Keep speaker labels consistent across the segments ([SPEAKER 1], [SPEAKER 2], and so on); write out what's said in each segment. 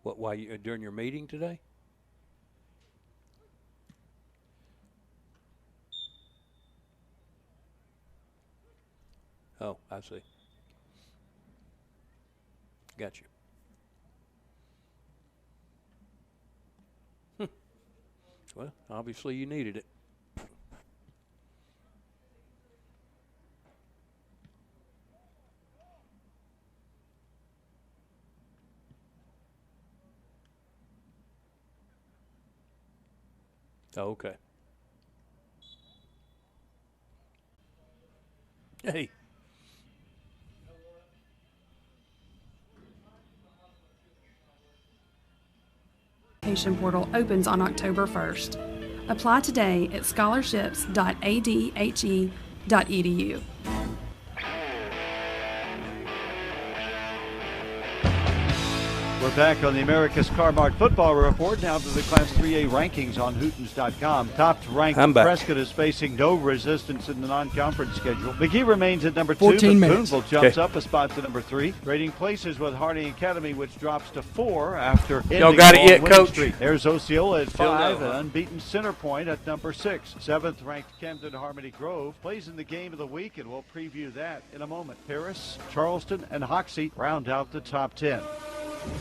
[SPEAKER 1] What? Why you during your meeting today? Oh, I see. Got you. Well, obviously you needed it. Oh, okay. Hey.
[SPEAKER 2] Application portal opens on October 1st. Apply today at scholarships.adhe.edu.
[SPEAKER 3] We're back on the America's Car-Mart Football Report. Now to the Class 3A rankings on Hootens.com. Top-ranked Prescott is facing no resistance in the non-conference schedule. McGee remains at number 2, but Boonville jumps up a spot to number 3. Trading places with Harding Academy, which drops to 4 after ending
[SPEAKER 1] Y'all got it yet, Coach?
[SPEAKER 3] Streak. There's Osceola at 5, and unbeaten Center Point at number 6. 7th-ranked Camden Harmony Grove plays in the game of the week, and we'll preview that in a moment. Paris, Charleston, and Hoxie round out the top 10.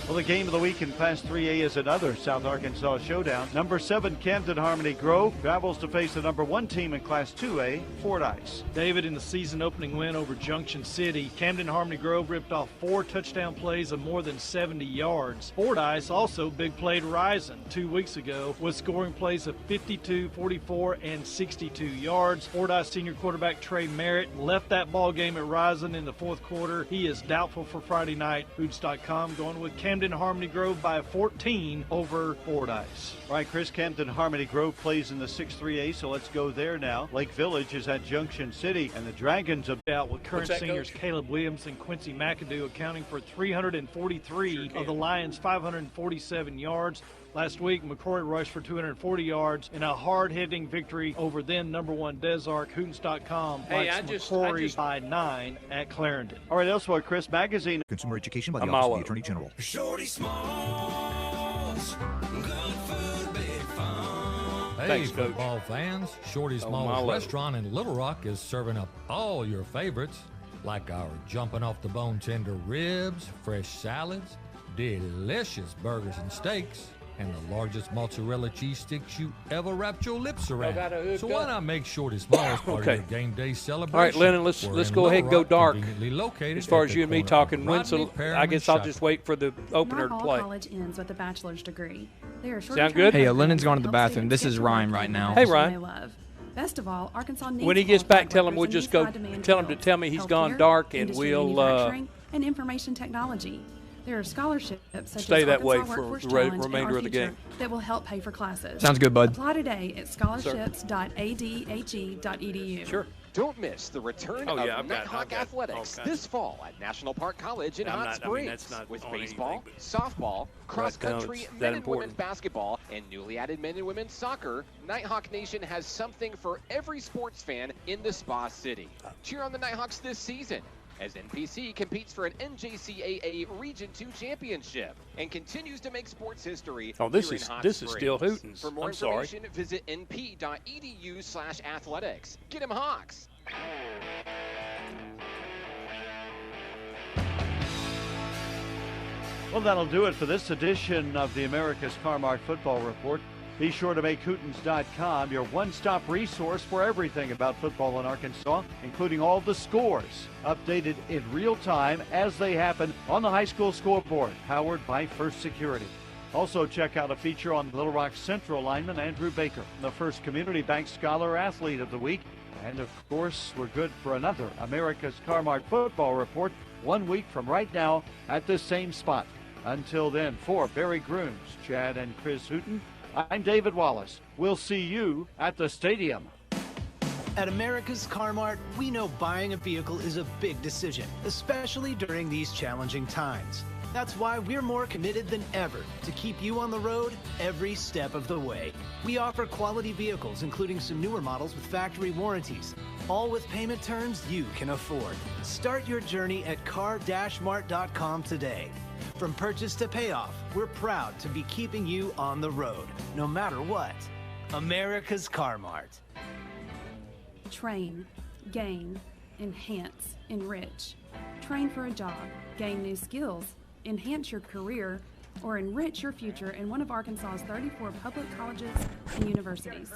[SPEAKER 3] Well, the game of the week in Class 3A is another South Arkansas showdown. Number 7, Camden Harmony Grove, travels to face the number 1 team in Class 2A, Fordyce.
[SPEAKER 4] David, in the season-opening win over Junction City, Camden Harmony Grove ripped off 4 touchdown plays of more than 70 yards. Fordyce also big played Rison 2 weeks ago with scoring plays of 52, 44, and 62 yards. Fordyce senior quarterback Trey Merritt left that ball game at Rison in the 4th quarter. He is doubtful for Friday night. Hoots.com going with Camden Harmony Grove by 14 over Fordyce.
[SPEAKER 3] All right, Chris, Camden Harmony Grove plays in the 6-3A, so let's go there now. Lake Village is at Junction City, and the Dragons are
[SPEAKER 4] out with current seniors Caleb Williams and Quincy McAdoo accounting for 343 of the Lions' 547 yards. Last week, McCrory rushed for 240 yards in a hard-hitting victory over then number 1 Desark. Hootens.com likes McCrory by 9 at Clarendon.
[SPEAKER 3] All right, elsewhere, Chris, Magazine.
[SPEAKER 5] Consumer Education by the Office of the Attorney General.
[SPEAKER 6] Shorty Smalls, good food, big fun.
[SPEAKER 7] Hey,
[SPEAKER 1] Thanks,
[SPEAKER 7] football fans. Shorty Smalls Restaurant in Little Rock is serving up all your favorites, like our jumping off the bone tender ribs, fresh salads, delicious burgers and steaks, and the largest mozzarella cheese sticks you ever wrapped your lips around. So why not make Shorty Smalls part of your game day celebration?
[SPEAKER 1] All right, Lennon, let's go ahead and go dark. As far as you and me talking, Winslow, I guess I'll just wait for the opener to play.
[SPEAKER 2] College ends with a bachelor's degree.
[SPEAKER 1] Sound good?
[SPEAKER 8] Hey, Lennon's going to the bathroom. This is Ryan right now.
[SPEAKER 1] Hey, Ryan.
[SPEAKER 2] Best of all, Arkansas needs
[SPEAKER 1] When he gets back, tell him we'll just go. Tell him to tell me he's gone dark, and we'll
[SPEAKER 2] and information technology. There are scholarships such
[SPEAKER 1] stay
[SPEAKER 2] as
[SPEAKER 1] that way
[SPEAKER 2] Arkansas
[SPEAKER 1] for
[SPEAKER 2] Workforce
[SPEAKER 1] the
[SPEAKER 2] Challenge
[SPEAKER 1] remainder of the game
[SPEAKER 2] that will help pay for classes.
[SPEAKER 8] Sounds good, bud.
[SPEAKER 2] Apply today at scholarships.adhe.edu.
[SPEAKER 1] Sure.
[SPEAKER 9] Don't miss the return of Nighthawk Athletics this fall at National Park College in Hot Springs with baseball, softball, cross-country, men and women's basketball, and newly added men and women's soccer. Nighthawk Nation has something for every sports fan in the Spa City. Cheer on the Nighthawks this season as NPC competes for an NJCAA Region 2 championship and continues to make sports history.
[SPEAKER 1] Oh, this is still Hootens.
[SPEAKER 9] For more information, visit np.edu/athletics. Get 'em Hawks!
[SPEAKER 3] Well, that'll do it for this edition of the America's Car-Mart Football Report. Be sure to make Hootens.com your one-stop resource for everything about football in Arkansas, including all the scores, updated in real time as they happen on the high school scoreboard, powered by First Security. Also, check out a feature on Little Rock Central lineman Andrew Baker, the First Community Bank Scholar Athlete of the Week. And, of course, we're good for another America's Car-Mart Football Report 1 week from right now at this same spot. Until then, for Barry Grooms, Chad and Chris Hooten, I'm David Wallace. We'll see you at the stadium.
[SPEAKER 10] At America's Car-Mart, we know buying a vehicle is a big decision, especially during these challenging times. That's why we're more committed than ever to keep you on the road every step of the way. We offer quality vehicles, including some newer models with factory warranties, all with payment terms you can afford. Start your journey at car-mart.com today. From purchase to payoff, we're proud to be keeping you on the road, no matter what. America's Car Mart.
[SPEAKER 2] Train, gain, enhance, enrich. Train for a job, gain new skills, enhance your career, or enrich your future in one of Arkansas's 34 public colleges and universities.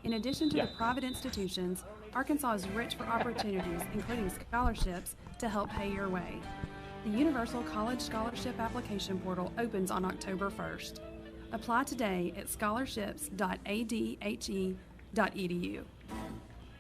[SPEAKER 2] In addition to the private institutions, Arkansas is rich for opportunities, including scholarships, to help pay your way. The Universal College Scholarship Application Portal opens on October 1st. Apply today at scholarships.adhe.edu.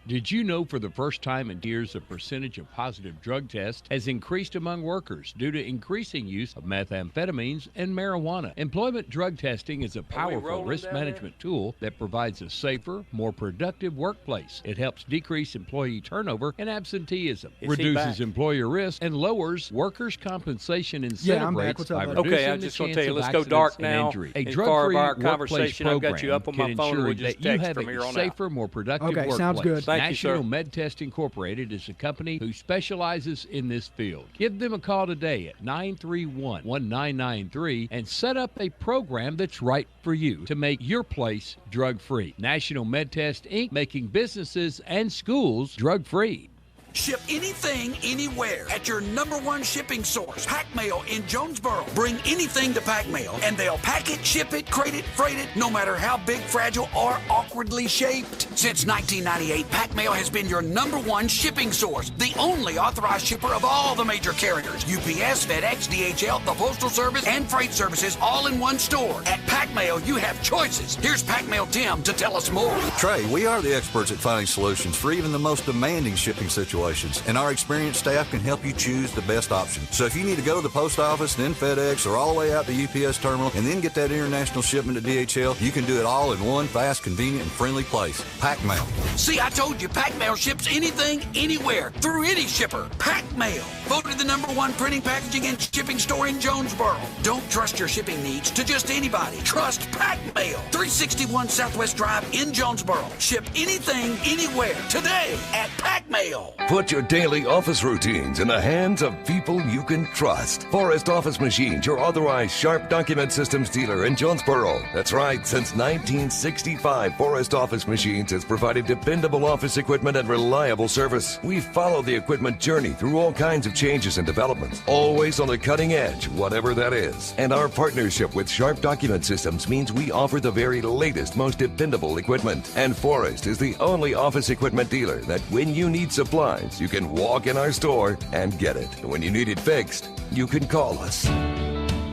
[SPEAKER 11] Did you know for the first time in years the percentage of positive drug tests has increased among workers due to increasing use of methamphetamines and marijuana? Employment drug testing is a powerful risk management tool that provides a safer, more productive workplace. It helps decrease employee turnover and absenteeism, reduces employer risk, and lowers workers' compensation incentive rates by reducing
[SPEAKER 1] okay, I'm just going to tell you, let's go dark now.
[SPEAKER 11] A
[SPEAKER 1] drug-free
[SPEAKER 11] workplace program
[SPEAKER 1] I've got you up on my phone,
[SPEAKER 11] ensure
[SPEAKER 1] we'll just
[SPEAKER 11] that you
[SPEAKER 1] text
[SPEAKER 11] have
[SPEAKER 1] from here
[SPEAKER 11] a
[SPEAKER 1] on
[SPEAKER 11] safer,
[SPEAKER 1] out.
[SPEAKER 11] more productive
[SPEAKER 12] Okay,
[SPEAKER 11] workplace.
[SPEAKER 12] sounds good.
[SPEAKER 1] Thank you,
[SPEAKER 11] National
[SPEAKER 1] sir.
[SPEAKER 11] Med Test Incorporated is a company who specializes in this field. Give them a call today at 931-1993 and set up a program that's right for you to make your place drug-free. National Med Test Inc., making businesses and schools drug-free.
[SPEAKER 13] Ship anything, anywhere at your #1 shipping source, Pack Mail in Jonesboro. Bring anything to Pack Mail, and they'll pack it, ship it, crate it, freight it, no matter how big, fragile, or awkwardly shaped. Since 1998, Pack Mail has been your #1 shipping source, the only authorized shipper of all the major carriers, UPS, FedEx, DHL, the Postal Service, and Freight Services, all in one store. At Pack Mail, you have choices. Here's Pack Mail Tim to tell us more.
[SPEAKER 14] Trey, we are the experts at finding solutions for even the most demanding shipping situations, and our experienced staff can help you choose the best option. So if you need to go to the post office, then FedEx, or all the way out to UPS terminal, and then get that international shipment to DHL, you can do it all in one fast, convenient, and friendly place. Pack Mail.
[SPEAKER 13] See, I told you, Pack Mail ships anything, anywhere, through any shipper. Pack Mail, voted the #1 printing, packaging, and shipping store in Jonesboro. Don't trust your shipping needs to just anybody. Trust Pack Mail. 361 Southwest Drive in Jonesboro. Ship anything, anywhere, today at Pack Mail.
[SPEAKER 15] Put your daily office routines in the hands of people you can trust. Forrest Office Machines, your authorized Sharp document systems dealer in Jonesboro. That's right, since 1965, Forrest Office Machines has provided dependable office equipment and reliable service. We follow the equipment journey through all kinds of changes and developments, always on the cutting edge, whatever that is. And our partnership with Sharp document systems means we offer the very latest, most dependable equipment. And Forrest is the only office equipment dealer that when you need supplies, you can walk in our store and get it. When you need it fixed, you can call us.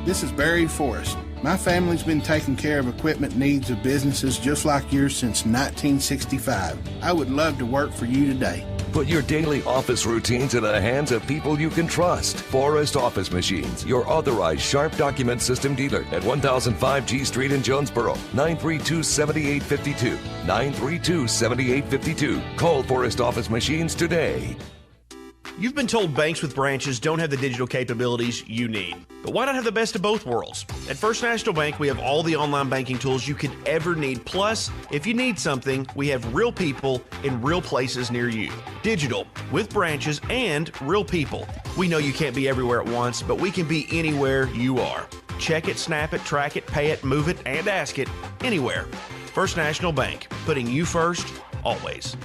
[SPEAKER 16] This is Barry Forrest. My family's been taking care of equipment needs of businesses just like yours since 1965. I would love to work for you today.
[SPEAKER 15] Put your daily office routines in the hands of people you can trust. Forrest Office Machines, your authorized Sharp document system dealer at 1005 G Street in Jonesboro. 932-7852. 932-7852. Call Forrest Office Machines today.
[SPEAKER 17] You've been told banks with branches don't have the digital capabilities you need. But why not have the best of both worlds? At First National Bank, we have all the online banking tools you could ever need. Plus, if you need something, we have real people in real places near you. Digital, with branches and real people. We know you can't be everywhere at once, but we can be anywhere you are. Check it, snap it, track it, pay it, move it, and ask it anywhere. First National Bank, putting you first, always.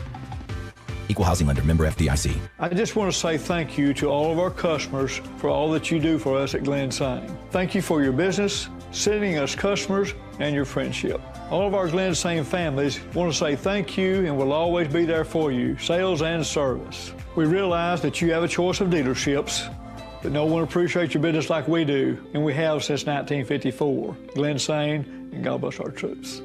[SPEAKER 5] Equal housing lender, member FDIC.
[SPEAKER 18] I just want to say thank you to all of our customers for all that you do for us at Glen Sain. Thank you for your business, sending us customers, and your friendship. All of our Glen Sain families want to say thank you and will always be there for you, sales and service. We realize that you have a choice of dealerships, but no one appreciates your business like we do, and we have since 1954. Glen Sain, and God bless our troops.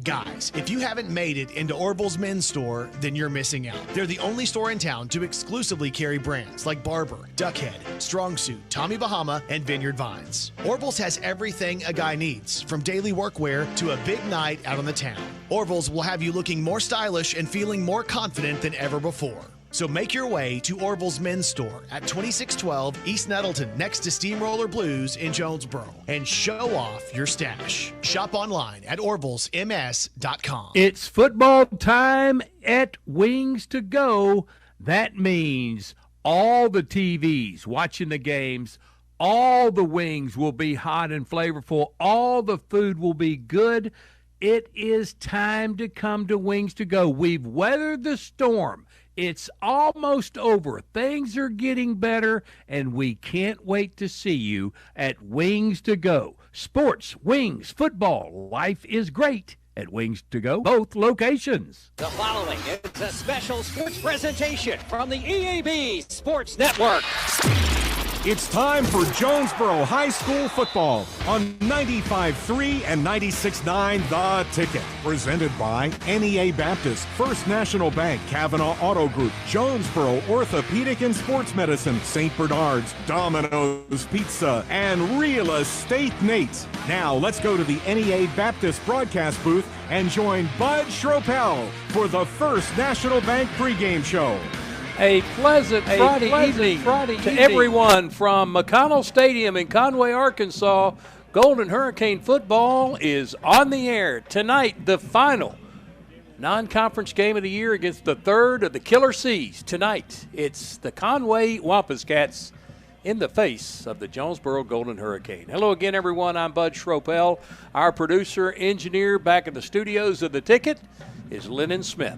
[SPEAKER 19] Guys, if you haven't made it into Orville's men's store, then you're missing out. They're the only store in town to exclusively carry brands like Barber, Duckhead, Strong Suit, Tommy Bahama, and Vineyard Vines. Orville's has everything a guy needs, from daily workwear to a big night out on the town. Orville's will have you looking more stylish and feeling more confident than ever before. So make your way to Orville's men's store at 2612 East Nettleton next to Steamroller Blues in Jonesboro and show off your stash. Shop online at orvillesms.com.
[SPEAKER 20] It's football time at Wings to Go. That means
[SPEAKER 11] all the TVs watching the games. All the wings will be hot and flavorful. All the food will be good. It is time to come to Wings to Go. We've weathered the storm. It's almost over. Things are getting better, and we can't wait to see you at Wings to Go. Sports, wings, football, life is great at Wings to Go, both locations.
[SPEAKER 12] The following is a special sports presentation from the EAB Sports Network.
[SPEAKER 20] It's time for Jonesboro High School football on 95.3 and 96.9 The Ticket. Presented by NEA Baptist, First National Bank, Kavanaugh Auto Group, Jonesboro Orthopedic and Sports Medicine, St. Bernard's, Domino's Pizza, and Real Estate Nate. Now let's go to the NEA Baptist broadcast booth and join Bud Schropel for the First National Bank pregame show.
[SPEAKER 1] A pleasant Friday evening to everyone from McConnell Stadium in Conway, Arkansas. Golden Hurricane football is on the air. Tonight, the final non-conference game of the year against the third of the Killer Seas. Tonight, it's the Conway Wampus Cats in the face of the Jonesboro Golden Hurricane. Hello again, everyone. I'm Bud Schropel. Our producer, engineer back in the studios of The Ticket is Lennon Smith.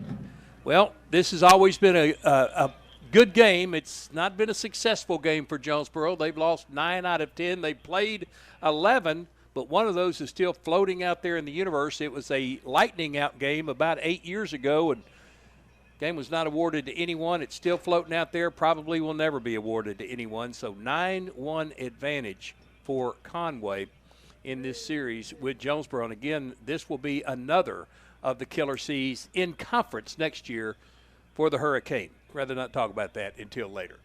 [SPEAKER 1] Well, this has always been a good game. It's not been a successful game for Jonesboro. They've lost 9 out of 10. They played 11, but one of those is still floating out there in the universe. It was a lightning out game about 8 years ago, and the game was not awarded to anyone. It's still floating out there. Probably will never be awarded to anyone. So 9-1 advantage for Conway in this series with Jonesboro. And again, this will be another of the Killer Seas in conference next year for the Hurricane. Rather not talk about that until later.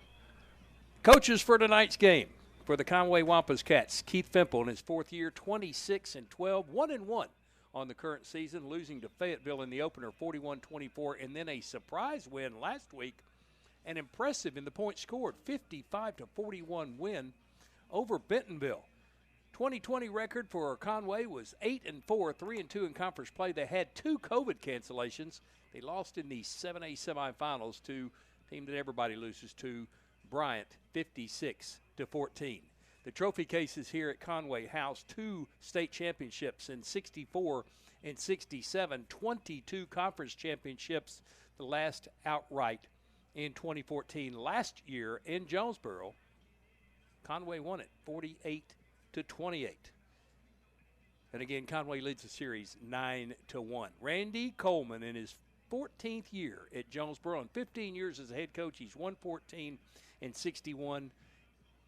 [SPEAKER 1] Coaches for tonight's game for the Conway Wampus Cats. Keith Fimple in his 4th year, 26-12, 1-1 on the current season, losing to Fayetteville in the opener 41-24, and then a surprise win last week, and impressive in the points scored, 55-41 win over Bentonville. 2020 record for Conway was 8-4, 3-2 in conference play. They had 2 COVID cancellations. They lost in the 7A semifinals to a team that everybody loses to, Bryant, 56-14. The trophy cases here at Conway house 2 state championships in 64 and 67, 22 conference championships, the last outright in 2014. Last year in Jonesboro, Conway won it 48-28. And again, Conway leads the series 9-1. Randy Coleman in his 14th year at Jonesboro, and 15 years as a head coach, he's 114 and 61.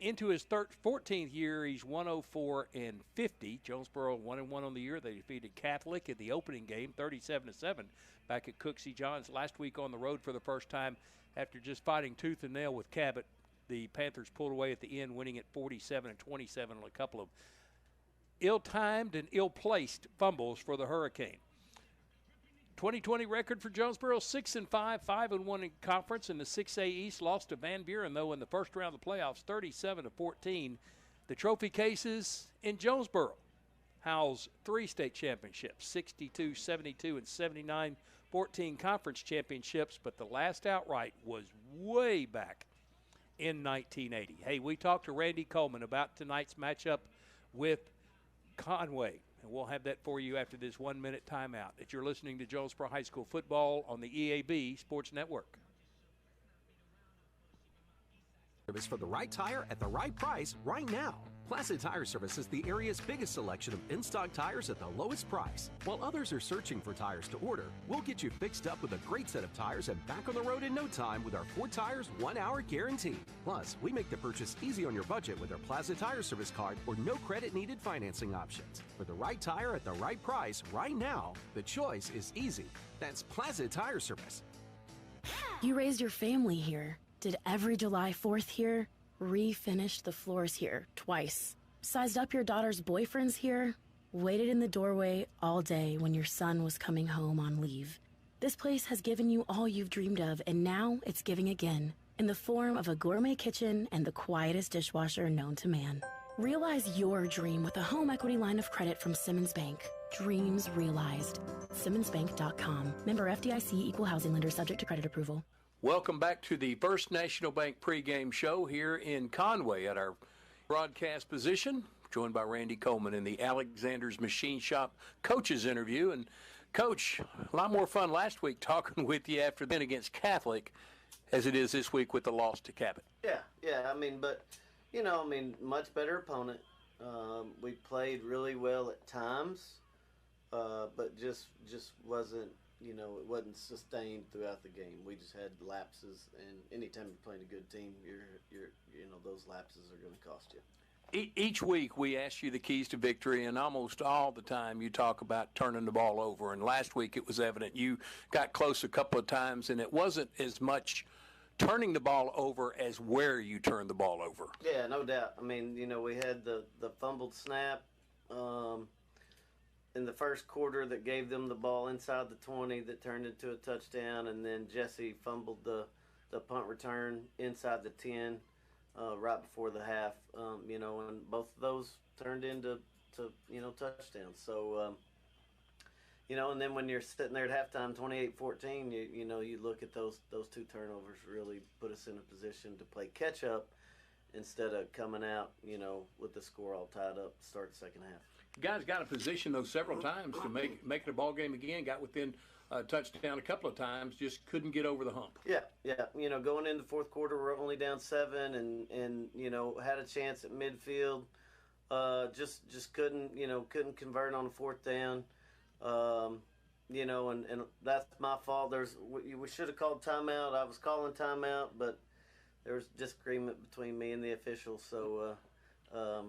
[SPEAKER 1] Into his 14th year, he's 104 and 50. Jonesboro 1-1 on the year. They defeated Catholic in the opening game, 37-7, back at Cooksey Johns last week on the road for the first time after just fighting tooth and nail with Cabot. The Panthers pulled away at the end, winning at 47-27 on a couple of ill-timed and ill-placed fumbles for the Hurricane. 2020 record for Jonesboro, 6-5, 5-1 in conference. In the 6A East, lost to Van Buren, though, in the first round of the playoffs, 37-14. The trophy cases in Jonesboro house 3 state championships, 62, 72, and 79, 14 conference championships, but the last outright was way back in 1980. Hey, we talked to Randy Coleman about tonight's matchup with Conway, and we'll have that for you after this 1-minute timeout. That you're listening to Jonesboro High School football on the EAB Sports Network.
[SPEAKER 21] Service for the right tire at the right price right now. Placid Tire Service is the area's biggest selection of in-stock tires at the lowest price. While others are searching for tires to order, we'll get you fixed up with a great set of tires and back on the road in no time with our 4 tires, 1 hour guarantee. Plus, we make the purchase easy on your budget with our Placid Tire Service card or no credit needed financing options. For the right tire at the right price right now, the choice is easy. That's Placid Tire Service.
[SPEAKER 22] You raised your family here. Did every July 4th here. Refinished the floors here twice. Sized up your daughter's boyfriends here. Waited in the doorway all day when your son was coming home on leave. This place has given you all you've dreamed of, and now it's giving again in the form of a gourmet kitchen and the quietest dishwasher known to man. Realize your dream with a home equity line of credit from Simmons Bank. Dreams realized. SimmonsBank.com. Member FDIC, equal housing lender, subject to credit approval.
[SPEAKER 1] Welcome back to the First National Bank pregame show here in Conway at our broadcast position, joined by Randy Coleman in the Alexander's Machine Shop coaches interview. And, Coach, a lot more fun last week talking with you after then against Catholic as it is this week with the loss to Cabot.
[SPEAKER 4] Yeah, I mean, but, much better opponent. We played really well at times, but just wasn't, it wasn't sustained throughout the game. We just had lapses, and anytime you're playing a good team, you're those lapses are going to cost you.
[SPEAKER 1] Each week we ask you the keys to victory, and almost all the time you talk about turning the ball over. And last week it was evident you got close a couple of times, and it wasn't as much turning the ball over as where you turned the ball over.
[SPEAKER 4] Yeah, no doubt. I mean, we had the fumbled snap in the first quarter that gave them the ball inside the 20 that turned into a touchdown, and then Jesse fumbled the punt return inside the 10 right before the half, and both of those turned into touchdowns. So, and then when you're sitting there at halftime 28-14, you look at those two turnovers really put us in a position to play catch up instead of coming out, with the score all tied up to start the second half.
[SPEAKER 1] You guys got in position, though, several times to make it a ball game again, got within a touchdown a couple of times, just couldn't get over the hump.
[SPEAKER 4] Yeah. Going into the fourth quarter, we're only down 7 and had a chance at midfield. Just couldn't convert on the fourth down. And that's my fault. We should have called timeout. I was calling timeout, but there was disagreement between me and the official, so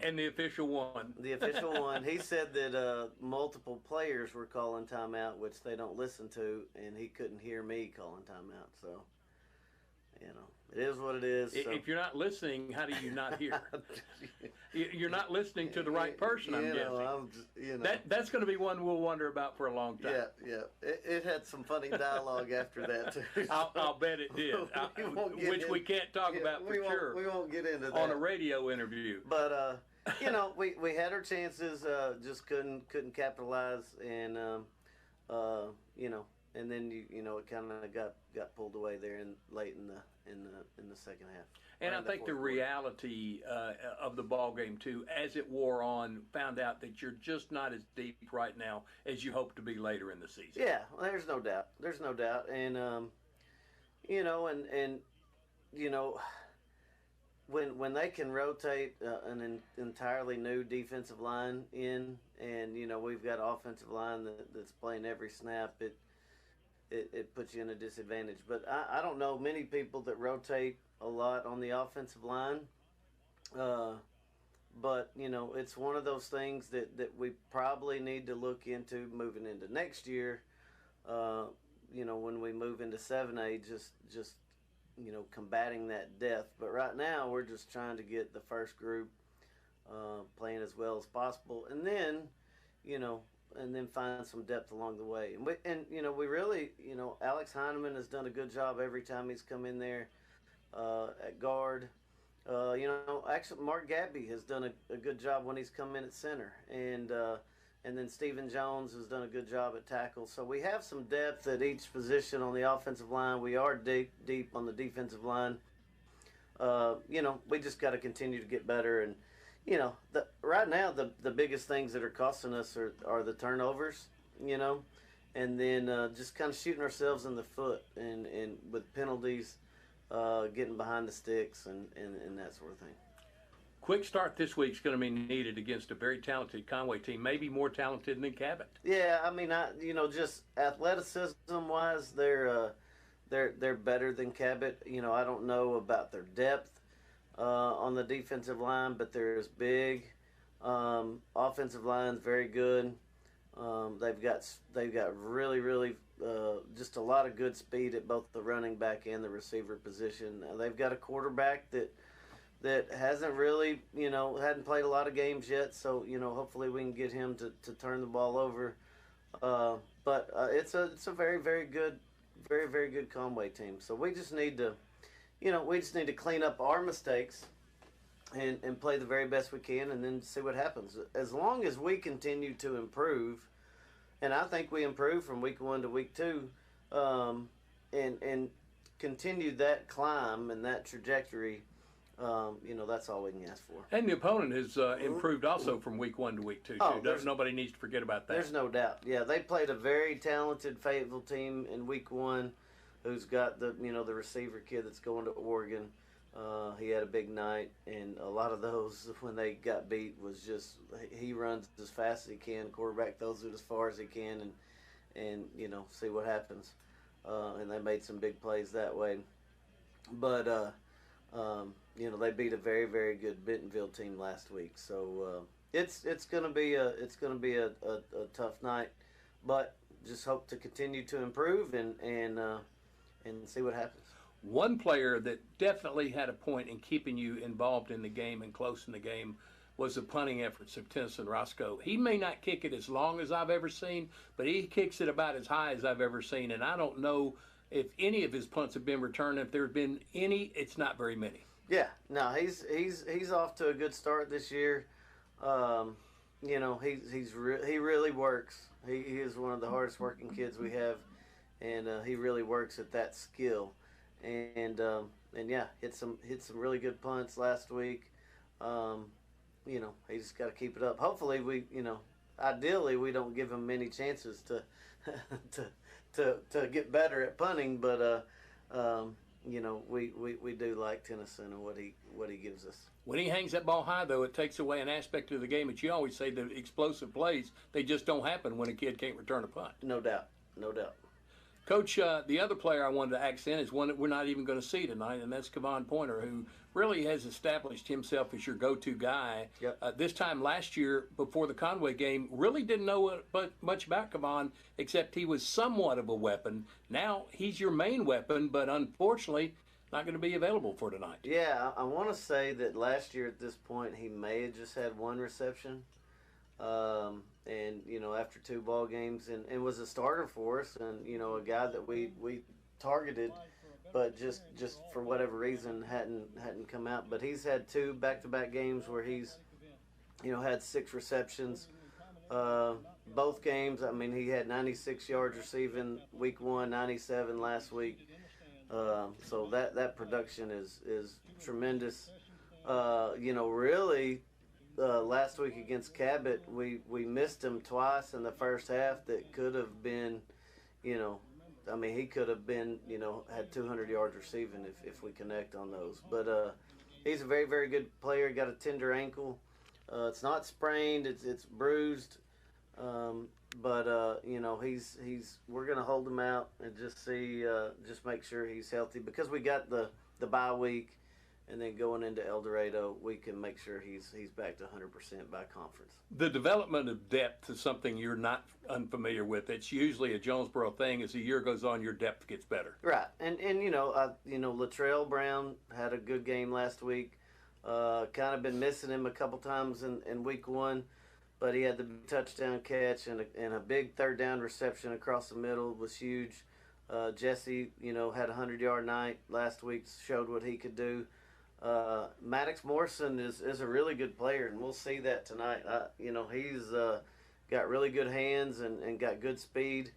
[SPEAKER 1] and the official won.
[SPEAKER 4] The official won. He said that multiple players were calling timeout, which they don't listen to, and he couldn't hear me calling timeout. So, it is what it is. So.
[SPEAKER 1] If you're not listening, how do you not hear? You're not listening to the right person, I'm guessing. That's going to be one we'll wonder about for a long time.
[SPEAKER 4] Yeah. It had some funny dialogue after that, too.
[SPEAKER 1] I'll bet it did, which we can't talk about for sure.
[SPEAKER 4] We won't get into that.
[SPEAKER 1] On a radio interview.
[SPEAKER 4] But, we had our chances, just couldn't capitalize, and, and then it kind of got pulled away there late in the second half.
[SPEAKER 1] And I think the reality of the ball game too, as it wore on, found out that you're just not as deep right now as you hope to be later in the season.
[SPEAKER 4] Yeah, there's no doubt. And when they can rotate an entirely new defensive line in, and we've got an offensive line that's playing every snap, it puts you in a disadvantage. But I don't know many people that rotate a lot on the offensive line. But, it's one of those things that we probably need to look into moving into next year, when we move into 7A, just combating that depth. But right now we're just trying to get the first group playing as well as possible. And then, and then find some depth along the way. And we really, Alex Heineman has done a good job every time he's come in there at guard. Actually Mark Gabby has done a good job when he's come in at center. And then Stephen Jones has done a good job at tackle. So we have some depth at each position on the offensive line. We are deep on the defensive line. We just got to continue to get better. And, right now the biggest things that are costing us are the turnovers, and then just kind of shooting ourselves in the foot and with penalties, getting behind the sticks and that sort of thing.
[SPEAKER 1] Quick start this week's going to be needed against a very talented Conway team, maybe more talented than Cabot.
[SPEAKER 4] Yeah, I mean, just athleticism-wise, they're better than Cabot. I don't know about their depth on the defensive line, but they're as big. Offensive line's very good. They've got really just a lot of good speed at both the running back and the receiver position. They've got a quarterback that hasn't really, hadn't played a lot of games yet. So, hopefully we can get him to turn the ball over. But it's a very, very good Conway team. So we just need to, clean up our mistakes and play the very best we can, and then see what happens. As long as we continue to improve, and I think we improve from week 1 to week 2, and continue that climb and that trajectory, that's all we can ask for.
[SPEAKER 1] And the opponent has improved also from week 1 to week 2. Nobody needs to forget about that.
[SPEAKER 4] There's no doubt. Yeah, they played a very talented Fayetteville team in week 1, who's got the receiver kid that's going to Oregon. He had a big night, and a lot of those, when they got beat, was just he runs as fast as he can, quarterback throws it as far as he can, and see what happens. And they made some big plays that way. But they beat a very, very good Bentonville team last week. So it's gonna be a tough night, but just hope to continue to improve and see what happens.
[SPEAKER 1] One player that definitely had a point in keeping you involved in the game and close in the game was the punting efforts of Tennyson Roscoe. He may not kick it as long as I've ever seen, but he kicks it about as high as I've ever seen. And I don't know if any of his punts have been returned. If there have been any, it's not very many.
[SPEAKER 4] Yeah, no, he's off to a good start this year. He really works. He is one of the hardest working kids we have, and he really works at that skill. And yeah, hit some really good punts last week. He just got to keep it up. Hopefully ideally we don't give him many chances to to get better at punting, but we do like Tennyson and what he gives us.
[SPEAKER 1] When he hangs that ball high, though, it takes away an aspect of the game that you always say, the explosive plays, they just don't happen when a kid can't return a punt.
[SPEAKER 4] No doubt.
[SPEAKER 1] Coach, the other player I wanted to accent is one that we're not even going to see tonight, and that's Kevon Pointer, who really has established himself as your go-to guy.
[SPEAKER 4] Yep.
[SPEAKER 1] This time last year, before the Conway game, really didn't know much about Kevon, except he was somewhat of a weapon. Now he's your main weapon, but unfortunately not going to be available for tonight.
[SPEAKER 4] Yeah, I want to say that last year at this point he may have just had one reception. And after 2 ball games, and was a starter for us, and a guy that we targeted, but just for whatever reason hadn't come out. But he's had 2 back-to-back games where he's had 6 receptions. Both games, I mean, he had 96 yards receiving week 1, 97 last week. So that production is tremendous. Really. Last week against Cabot, we missed him twice in the first half. That could have been, he could have been, had 200 yards receiving if we connect on those. But he's a very, very good player. Got a tender ankle. It's not sprained. It's bruised. But we're gonna hold him out and just make sure he's healthy, because we got the bye week. And then going into El Dorado, we can make sure he's back to 100% by conference.
[SPEAKER 1] The development of depth is something you're not unfamiliar with. It's usually a Jonesboro thing. As the year goes on, your depth gets better.
[SPEAKER 4] Right, and Latrell Brown had a good game last week. Kind of been missing him a couple times in week 1, but he had the touchdown catch and a big 3rd down reception across the middle was huge. Jesse, had a 100-yard night last week, showed what he could do. Maddox Morrison is a really good player, and we'll see that tonight. He's got really good hands and got good speed.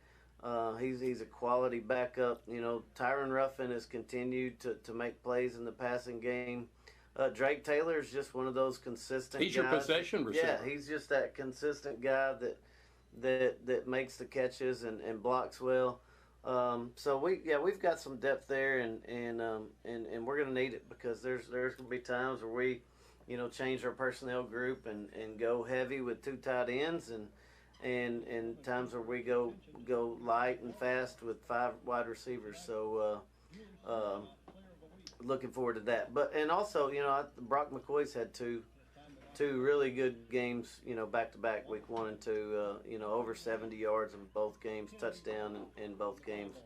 [SPEAKER 4] He's a quality backup. Tyron Ruffin has continued to make plays in the passing game. Drake Taylor is just one of those consistent
[SPEAKER 1] guys.
[SPEAKER 4] Your
[SPEAKER 1] possession receiver.
[SPEAKER 4] Yeah, he's just that consistent guy that makes the catches and blocks well. So we've got some depth there, and we're gonna need it, because there's gonna be times where we, change our personnel group and go heavy with 2 tight ends, and times where we go light and fast with 5 wide receivers. So looking forward to that. And also, Brock McCoy's had two really good games, back to back, week 1 and 2, over 70 yards in both games, touchdown in both games.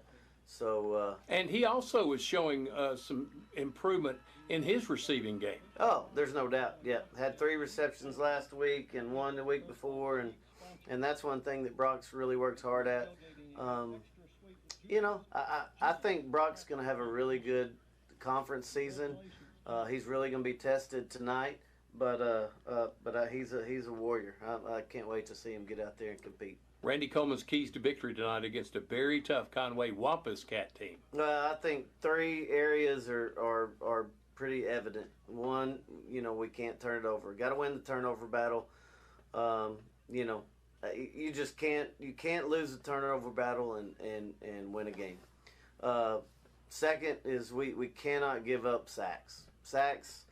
[SPEAKER 4] So
[SPEAKER 1] and he also was showing some improvement in his receiving game.
[SPEAKER 4] Oh, there's no doubt. Yeah, had 3 receptions last week and 1 the week before, and that's one thing that Brock's really works hard at. I think Brock's going to have a really good conference season. He's really going to be tested tonight. But he's a warrior. I can't wait to see him get out there and compete.
[SPEAKER 1] Randy Coleman's keys to victory tonight against a very tough Conway Wampus Cat team.
[SPEAKER 4] I think 3 areas are pretty evident. One, we can't turn it over. Got to win the turnover battle. You just can't lose the turnover battle and win a game. Second is we cannot give up sacks. Sacks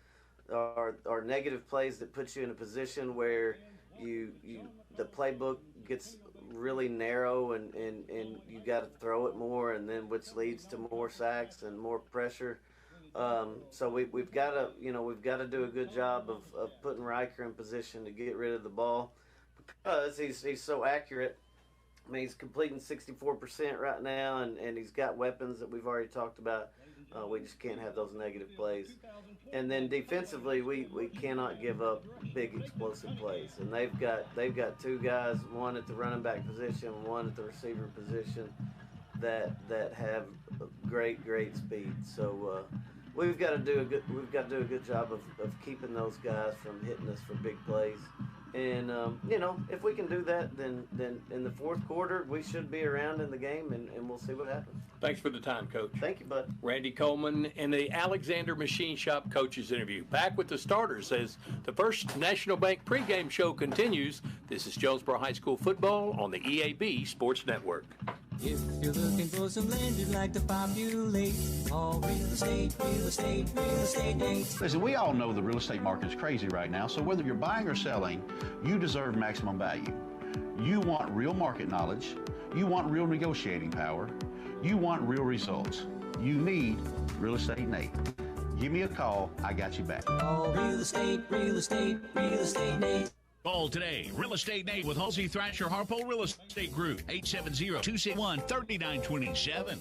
[SPEAKER 4] are negative plays that put you in a position where the playbook gets really narrow and you got to throw it more, and then which leads to more sacks and more pressure. So we've got to do a good job of putting Riker in position to get rid of the ball, because he's so accurate. I mean, he's completing 64% right now, and he's got weapons that we've already talked about. We just can't have those negative plays. And then defensively, we cannot give up big explosive plays. And they've got 2 guys, one at the running back position, one at the receiver position, that have great speed. So we've got to do a good job of keeping those guys from hitting us for big plays. And if we can do that, then in the fourth quarter we should be around in the game, and we'll see what happens.
[SPEAKER 1] Thanks for the time, Coach.
[SPEAKER 4] Thank you, bud.
[SPEAKER 1] Randy Coleman and the Alexander Machine Shop coaches interview. Back with the starters as the First National Bank pregame show continues. This is Jonesboro High School football on the EAB Sports Network.
[SPEAKER 6] If you're looking for some land you'd like to populate, all real estate needs.
[SPEAKER 7] Listen, we all know the real estate market is crazy right now, so whether you're buying or selling, you deserve maximum value. You want real market knowledge. You want real negotiating power. You want real results. You need Real Estate Nate. Give me a call. I got you back.
[SPEAKER 6] All real estate Nate.
[SPEAKER 23] Call today. Real Estate Nate with Halsey Thrasher Harpole Real Estate Group. 870-261-3927.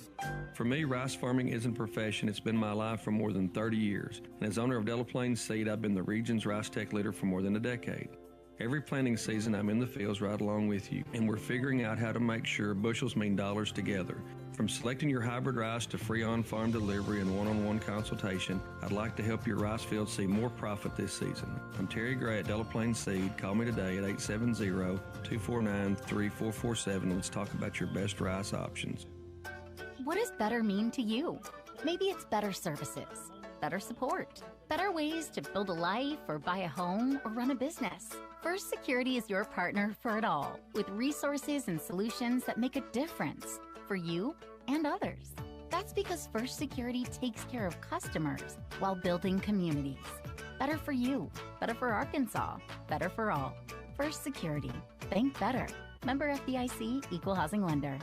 [SPEAKER 24] For me, rice farming isn't a profession. It's been my life for more than 30 years. And as owner of Delaplane Seed, I've been the region's Rice Tech leader for more than a decade. Every planting season, I'm in the fields right along with you, and we're figuring out how to make sure bushels mean dollars together. From selecting your hybrid rice to free on-farm delivery and one-on-one consultation, I'd like to help your rice fields see more profit this season. I'm Terry Gray at Delaplane Seed. Call me today at 870-249-3447. Let's talk about your best rice options.
[SPEAKER 25] What does better mean to you? Maybe it's better services, better support, better ways to build a life or buy a home or run a business. First Security is your partner for it all, with resources and solutions that make a difference for you and others. That's because First Security takes care of customers while building communities. Better for you, better for Arkansas, better for all. First Security. Think better. Member FDIC, Equal Housing Lender.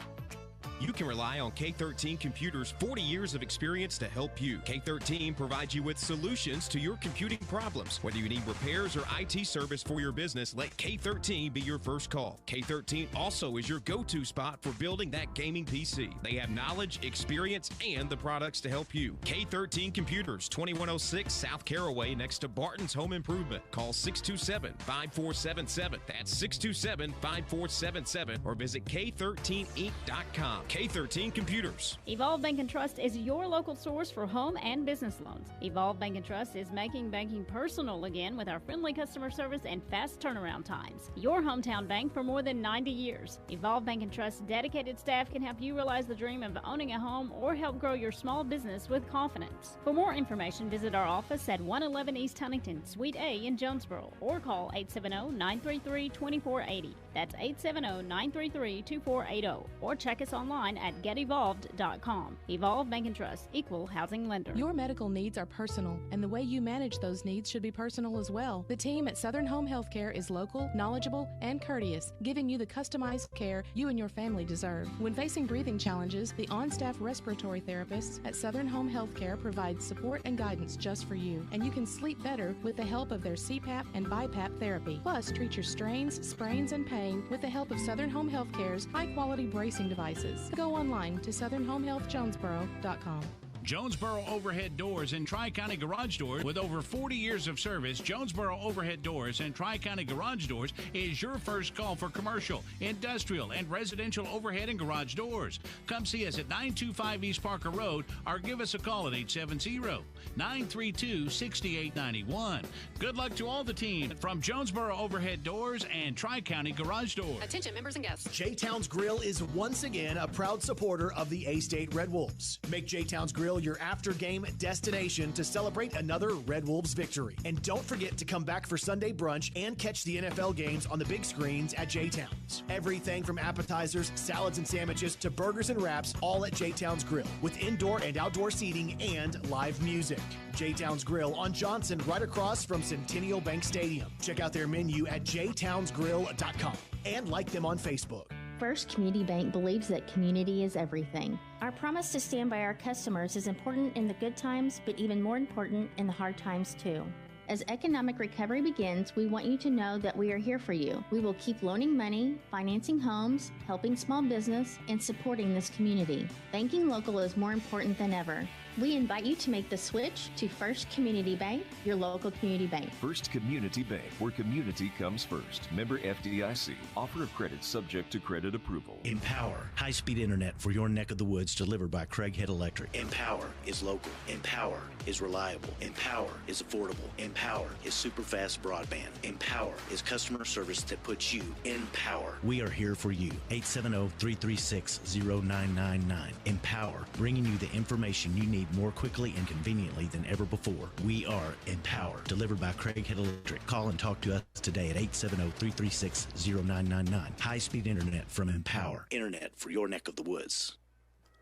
[SPEAKER 26] You can rely on K13 Computers' 40 years of experience to help you. K13 provides you with solutions to your computing problems. Whether you need repairs or IT service for your business, let K13 be your first call. K13 also is your go-to spot for building that gaming PC. They have knowledge, experience, and the products to help you. K13 Computers, 2106 South Caraway next to Barton's Home Improvement. Call 627-5477. That's 627-5477 or visit K13Inc.com. K13 Computers.
[SPEAKER 27] Evolve Bank and Trust is your local source for home and business loans. Evolve Bank and Trust is making banking personal again with our friendly customer service and fast turnaround times. Your hometown bank for more than 90 years. Evolve Bank and Trust's dedicated staff can help you realize the dream of owning a home or help grow your small business with confidence. For more information, visit our office at 111 East Huntington, Suite A in Jonesboro, or call 870-933-2480. That's 870-933-2480, or check us online at getevolved.com. Evolve Bank and Trust, Equal Housing Lender.
[SPEAKER 28] Your medical needs are personal, and the way you manage those needs should be personal as well. The team at Southern Home Healthcare is local, knowledgeable, and courteous, giving you the customized care you and your family deserve. When facing breathing challenges, the on-staff respiratory therapists at Southern Home Healthcare provide support and guidance just for you, and you can sleep better with the help of their CPAP and BiPAP therapy. Plus, treat your strains, sprains, and pain with the help of Southern Home Healthcare's high-quality bracing devices. Go online to southernhomehealthjonesboro.com.
[SPEAKER 23] Jonesboro Overhead Doors and Tri-County Garage Doors. With over 40 years of service, Jonesboro Overhead Doors and Tri-County Garage Doors is your first call for commercial, industrial, and residential overhead and garage doors. Come see us at 925 East Parker Road or give us a call at 870-932-6891. Good luck to all the team from Jonesboro Overhead Doors and Tri-County Garage Doors.
[SPEAKER 2] Attention members and guests.
[SPEAKER 19] J-Town's Grill is once again a proud supporter of the A-State Red Wolves. Make J-Town's Grill your after-game destination to celebrate another Red Wolves victory. And don't forget to come back for Sunday brunch and catch the NFL games on the big screens at J-Town's. Everything from appetizers, salads and sandwiches to burgers and wraps, all at J-Town's Grill, with indoor and outdoor seating and live music. J-Town's Grill on Johnson, right across from Centennial Bank Stadium. Check out their menu at jtownsgrill.com and like them on Facebook.
[SPEAKER 3] First Community Bank believes that community is everything. Our promise to stand by our customers is important in the good times, but even more important in the hard times too. As economic recovery begins, we want you to know that we are here for you. We will keep loaning money, financing homes, helping small business, and supporting this community. Banking local is more important than ever. We invite you to make the switch to First Community Bank, your local community bank.
[SPEAKER 8] First Community Bank, where community comes first. Member FDIC. Offer of credit subject to credit approval.
[SPEAKER 9] Empower. High-speed internet for your neck of the woods delivered by Craighead Electric. Empower is local. Empower is reliable. Empower is affordable. Empower is super fast broadband. Empower is customer service that puts you in power. We are here for you. 870-336-0999. Empower, bringing you the information you need more quickly and conveniently than ever before. We are Empower, delivered by Craighead Electric. Call and talk to us today at 870-336-0999. High-speed internet from Empower. Internet for your neck of the woods.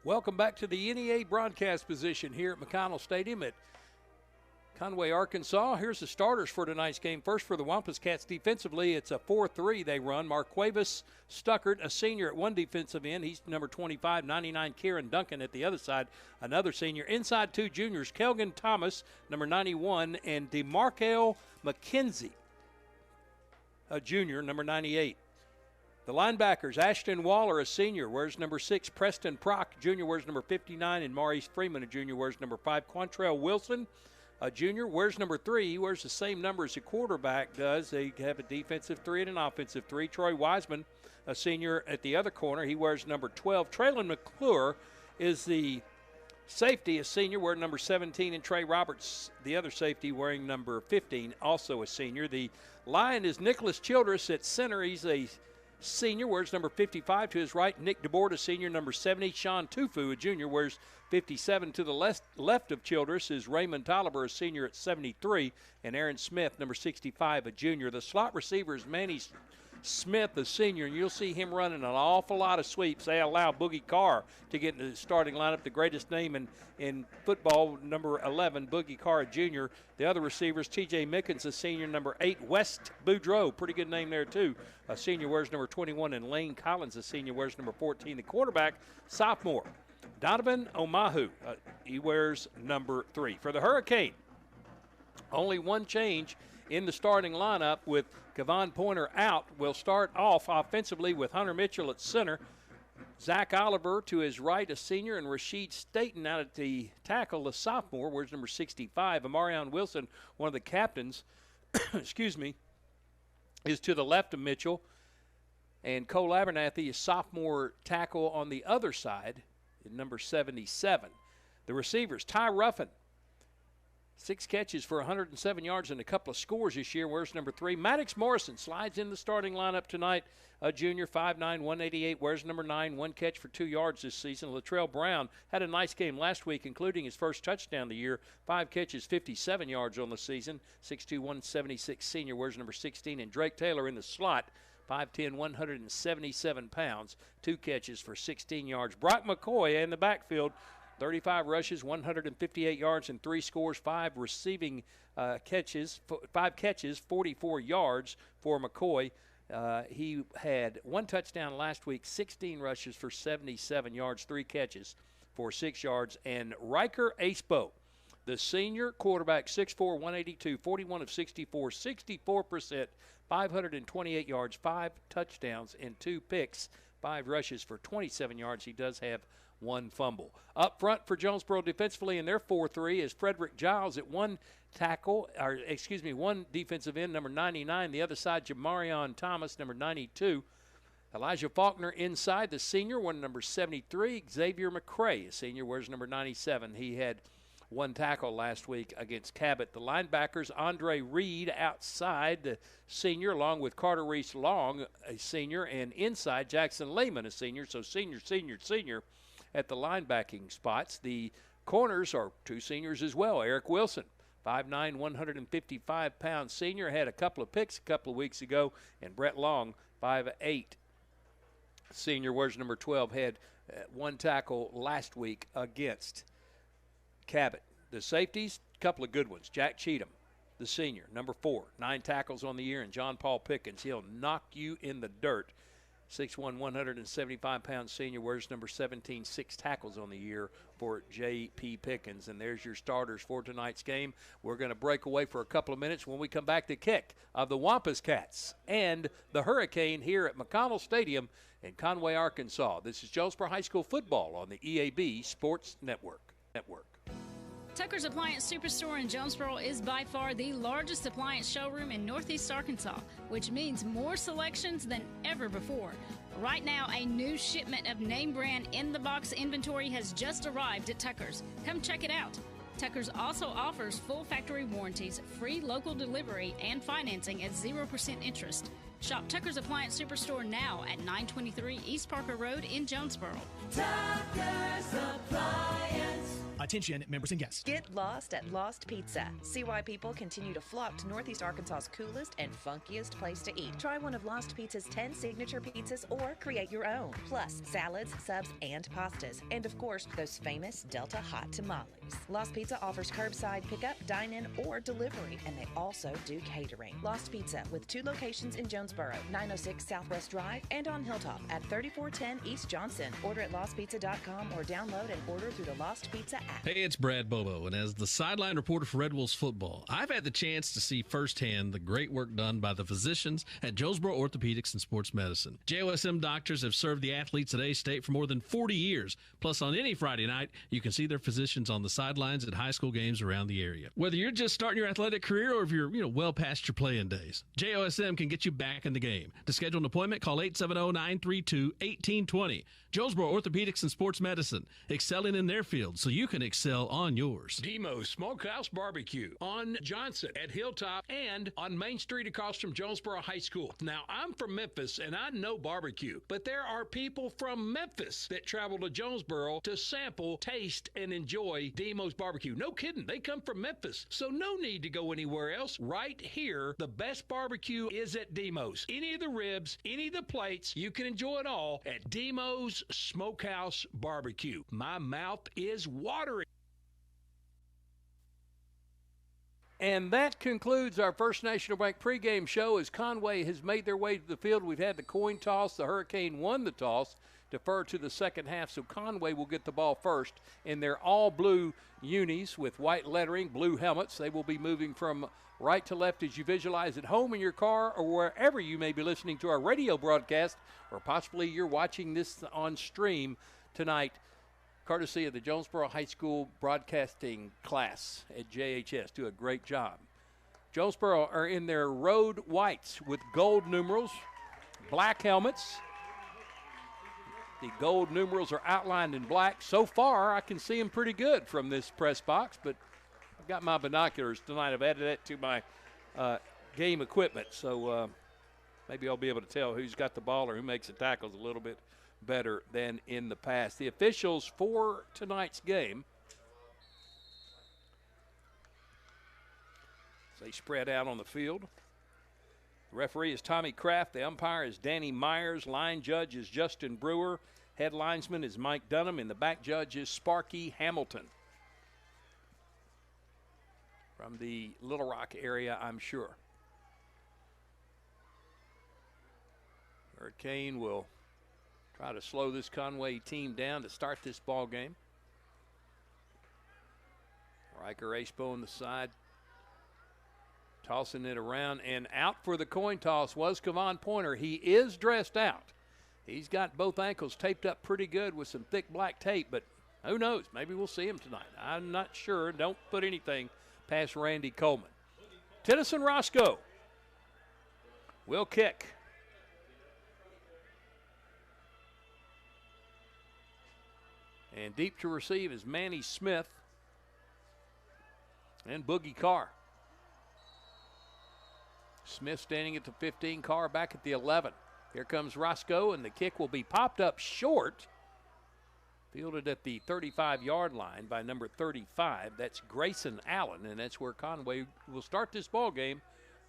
[SPEAKER 1] Welcome back to the NEA broadcast position here at McConnell Stadium at Conway, Arkansas. Here's the starters for tonight's game. First for the Wampus Cats defensively, it's a 4-3 they run. Marquavis Stuckert, a senior at one defensive end. He's number 25, 99, Kieran Duncan at the other side, another senior. Inside two juniors, Kelgan Thomas, number 91, and DeMarkel McKenzie, a junior, number 98. The linebackers, Ashton Waller, a senior, wears number 6. Preston Prock, junior, wears number 59. And Maurice Freeman, a junior, wears number 5. Quantrell Wilson, a junior, wears number 3. He wears the same number as the quarterback does. They have a defensive 3 and an offensive 3. Troy Wiseman, a senior at the other corner. He wears number 12. Traylon McClure is the safety, a senior, wearing number 17. And Trey Roberts, the other safety, wearing number 15, also a senior. The line is Nicholas Childress at center. He's a senior, wears number 55 to his right. Nick DeBoer, a senior, number 70. Sean Tufu, a junior, wears 57. To the left of Childress is Raymond Tolliver, a senior, at 73. And Aaron Smith, number 65, a junior. The slot receiver is Manny Smith, a senior, and you'll see him running an awful lot of sweeps. They allow Boogie Carr to get into the starting lineup, the greatest name in football, number 11, Boogie Carr, a junior. The other receivers, T.J. Mickens, a senior, number 8, West Boudreaux, pretty good name there too, a senior, wears number 21, and Lane Collins, a senior, wears number 14. The quarterback, sophomore, Donovan Omahu, he wears number 3. For the Hurricane, only one change in the starting lineup with Kevon Pointer out. We'll start off offensively with Hunter Mitchell at center. Zach Oliver to his right, a senior, and Rasheed Staten out at the tackle, a sophomore, wears number 65. Amarion Wilson, one of the captains, excuse me, is to the left of Mitchell. And Cole Abernathy, a sophomore tackle on the other side, at number 77. The receivers, Ty Ruffin, 6 catches for 107 yards and a couple of scores this year, wears number 3. Maddox Morrison slides in the starting lineup tonight, a junior, 5'9", 188, wears number 9, 1 catch for 2 yards this season. Latrell Brown had a nice game last week, including his first touchdown of the year, 5 catches, 57 yards on the season. 6'2", 176 senior, wears number 16. And Drake Taylor in the slot, 5'10", 177 pounds, 2 catches for 16 yards. Brock McCoy in the backfield, 35 rushes, 158 yards, and 3 scores, 5 receiving catches, 5 catches, 44 yards for McCoy. He had 1 touchdown last week, 16 rushes for 77 yards, 3 catches for 6 yards. And Riker Acepo, the senior quarterback, 6'4", 182, 41 of 64, 64%, 528 yards, 5 touchdowns, and 2 picks, 5 rushes for 27 yards. He does have 1 fumble. Up front for Jonesboro defensively in their 4-3 is Frederick Giles at one defensive end, number 99. The other side, Jamarion Thomas, number 92. Elijah Faulkner inside, the senior, wearing number 73. Xavier McCray, a senior, wears number 97. He had 1 tackle last week against Cabot. The linebackers, Andre Reed outside, the senior, along with Carter Reese Long, a senior, and inside Jackson Lehman, a senior. So senior at the linebacking spots. The corners are 2 seniors as well. Eric Wilson, 5'9", 155-pound senior, had a couple of picks a couple of weeks ago, and Brett Long, 5'8", senior, wears number 12, had 1 tackle last week against Cabot. The safeties, a couple of good ones. Jack Cheatham, the senior, number 4, 9 tackles on the year, and John Paul Pickens. He'll knock you in the dirt. 6'1", 175-pound senior, wears number 17, 6 tackles on the year for J.P. Pickens. And there's your starters for tonight's game. We're going to break away for a couple of minutes. When we come back, the kick of the Wampus Cats and the Hurricane here at McConnell Stadium in Conway, Arkansas. This is Jonesboro High School football on the EAB Sports Network.
[SPEAKER 27] Tucker's Appliance Superstore in Jonesboro is by far the largest appliance showroom in Northeast Arkansas, which means more selections than ever before. Right now, a new shipment of name brand in-the-box inventory has just arrived at Tucker's. Come check it out. Tucker's also offers full factory warranties, free local delivery, and financing at 0% interest. Shop Tucker's Appliance Superstore now at 923 East Parker Road in Jonesboro.
[SPEAKER 2] Tucker's Appliance.
[SPEAKER 19] Attention, members and guests.
[SPEAKER 5] Get lost at Lost Pizza. See why people continue to flock to Northeast Arkansas's coolest and funkiest place to eat. Try one of Lost Pizza's 10 signature pizzas or create your own. Plus, salads, subs, and pastas. And of course, those famous Delta Hot Tamales. Lost Pizza offers curbside pickup, dine-in, or delivery, and they also do catering. Lost Pizza with 2 locations in Jonesboro, 906 Southwest Drive, and on Hilltop at 3410 East Johnson. Order at lostpizza.com or download and order through the Lost Pizza app.
[SPEAKER 10] Hey, it's Brad Bobo, and as the sideline reporter for Red Wolves football, I've had the chance to see firsthand the great work done by the physicians at Jonesboro Orthopedics and Sports Medicine. JOSM doctors have served the athletes at A-State for more than 40 years. Plus, on any Friday night, you can see their physicians on the sidelines at high school games around the area. Whether you're just starting your athletic career or if you're, well past your playing days, JOSM can get you back in the game. To schedule an appointment, call 870-932-1820. Jonesboro Orthopedics and Sports Medicine, excelling in their field so you can excel on yours.
[SPEAKER 11] Demo's Smokehouse Barbecue on Johnson at Hilltop and on Main Street across from Jonesboro High School. Now, I'm from Memphis and I know barbecue, but there are people from Memphis that travel to Jonesboro to sample, taste, and enjoy Demo's Barbecue. No kidding, they come from Memphis, so no need to go anywhere else. Right here, the best barbecue is at Demo's. Any of the ribs, any of the plates, you can enjoy it all at Demo's Smokehouse Barbecue. My mouth is watering.
[SPEAKER 1] And that concludes our First National Bank pregame show as Conway has made their way to the field. We've had the coin toss. The Hurricane won the toss, defer to the second half, so Conway will get the ball first in their all-blue unis with white lettering, blue helmets. They will be moving from right to left as you visualize at home in your car or wherever you may be listening to our radio broadcast, or possibly you're watching this on stream tonight, courtesy of the Jonesboro High School broadcasting class at JHS. Do a great job. Jonesboro are in their road whites with gold numerals, black helmets. The gold numerals are outlined in black. So far, I can see them pretty good from this press box, but I've got my binoculars tonight. I've added that to my game equipment, so maybe I'll be able to tell who's got the ball or who makes the tackles a little bit better than in the past. The officials for tonight's game, they spread out on the field. The referee is Tommy Kraft. The umpire is Danny Myers. Line judge is Justin Brewer. Head linesman is Mike Dunham. And the back judge is Sparky Hamilton. From the Little Rock area, I'm sure. Hurricane will try to slow this Conway team down to start this ball game. Riker Acepo on the side, tossing it around, and out for the coin toss was Kevon Pointer. He is dressed out. He's got both ankles taped up pretty good with some thick black tape, but who knows? Maybe we'll see him tonight. I'm not sure. Don't put anything past Randy Coleman. Tennyson Roscoe will kick. And deep to receive is Manny Smith and Boogie Carr. Smith standing at the 15, Carr back at the 11. Here comes Roscoe, and the kick will be popped up short. Fielded at the 35-yard line by number 35. That's Grayson Allen, and that's where Conway will start this ball game,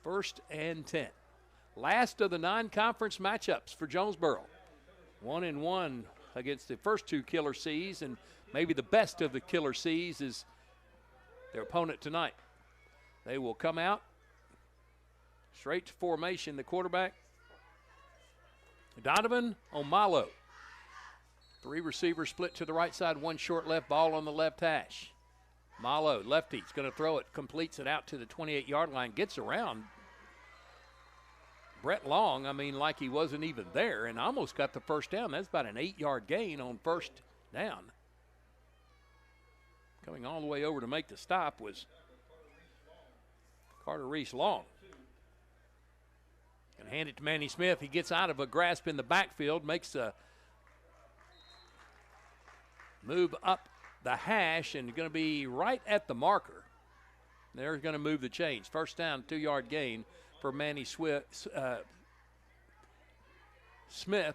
[SPEAKER 1] 1st and 10. Last of the non-conference matchups for Jonesboro. 1-1 against the first two Killer C's, and maybe the best of the Killer C's is their opponent tonight. They will come out straight to formation. The quarterback, Donovan Omalo. 3 receivers split to the right side, 1 short left, ball on the left hash. Malo, lefty, is going to throw it, completes it out to the 28-yard line, gets around Brett Long, like he wasn't even there, and almost got the first down. That's about an 8-yard gain on first down. Coming all the way over to make the stop was Carter Reese Long. Going to hand it to Manny Smith. He gets out of a grasp in the backfield, makes a move up the hash, and going to be right at the marker. They're going to move the chains. First down, 2-yard gain for Manny Smith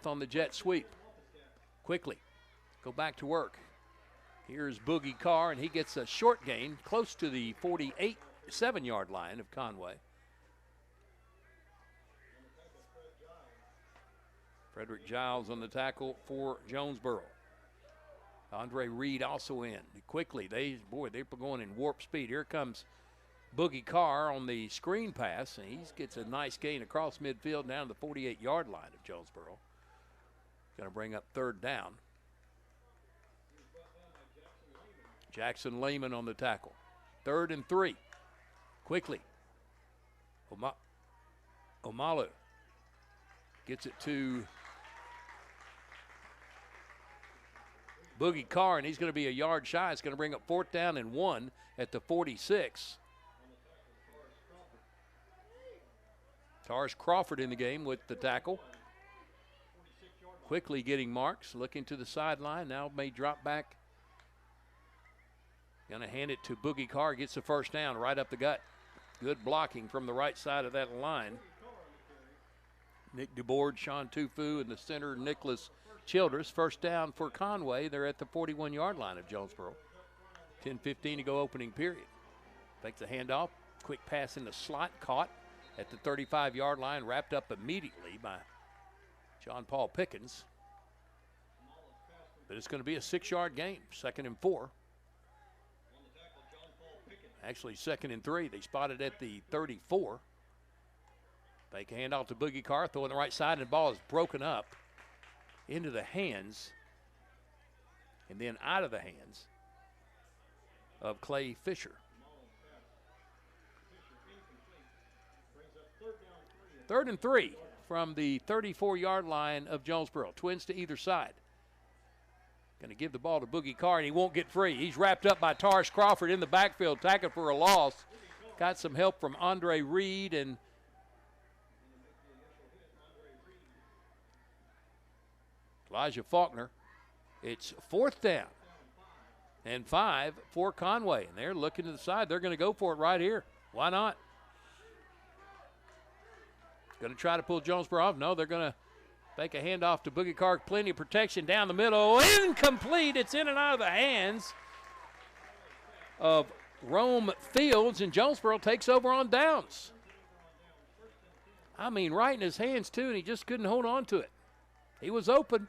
[SPEAKER 1] on the jet sweep. Quickly go back to work. Here's Boogie Carr, and he gets a short gain close to the 47-yard line of Conway. Frederick Giles on the tackle for Jonesboro. Andre Reed also in. Quickly, they're going in warp speed. Here comes Boogie Carr on the screen pass, and he gets a nice gain across midfield down to the 48-yard line of Jonesboro. Going to bring up 3rd down. Jackson Lehman on the tackle. 3rd and 3. Quickly. Omalu gets it to Boogie Carr, and he's going to be a yard shy. It's going to bring up 4th down and 1 at the 46. Tars Crawford in the game with the tackle. Quickly getting marks, looking to the sideline. Now may drop back. Going to hand it to Boogie Carr. Gets the first down right up the gut. Good blocking from the right side of that line. Nick DeBoard, Sean Tufu in the center, Nicholas Childress. First down for Conway. They're at the 41-yard line of Jonesboro. 10:15 to go opening period. Takes a handoff. Quick pass in the slot. Caught at the 35-yard line. Wrapped up immediately by John Paul Pickens. But it's going to be a 6-yard gain. 2nd and 4. Actually, 2nd and 3. They spotted at the 34. Fake handoff to Boogie Carr. Throw on the right side, and the ball is broken up into the hands and then out of the hands of Clay Fisher. 3rd and 3 from the 34-yard line of Jonesboro. Twins to either side. Going to give the ball to Boogie Carr, and he won't get free. He's wrapped up by Tars Crawford in the backfield, tackled for a loss. Got some help from Andre Reed and Elijah Faulkner. It's 4th down and 5 for Conway. And they're looking to the side. They're going to go for it right here. Why not? Going to try to pull Jonesboro off. No, they're going to fake a handoff to Boogie Carr. Plenty of protection down the middle. Incomplete. It's in and out of the hands of Rome Fields, and Jonesboro takes over on downs. Right in his hands, too, and he just couldn't hold on to it. He was open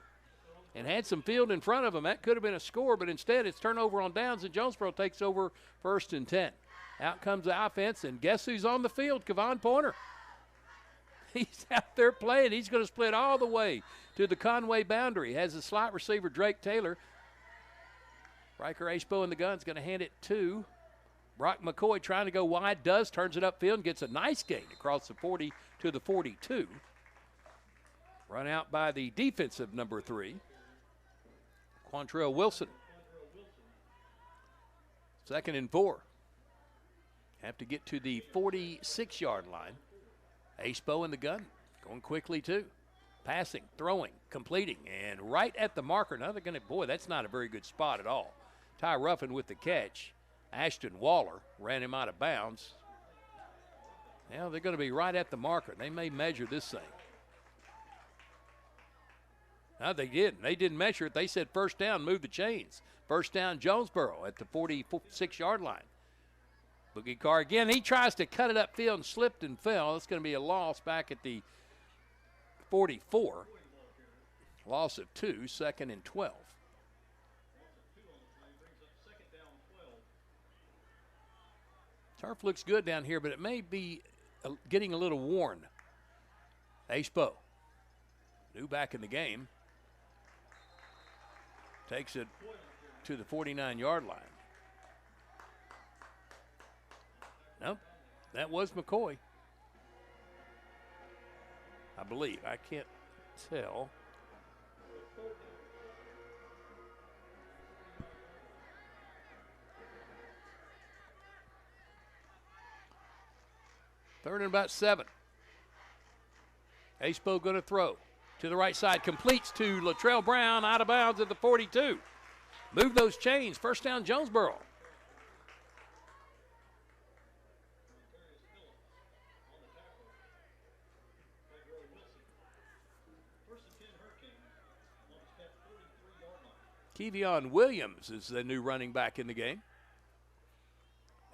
[SPEAKER 1] and had some field in front of him. That could have been a score, but instead it's turnover on downs, and Jonesboro takes over 1st and 10. Out comes the offense, and guess who's on the field? Kevon Pointer. He's out there playing. He's going to split all the way to the Conway boundary. Has the slot receiver, Drake Taylor. Riker Ashbo in the gun is going to hand it to Brock McCoy, trying to go wide. Turns it upfield and gets a nice gain across the 40 to the 42. Run out by the defensive number 3, Quantrell Wilson. 2nd and 4. Have to get to the 46-yard line. Acepo in the gun, going quickly too. Passing, throwing, completing, and right at the marker. Now they're going to, boy, that's not a very good spot at all. Ty Ruffin with the catch. Ashton Waller ran him out of bounds. Now they're going to be right at the marker. They may measure this thing. No, they didn't. They didn't measure it. They said first down, move the chains. First down, Jonesboro at the 46-yard line. Boogie Carr again. He tries to cut it upfield and slipped and fell. It's going to be a loss back at the 44. Loss of 2, 2nd and 12. Turf looks good down here, but it may be getting a little worn. Acepo, new back in the game, takes it to the 49-yard line. Nope, that was McCoy. I believe. I can't tell. Third and about 7. Acepo going to throw to the right side. Completes to Latrell Brown, out of bounds at the 42. Move those chains. First down, Jonesboro. Kevon Williams is the new running back in the game.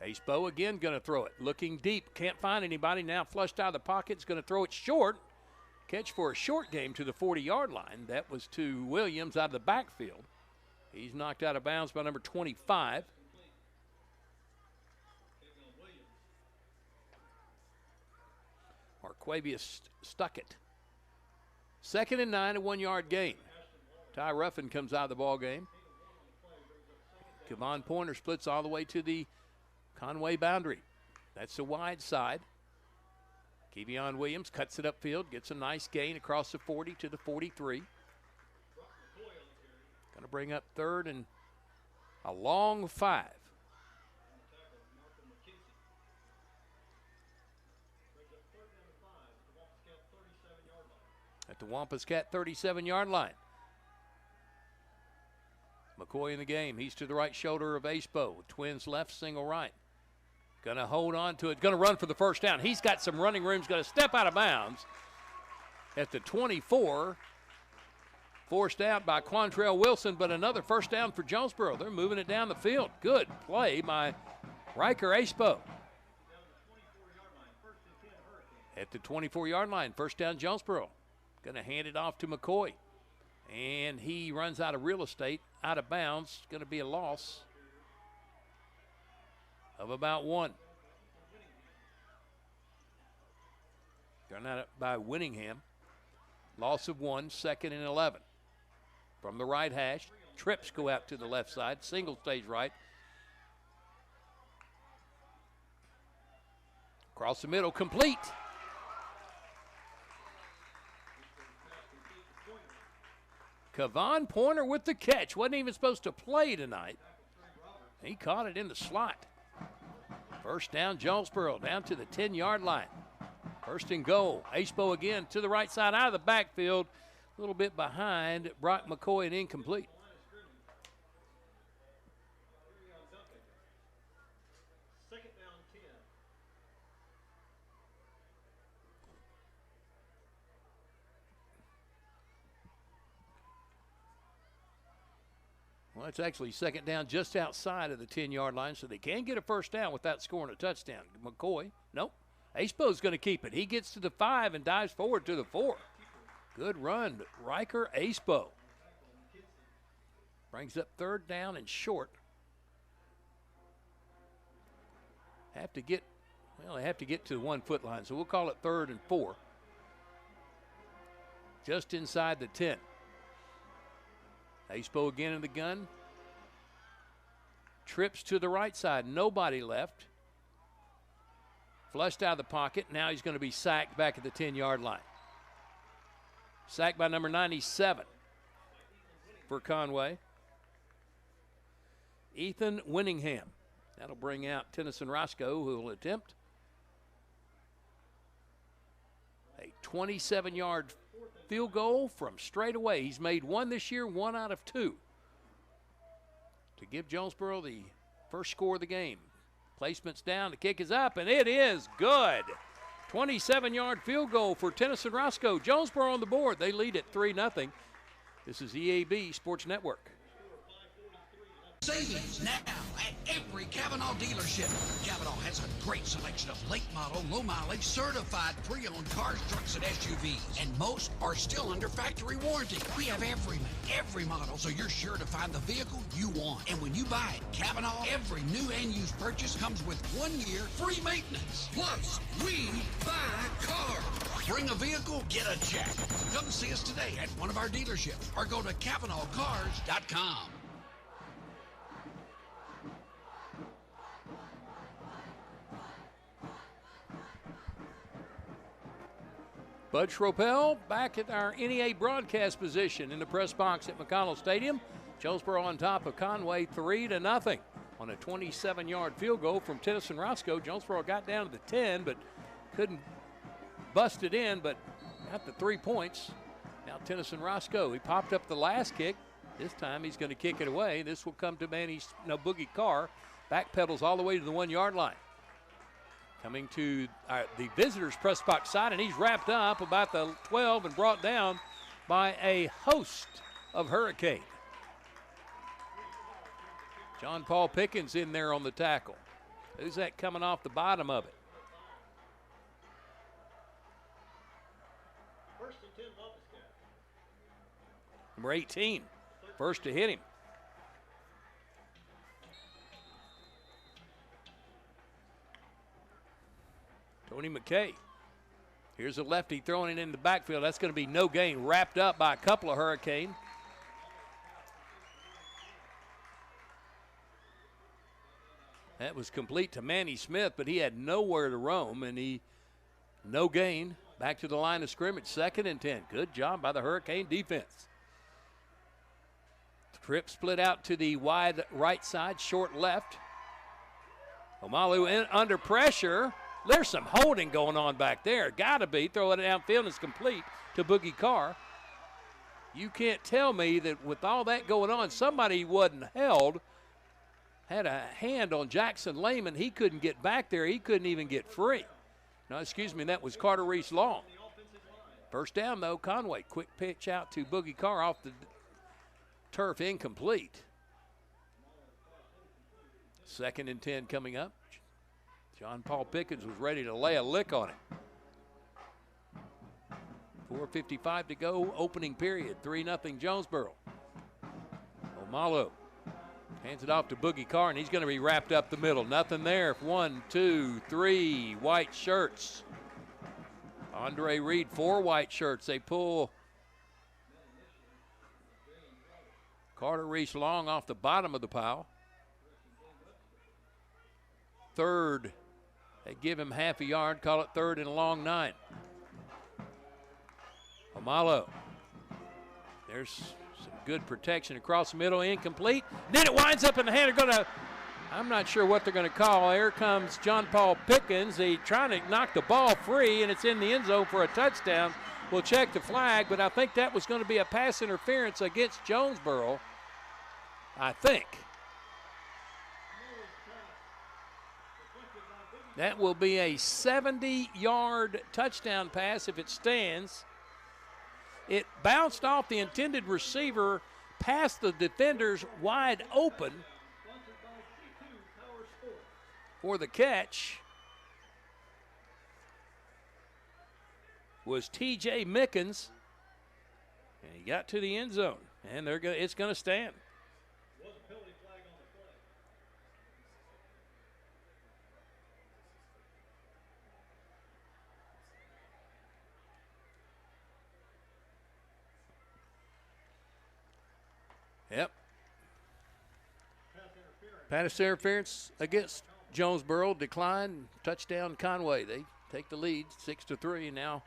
[SPEAKER 1] Acepo again going to throw it. Looking deep. Can't find anybody. Now flushed out of the pocket. Is going to throw it short. Catch for a short game to the 40-yard line. That was to Williams out of the backfield. He's knocked out of bounds by number 25. Marquavius Stuckett. 2nd and 9, a 1-yard gain. Ty Ruffin comes out of the ball game. Kevon Pointer splits all the way to the Conway boundary. That's the wide side. Kevon Williams cuts it upfield, gets a nice gain across the 40 to the 43. Going to bring up 3rd and a long 5. At the Wampus Cat 37-yard line. McCoy in the game. He's to the right shoulder of Acepo. Twins left, single right. Going to hold on to it. Going to run for the first down. He's got some running room. He's going to step out of bounds at the 24. Forced out by Quantrell Wilson, but another first down for Jonesboro. They're moving it down the field. Good play by Riker Acepo. At the 24-yard line, first down Jonesboro. Going to hand it off to McCoy. And he runs out of real estate, out of bounds. Going to be a loss of about 1. Run out by Winningham. Loss of 1, 2nd and 11. From the right hash, trips go out to the left side. Single stays right. Across the middle, complete. Kevon Pointer with the catch. Wasn't even supposed to play tonight. He caught it in the slot. First down, Jonesboro, down to the 10-yard line. First and goal. Acepo again to the right side, out of the backfield. A little bit behind Brock McCoy and incomplete. Well, it's actually second down just outside of the 10-yard line, so they can get a first down without scoring a touchdown. McCoy, nope. Acepo's going to keep it. He gets to the 5 and dives forward to the 4. Good run, Riker Acepo. Brings up 3rd down and short. They have to get to the 1-foot line, so we'll call it 3rd and 4. Just inside the 10. Acepo again in the gun. Trips to the right side. Nobody left. Flushed out of the pocket. Now he's going to be sacked back at the 10-yard line. Sacked by number 97 for Conway. Ethan Winningham. That'll bring out Tennyson Roscoe, who will attempt a 27-yard field goal from straight away. He's made one this year, 1 out of 2, to give Jonesboro the first score of the game. Placement's down, the kick is up, and it is good. 27-yard field goal for Tennyson Roscoe. Jonesboro on the board. They lead at 3-0. This is EAB Sports Network.
[SPEAKER 12] Savings now at every Kavanaugh dealership. Kavanaugh has a great selection of late model, low mileage, certified pre-owned cars, trucks, and SUVs. And most are still under factory warranty. We have every model, so you're sure to find the vehicle you want. And when you buy at Kavanaugh, every new and used purchase comes with 1 year free maintenance. Plus, we buy cars. Bring a vehicle, get a check. Come see us today at one of our dealerships or go to KavanaughCars.com.
[SPEAKER 1] Bud Schropel back at our NEA broadcast position in the press box at McConnell Stadium. Jonesboro on top of Conway 3-0 on a 27-yard field goal from Tennyson Roscoe. Jonesboro got down to the 10, but couldn't bust it in, but got the 3 points. Now Tennyson Roscoe, he popped up the last kick. This time he's going to kick it away. This will come to Boogie Carr. Back pedals all the way to the 1 yard line. Coming to the visitors' press box side, and he's wrapped up about the 12 and brought down by a host of Hurricane. John Paul Pickens in there on the tackle. Who's that coming off the bottom of it? Number 18, first to hit him. Tony McKay. Here's a lefty throwing it in the backfield. That's going to be no gain. Wrapped up by a couple of Hurricane. That was complete to Manny Smith, but he had nowhere to roam, and no gain. Back to the line of scrimmage, 2nd and 10. Good job by the Hurricane defense. Trip split out to the wide right side, short left. Omalu under pressure. There's some holding going on back there. Got to be. Throw it downfield. It's complete to Boogie Carr. You can't tell me that with all that going on, somebody wasn't held, had a hand on Jackson Lehman. He couldn't get back there. He couldn't even get free. No, excuse me, that was Carter Reese Long. First down, though, Conway. Quick pitch out to Boogie Carr off the turf, incomplete. 2nd and 10 coming up. John Paul Pickens was ready to lay a lick on it. 4:55 to go, opening period. 3-0 Jonesboro. Omalu hands it off to Boogie Carr, and he's going to be wrapped up the middle. Nothing there. 1, 2, 3 white shirts. Andre Reed, 4 white shirts. They pull Carter Reese Long off the bottom of the pile. 3rd. They give him half a yard, call it 3rd and a long 9. Omalu. There's some good protection across the middle, incomplete. Then it winds up in the hand. I'm not sure what they're going to call. Here comes John Paul Pickens. He's trying to knock the ball free, and it's in the end zone for a touchdown. We'll check the flag, but I think that was going to be a pass interference against Jonesboro. I think. That will be a 70-yard touchdown pass if it stands. It bounced off the intended receiver past the defenders wide open for the catch. Was T.J. Mickens, and he got to the end zone, and it's going to stand. Yep. Pass interference against Jonesboro, decline, touchdown Conway. They take the lead 6-3, and now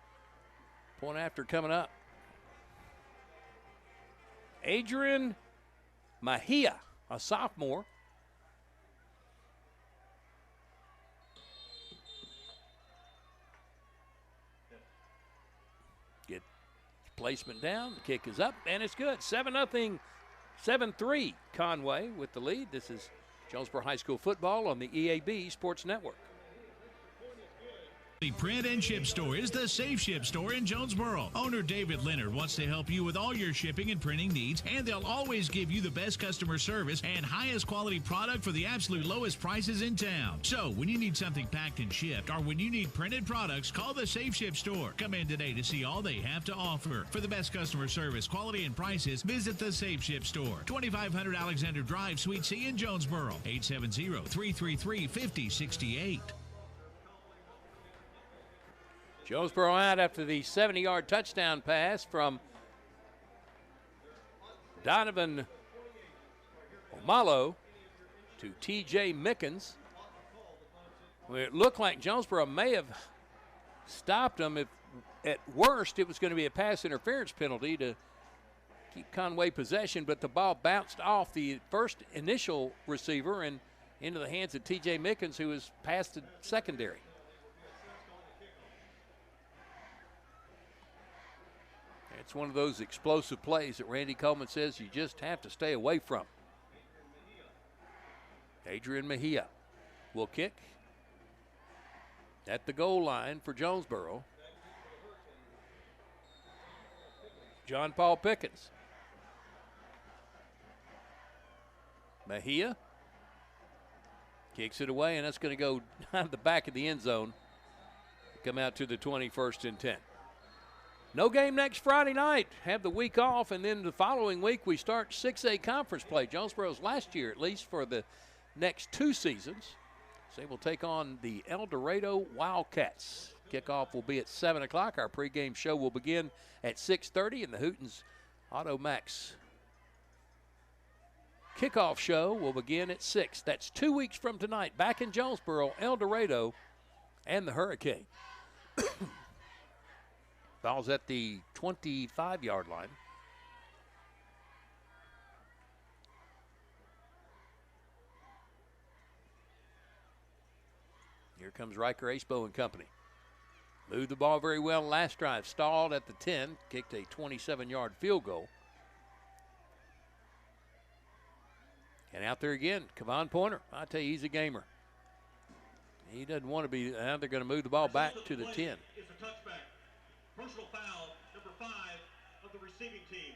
[SPEAKER 1] point after coming up. Adrian Mejia, a sophomore. Get placement down. The kick is up, and it's good. 7-0, 7-3 Conway with the lead. This is Jonesboro High School football on the EAB Sports Network.
[SPEAKER 23] The print and ship store is the Safe Ship store in Jonesboro. Owner David Leonard wants to help you with all your shipping and printing needs, and they'll always give you the best customer service and highest quality product for the absolute lowest prices in town. So when you need something packed and shipped, or when you need printed products, call the Safe Ship store. Come in today to see all they have to offer. For the best customer service, quality, and prices, visit the Safe Ship store, 2500 Alexander Drive, Suite C in Jonesboro, 870-333-5068.
[SPEAKER 1] Jonesboro out after the 70-yard touchdown pass from Donovan Omalo to T.J. Mickens. Well, it looked like Jonesboro may have stopped him. If at worst it was going to be a pass interference penalty to keep Conway possession, but the ball bounced off the first initial receiver and into the hands of T.J. Mickens, who was past the secondary. It's one of those explosive plays that Randy Coleman says you just have to stay away from. Adrian Mejia will kick at the goal line for Jonesboro. John Paul Pickens. Mejia kicks it away, and that's going to go down the back of the end zone. Come out to the 21st and 10. No game next Friday night. Have the week off, and then the following week we start 6A conference play. Jonesboro's last year, at least for the next 2 seasons. So they will take on the El Dorado Wildcats. Kickoff will be at 7 o'clock. Our pregame show will begin at 6:30, and the Hootens Auto Max kickoff show will begin at 6. That's 2 weeks from tonight. Back in Jonesboro, El Dorado, and the Hurricane. Ball's at the 25-yard line. Here comes Riker Acebo and company. Moved the ball very well last drive. Stalled at the 10. Kicked a 27-yard field goal. And out there again, Kevon Pointer. I tell you, he's a gamer. He doesn't want to be. Now they're going to move the ball back to the 10.
[SPEAKER 13] It's a touchback. Personal foul, number 5 of the receiving team.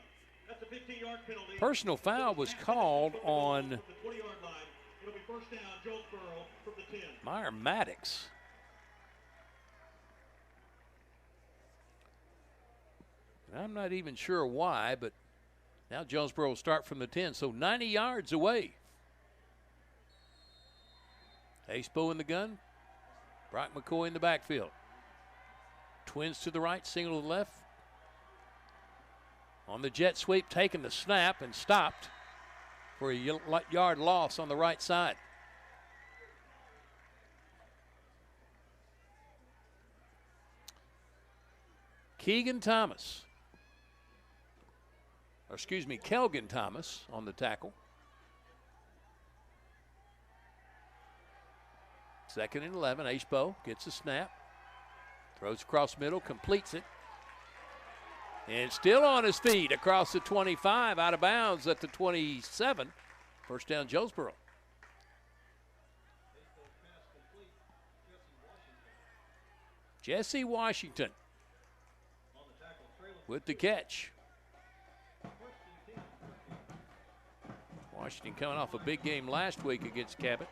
[SPEAKER 13] That's a 15-yard penalty.
[SPEAKER 1] Personal foul was called on
[SPEAKER 13] the 20-yard line. It'll be first down, Jonesboro from the 10.
[SPEAKER 1] Meyer Maddox. I'm not even sure why, but now Jonesboro will start from the 10, so 90 yards away. Acebo in the gun. Brock McCoy in the backfield. Twins to the right, single to the left. On the jet sweep, taking the snap and stopped for a yard loss on the right side. Kelvin Thomas on the tackle. 2nd and 11, Acebo gets a snap. Throws across middle, completes it. And still on his feet across the 25, out of bounds at the 27. First down, Jonesboro. Jesse Washington with the catch. Washington coming off a big game last week against Cabot.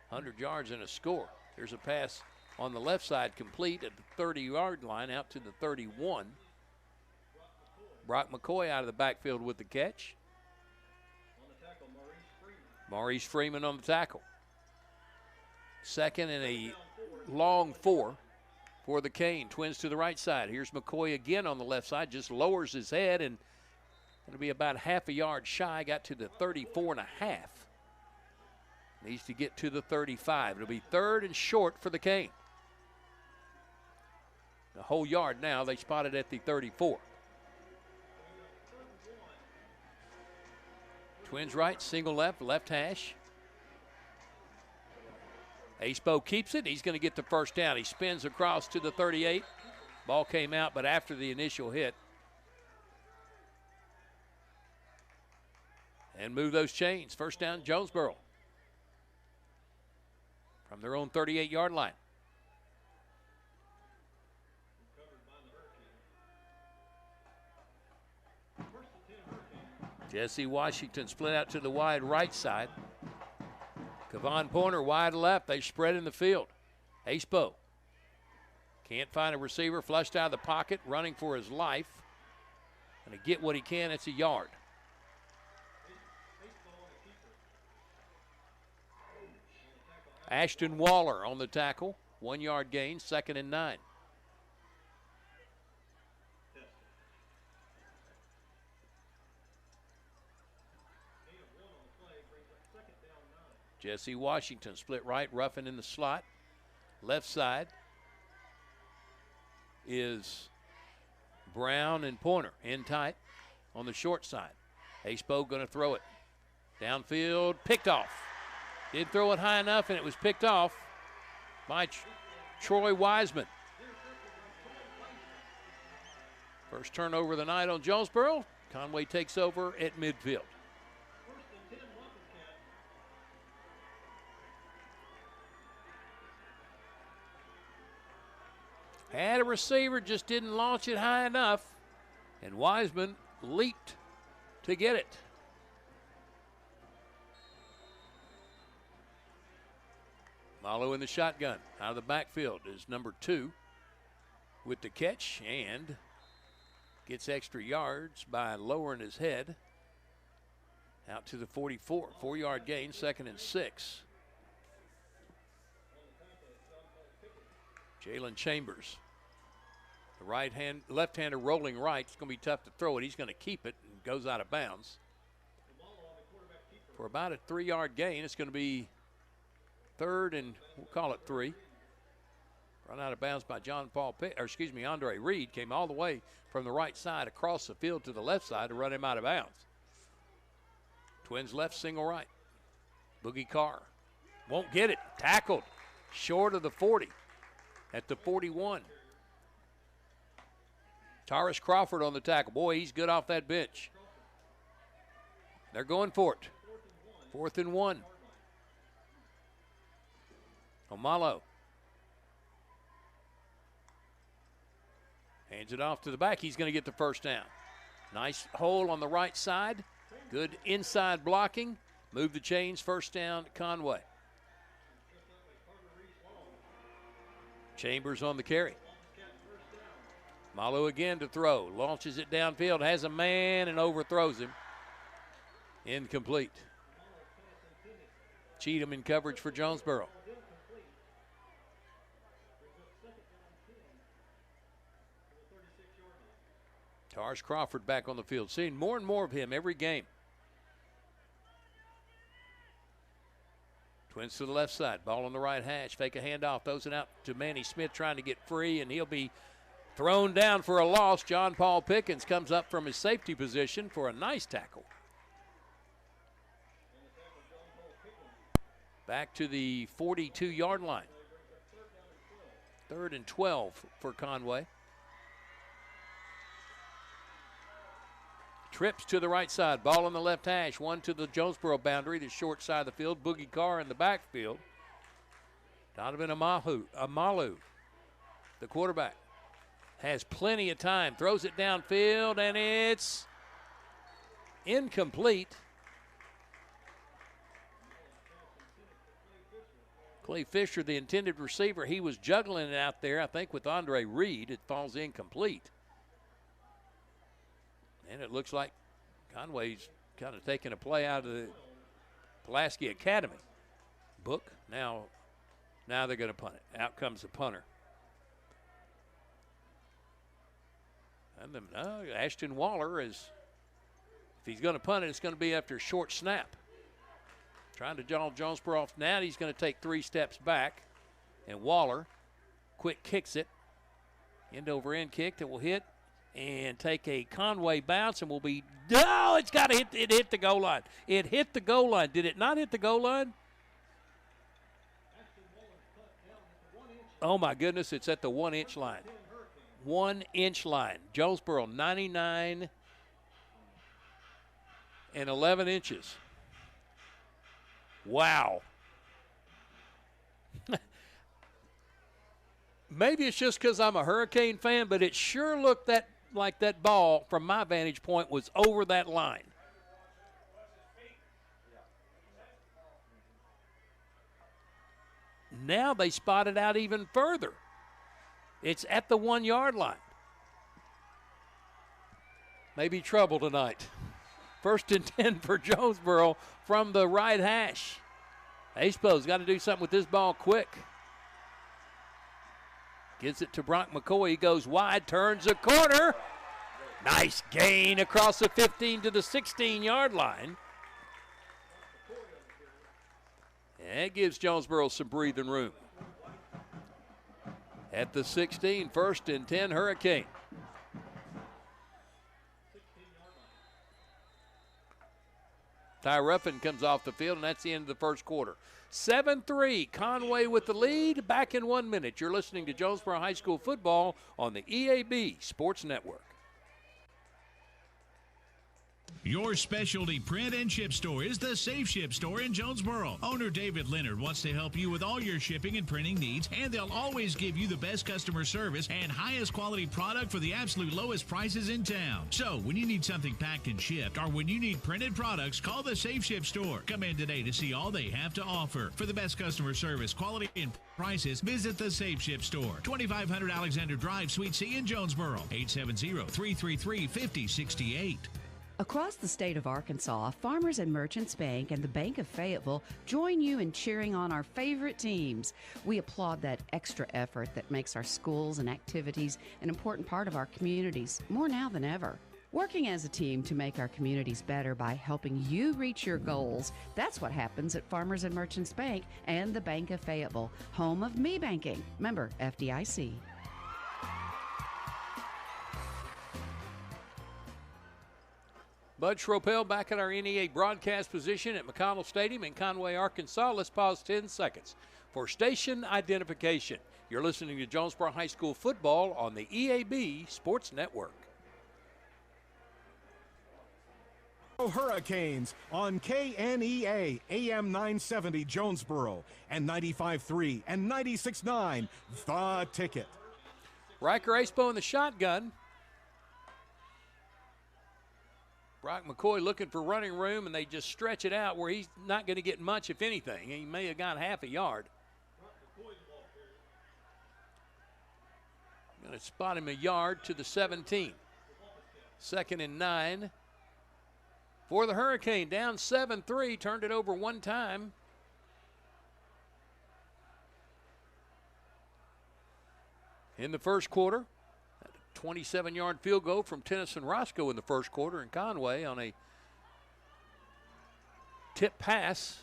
[SPEAKER 1] 100 yards and a score. There's a pass on the left side, complete at the 30-yard line out to the 31. Brock McCoy out of the backfield with the catch. Maurice Freeman on the tackle. 2nd and a long 4 for the Cane. Twins to the right side. Here's McCoy again on the left side, just lowers his head, and it'll be about half a yard shy. Got to the 34 and a half. Needs to get to the 35. It'll be 3rd and short for the Cane. A whole yard now. They spotted at the 34. Twins right, single left, left hash. Acepo keeps it. He's going to get the first down. He spins across to the 38. Ball came out, but after the initial hit. And move those chains. First down, Jonesboro. From their own 38-yard line. Jesse Washington split out to the wide right side. Kevon Pointer wide left. They spread in the field. Acepo can't find a receiver. Flushed out of the pocket, running for his life. Going to get what he can. It's a yard. Ashton Waller on the tackle. 1 yard gain, 2nd and 9. Jesse Washington split right, roughing in the slot. Left side is Brown and Pointer in tight on the short side. Acepo going to throw it. Downfield, picked off. Did throw it high enough, and it was picked off by Troy Wiseman. First turnover of the night on Jonesboro. Conway takes over at midfield. Had a receiver, just didn't launch it high enough, and Wiseman leaped to get it. Malo in the shotgun. Out of the backfield is number 2 with the catch and gets extra yards by lowering his head out to the 44. 4-yard gain, 2nd and 6. Jalen Chambers. The left-hander rolling right. It's going to be tough to throw it. He's going to keep it and goes out of bounds. For about a 3-yard gain, it's going to be 3rd and we'll call it 3. Run out of bounds by Andre Reed came all the way from the right side across the field to the left side to run him out of bounds. Twins left, single right. Boogie Carr won't get it. Tackled short of the 40 at the 41. Taurus Crawford on the tackle. Boy, he's good off that bench. They're going for it. 4th and 1. Omalo hands it off to the back. He's going to get the first down. Nice hole on the right side. Good inside blocking. Move the chains. First down, Conway. Chambers on the carry. Malo again to throw. Launches it downfield. Has a man and overthrows him. Incomplete. Cheatham in coverage for Jonesboro. Taurus Crawford back on the field. Seeing more and more of him every game. Twins to the left side. Ball on the right hash. Fake a handoff. Throws it out to Manny Smith trying to get free, and he'll be thrown down for a loss. John Paul Pickens comes up from his safety position for a nice tackle. Back to the 42-yard line. 3rd and 12 for Conway. Trips to the right side. Ball on the left hash. One to the Jonesboro boundary, the short side of the field. Boogie Carr in the backfield. Donovan Amalu, the quarterback, has plenty of time. Throws it downfield, and it's incomplete. Clay Fisher, the intended receiver, he was juggling it out there, I think, with Andre Reed. It falls incomplete. And it looks like Conway's kind of taking a play out of the Pulaski Academy book. Now they're going to punt it. Out comes the punter. And then Ashton Waller is, if he's going to punt it, it's going to be after a short snap. Trying to draw Jonesboro off. Now he's going to take 3 steps back. And Waller quick kicks it End-over-end kick that will hit and take a Conway bounce and will be, oh, it's got to hit, it hit the goal line. It hit the goal line. Did it not hit the goal line? Oh, my goodness, it's at the 1-inch line. 1-inch line. Jonesboro, 99 and 11 inches. Wow. Maybe it's just because I'm a Hurricane fan, but it sure looked like that ball, from my vantage point, was over that line. Now they spot it out even further. It's at the 1-yard line. Maybe trouble tonight. 1st and 10 for Jonesboro from the right hash. Acepo's got to do something with this ball quick. Gives it to Brock McCoy. He goes wide, turns a corner. Nice gain across the 15 to the 16-yard line. And it gives Jonesboro some breathing room. At the 16, 1st and 10, Hurricane. Ty Ruffin comes off the field, and that's the end of the first quarter. 7-3, Conway with the lead. Back in 1 minute. You're listening to Jonesboro High School football on the EAB Sports Network.
[SPEAKER 23] Your specialty print and ship store is the Safe Ship Store in Jonesboro. Owner David Leonard wants to help you with all your shipping and printing needs, and they'll always give you the best customer service and highest quality product for the absolute lowest prices in town. So when you need something packed and shipped, or when you need printed products, call the Safe Ship Store. Come in today to see all they have to offer. For the best customer service, quality, and prices, visit the Safe Ship Store. 2500 Alexander Drive, Suite C in Jonesboro. 870-333-5068.
[SPEAKER 14] Across the state of Arkansas, Farmers and Merchants Bank and the Bank of Fayetteville join you in cheering on our favorite teams. We applaud that extra effort that makes our schools and activities an important part of our communities, more now than ever. Working as a team to make our communities better by helping you reach your goals, that's what happens at Farmers and Merchants Bank and the Bank of Fayetteville, home of me banking. Member FDIC.
[SPEAKER 1] Bud Schropel back at our NEA broadcast position at McConnell Stadium in Conway, Arkansas. Let's pause 10 seconds for station identification. You're listening to Jonesboro High School football on the EAB Sports Network.
[SPEAKER 15] Hurricanes on KNEA AM 970 Jonesboro and 95.3 and 96.9 The Ticket.
[SPEAKER 1] Riker Acepo in the shotgun. Brock McCoy looking for running room, and they just stretch it out where he's not going to get much, if anything. He may have got half a yard. Going to spot him a yard to the 17. 2nd and 9 for the Hurricane. Down 7-3, turned it over one time. In the first quarter. 27-yard field goal from Tennyson Roscoe in the first quarter, and Conway on a tip pass.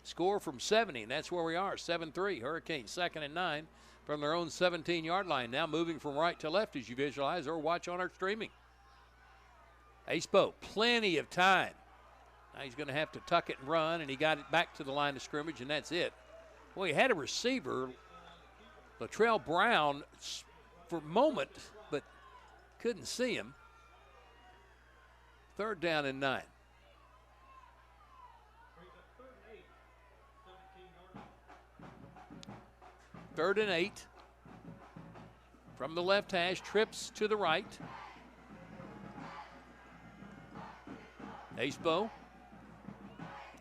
[SPEAKER 1] Score from 70, and that's where we are, 7-3. Hurricanes 2nd and 9 from their own 17-yard line. Now moving from right to left as you visualize or watch on our streaming. Acepo, plenty of time. Now he's going to have to tuck it and run, and he got it back to the line of scrimmage, and that's it. Well, he had a receiver, Latrell Brown, for a moment, but couldn't see him. 3rd down and 9. Third and 8. From the left hash, trips to the right. Acepo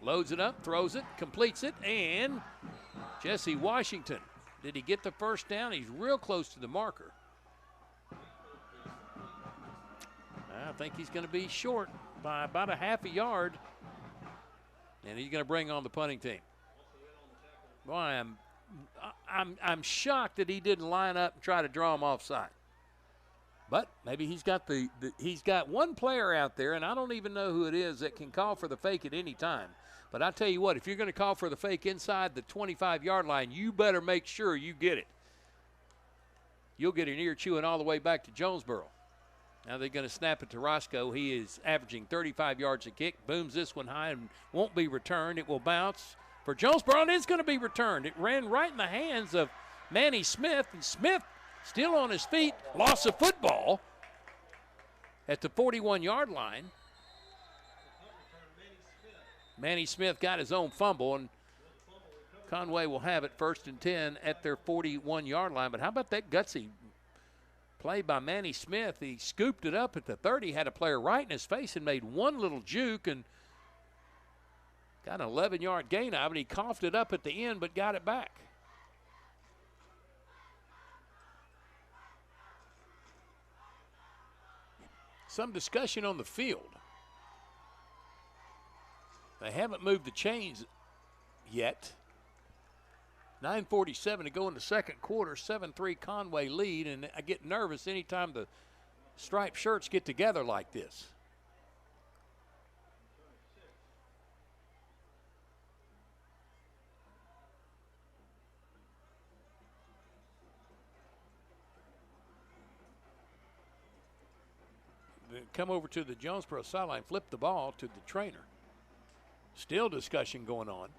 [SPEAKER 1] loads it up, throws it, completes it, and Jesse Washington. Did he get the first down? He's real close to the marker. I think he's going to be short by about a half a yard, and he's going to bring on the punting team. Boy, I'm shocked that he didn't line up and try to draw him offside. But maybe he's got he's got one player out there, and I don't even know who it is, that can call for the fake at any time. But I tell you what, if you're going to call for the fake inside the 25-yard line, you better make sure you get it. you'll get an ear chewing all the way back to Jonesboro. Now they're going to snap it to Roscoe. He is averaging 35 yards a kick. Booms this one high and won't be returned. It will bounce for Jonesboro, and it's going to be returned. It ran right in the hands of Manny Smith, and Smith still on his feet. Loss of football at the 41-yard line. Manny Smith got his own fumble, and Conway will have it 1st and 10 at their 41-yard line. But how about that gutsy play by Manny Smith? He scooped it up at the 30, had a player right in his face and made one little juke and got an 11-yard gain out of it. He coughed it up at the end but got it back. Some discussion on the field. They haven't moved the chains yet. 9:47 to go in the second quarter. 7-3 Conway lead, and I get nervous anytime the striped shirts get together like this. They come over to the Jonesboro sideline, flip the ball to the trainer. Still discussion going on.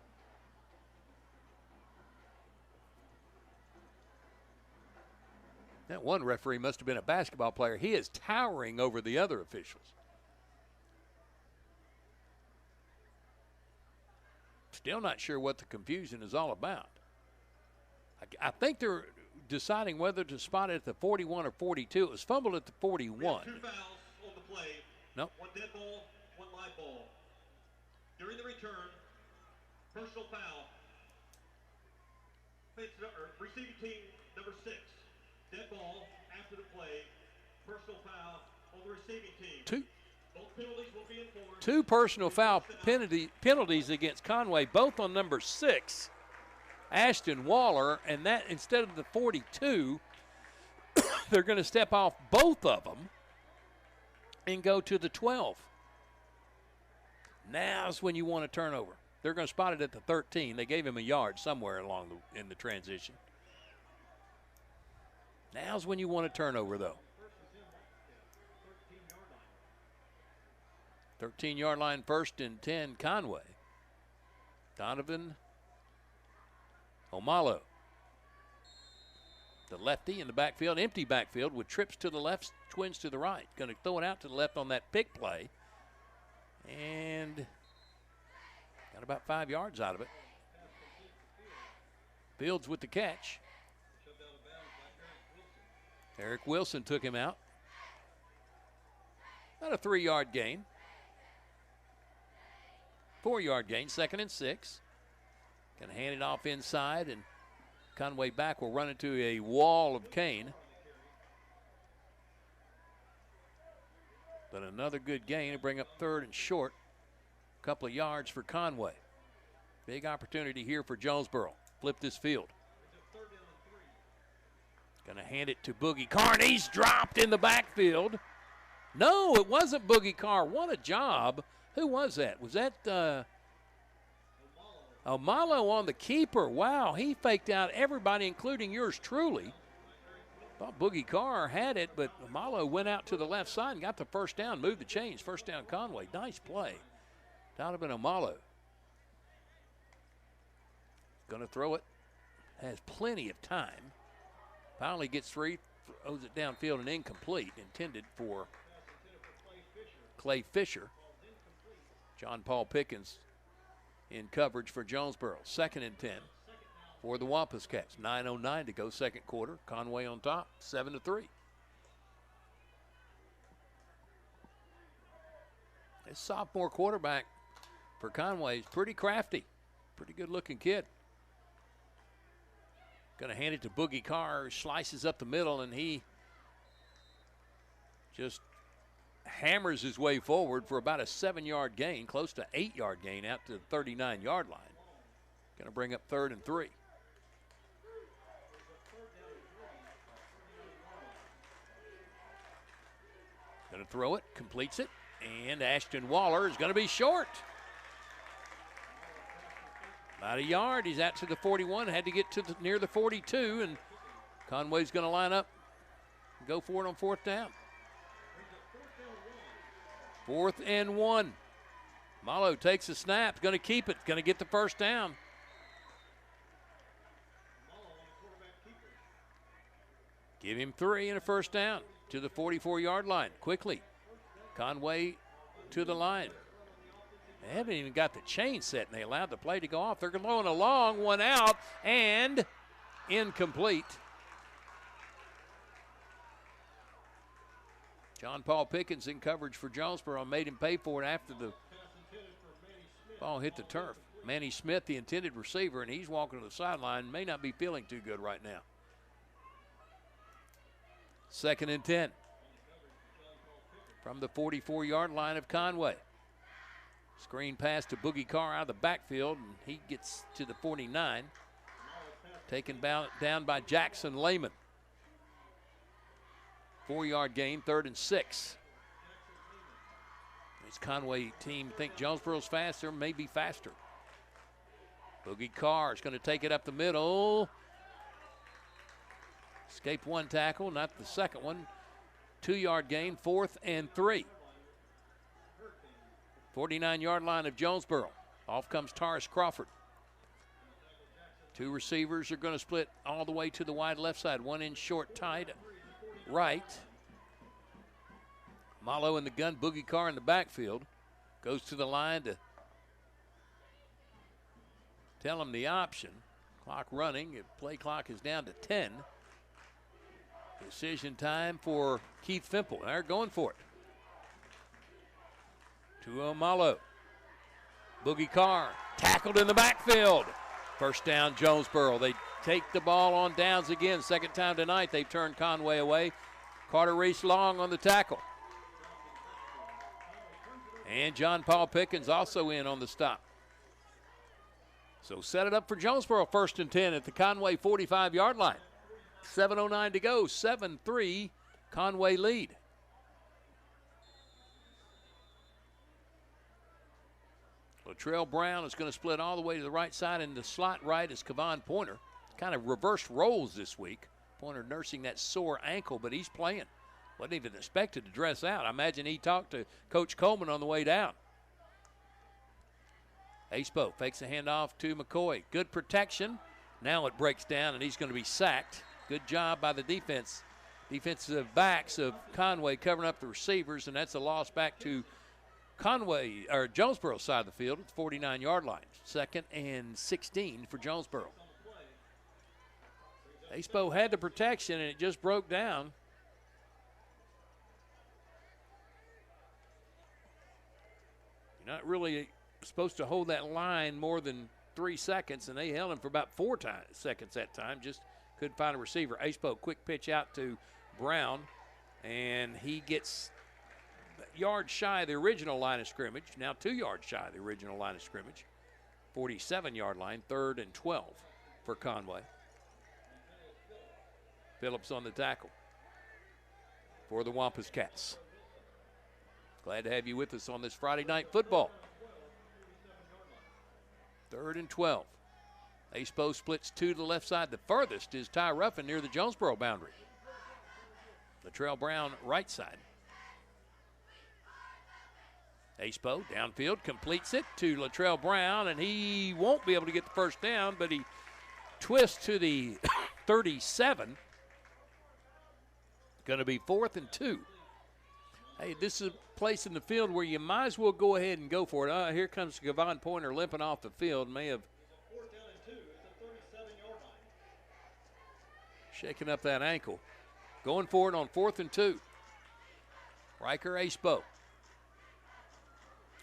[SPEAKER 1] That one referee must have been a basketball player. He is towering over the other officials. Still not sure what the confusion is all about. I think they're deciding whether to spot it at the 41 or 42. It was fumbled at the 41.
[SPEAKER 13] We have 2 fouls on the play.
[SPEAKER 1] Nope.
[SPEAKER 13] 1 dead ball, 1 live ball. During the return, personal foul. Receiving team number 6. Dead ball after the play. Personal foul on the receiving team. Both penalties will be enforced.
[SPEAKER 1] 2 personal foul penalties against Conway, both on number 6, Ashton Waller, and that instead of the 42, they're going to step off both of them and go to the 12. Now's when you want a turnover. They're going to spot it at the 13. They gave him a yard somewhere along in the transition. Now's when you want a turnover, though. 13-yard line, 1st and 10, Conway. Donovan Omalo. The lefty in the backfield, empty backfield with trips to the left, twins to the right. Going to throw it out to the left on that pick play. And got about 5 yards out of it. Fields with the catch. Eric Wilson took him out. About a 3-yard gain. 4-yard gain, 2nd and 6. Going to hand it off inside, and Conway back will run into a wall of Kane. But another good gain to bring up 3rd and short. A couple of yards for Conway. Big opportunity here for Jonesboro. Flip this field. Going to hand it to Boogie Carr, and he's dropped in the backfield. No, it wasn't Boogie Carr. What a job. Who was that? Was that Omalo on the keeper? Wow, he faked out everybody, including yours truly. Thought Boogie Carr had it, but Omalo went out to the left side and got the first down, moved the chains. First down, Conway. Nice play. Donovan Omalo. Going to throw it. Has plenty of time. Finally gets 3, throws it downfield and incomplete, intended for Clay Fisher. John Paul Pickens in coverage for Jonesboro. 2nd and 10 for the Wampus Cats. 9:09 to go, second quarter. Conway on top, 7-3. This sophomore quarterback for Conway is pretty crafty. Pretty good-looking kid. Going to hand it to Boogie Carr, slices up the middle, and he just hammers his way forward for about a 7-yard gain, close to 8-yard gain out to the 39-yard line. Going to bring up 3rd and 3. Going to throw it, completes it, and Ashton Waller is going to be short. About a yard. He's out to the 41. Had to get to near the 42, and Conway's going to line up go for it on 4th down. 4th and 1. Malo takes a snap, going to keep it, going to get the first down. Give him 3 and a first down to the 44-yard line. Quickly, Conway to the line. They haven't even got the chain set, and they allowed the play to go off. They're going a long one out, and incomplete. John Paul Pickens in coverage for Jonesboro, made him pay for it after the ball hit the turf. Manny Smith, the intended receiver, and he's walking to the sideline, may not be feeling too good right now. 2nd and 10 from the 44-yard line of Conway. Screen pass to Boogie Carr out of the backfield, and he gets to the 49. Taken down by Jackson Lehman. 4-yard gain, 3rd and 6. This Conway team think Jonesboro's faster, maybe faster. Boogie Carr is going to take it up the middle. Escaped one tackle, not the second one. 2-yard gain, 4th and 3. 49-yard line of Jonesboro. Off comes Taurus Crawford. 2 receivers are going to split all the way to the wide left side. One in short tight right. Malo in the gun, Boogie Carr in the backfield. Goes to the line to tell him the option. Clock running. Play clock is down to 10. Decision time for Keith Fimple. They're going for it. To Malo. Boogie Carr tackled in the backfield. First down, Jonesboro. They take the ball on downs again. Second time tonight they've turned Conway away. Carter Reese Long on the tackle. And John Paul Pickens also in on the stop. So set it up for Jonesboro, 1st and 10 at the Conway 45-yard line. 7:09 to go, 7-3 Conway lead. Latrell Brown is going to split all the way to the right side, and the slot right is Kevon Pointer. Kind of reversed roles this week. Pointer nursing that sore ankle, but he's playing. Wasn't even expected to dress out. I imagine he talked to Coach Coleman on the way down. Acepo fakes a handoff to McCoy. Good protection. Now it breaks down, and he's going to be sacked. Good job by the defense. Defensive backs of Conway covering up the receivers, and that's a loss back to Conway, or Jonesboro's side of the field at the 49-yard line. 2nd and 16 for Jonesboro. Acepo had the protection, and it just broke down. You're not really supposed to hold that line more than 3 seconds, and they held him for about 4 seconds that time. Just couldn't find a receiver. Acepo, quick pitch out to Brown, and he gets yards shy of the original line of scrimmage. Now 2 yards shy of the original line of scrimmage. 47-yard line, 3rd and 12 for Conway. Phillips on the tackle for the Wampus Cats. Glad to have you with us on this Friday night football. 3rd and 12. Acepo splits 2 to the left side. The furthest is Ty Ruffin near the Jonesboro boundary. Latrell Brown right side. Acepo downfield completes it to Latrell Brown, and he won't be able to get the first down, but he twists to the 37. Going to be 4th and 2. Hey, this is a place in the field where you might as well go ahead and go for it. Here comes Kevon Pointer limping off the field. May have shaking up that ankle. Going for it on 4th and 2. Riker Acepo.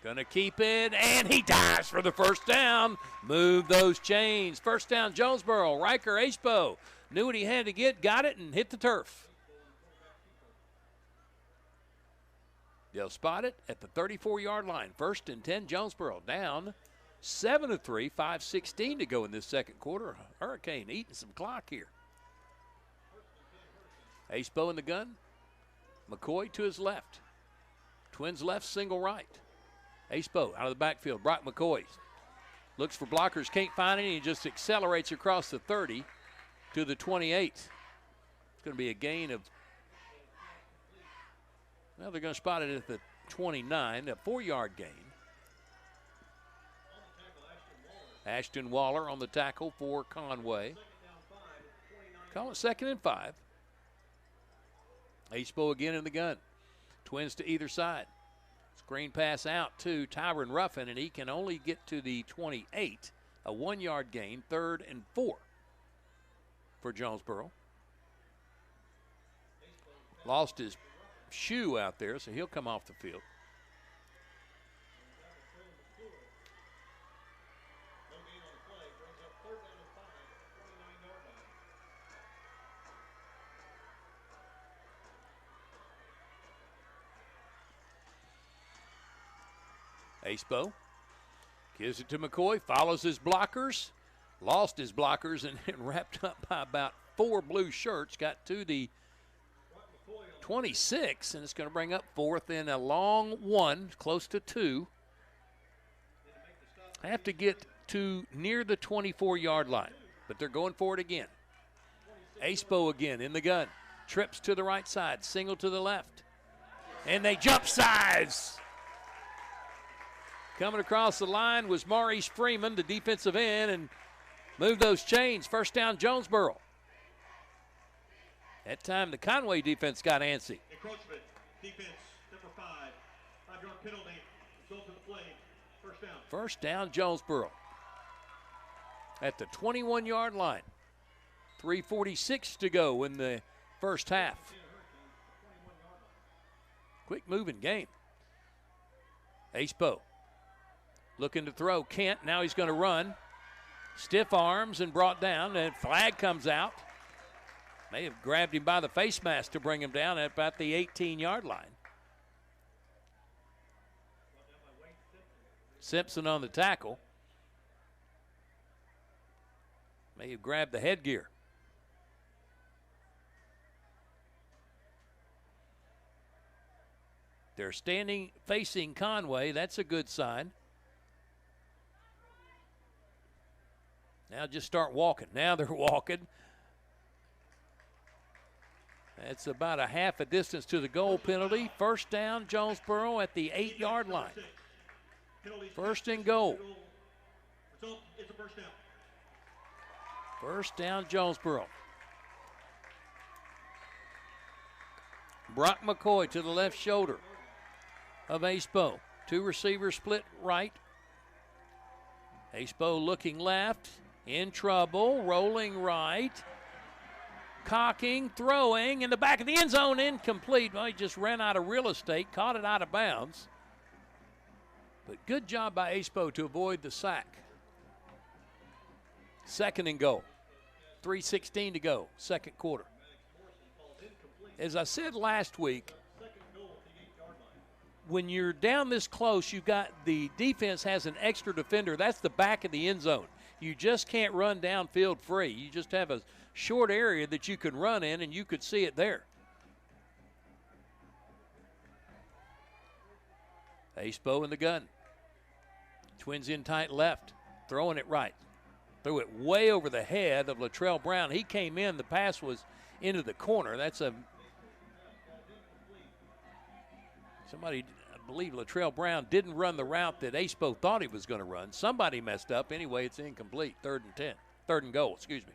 [SPEAKER 1] Gonna keep it, and he dives for the first down. Move those chains. First down, Jonesboro. Riker Acepo knew what he had to get, got it, and hit the turf. They'll spot it at the 34-yard line. 1st and 10, Jonesboro down 7-3, 5:16 to go in this second quarter. Hurricane eating some clock here. Acepo in the gun. McCoy to his left. Twins left, single right. Acepo out of the backfield. Brock McCoy looks for blockers, can't find any. He just accelerates across the 30 to the 28. It's going to be a gain of Well, they're going to spot it at the 29, a 4-yard gain. Ashton Waller on the tackle for Conway. Call it 2nd and 5. H-Bo again in the gun. Twins to either side. Screen pass out to Tyron Ruffin, and he can only get to the 28. A 1-yard gain, 3rd and 4 for Jonesboro. Lost his shoe out there, so he'll come off the field. Acebo gives it to McCoy, follows his blockers, lost his blockers, and wrapped up by about 4 blue shirts, got to the 26, and it's going to bring up 4th and a long 1, close to 2. Have to get to near the 24-yard line, but they're going for it again. Acebo again in the gun, trips to the right side, single to the left, and they jump sides. Coming across the line was Maurice Freeman, the defensive end, and moved those chains. First down, Jonesboro. That time, the Conway defense got antsy.
[SPEAKER 13] Encroachment, defense, number 5. 5-yard penalty, result of the play. First down.
[SPEAKER 1] First down, Jonesboro. At the 21-yard line. 3:46 to go in the first half. Quick moving game. Acebo looking to throw. Kent, now he's going to run. Stiff arms and brought down, and flag comes out. May have grabbed him by the face mask to bring him down at about the 18-yard line. Simpson on the tackle. May have grabbed the headgear. They're standing facing Conway. That's a good sign. Now just start walking. Now they're walking. That's about a half a distance to the goal penalty. First down, Jonesboro at the 8-yard line. First and goal. First down, Jonesboro. Brock McCoy to the left shoulder of Acebo. 2 receivers split right. Acebo looking left. In trouble, rolling right, cocking, throwing, in the back of the end zone, incomplete. Well, he just ran out of real estate, caught it out of bounds. But good job by Acebo to avoid the sack. Second and goal. 3:16 to go, second quarter. As I said last week, when you're down this close, you've got the defense has an extra defender. That's the back of the end zone. You just can't run downfield free. You just have a short area that you can run in, and you could see it there. Acebo in the gun. Twins in tight left, throwing it right. Threw it way over the head of Latrell Brown. He came in. The pass was into the corner. That's somebody, I believe Latrell Brown didn't run the route that Acebo thought he was going to run. Somebody messed up. Anyway, it's incomplete. 3rd and 10. 3rd and goal, excuse me.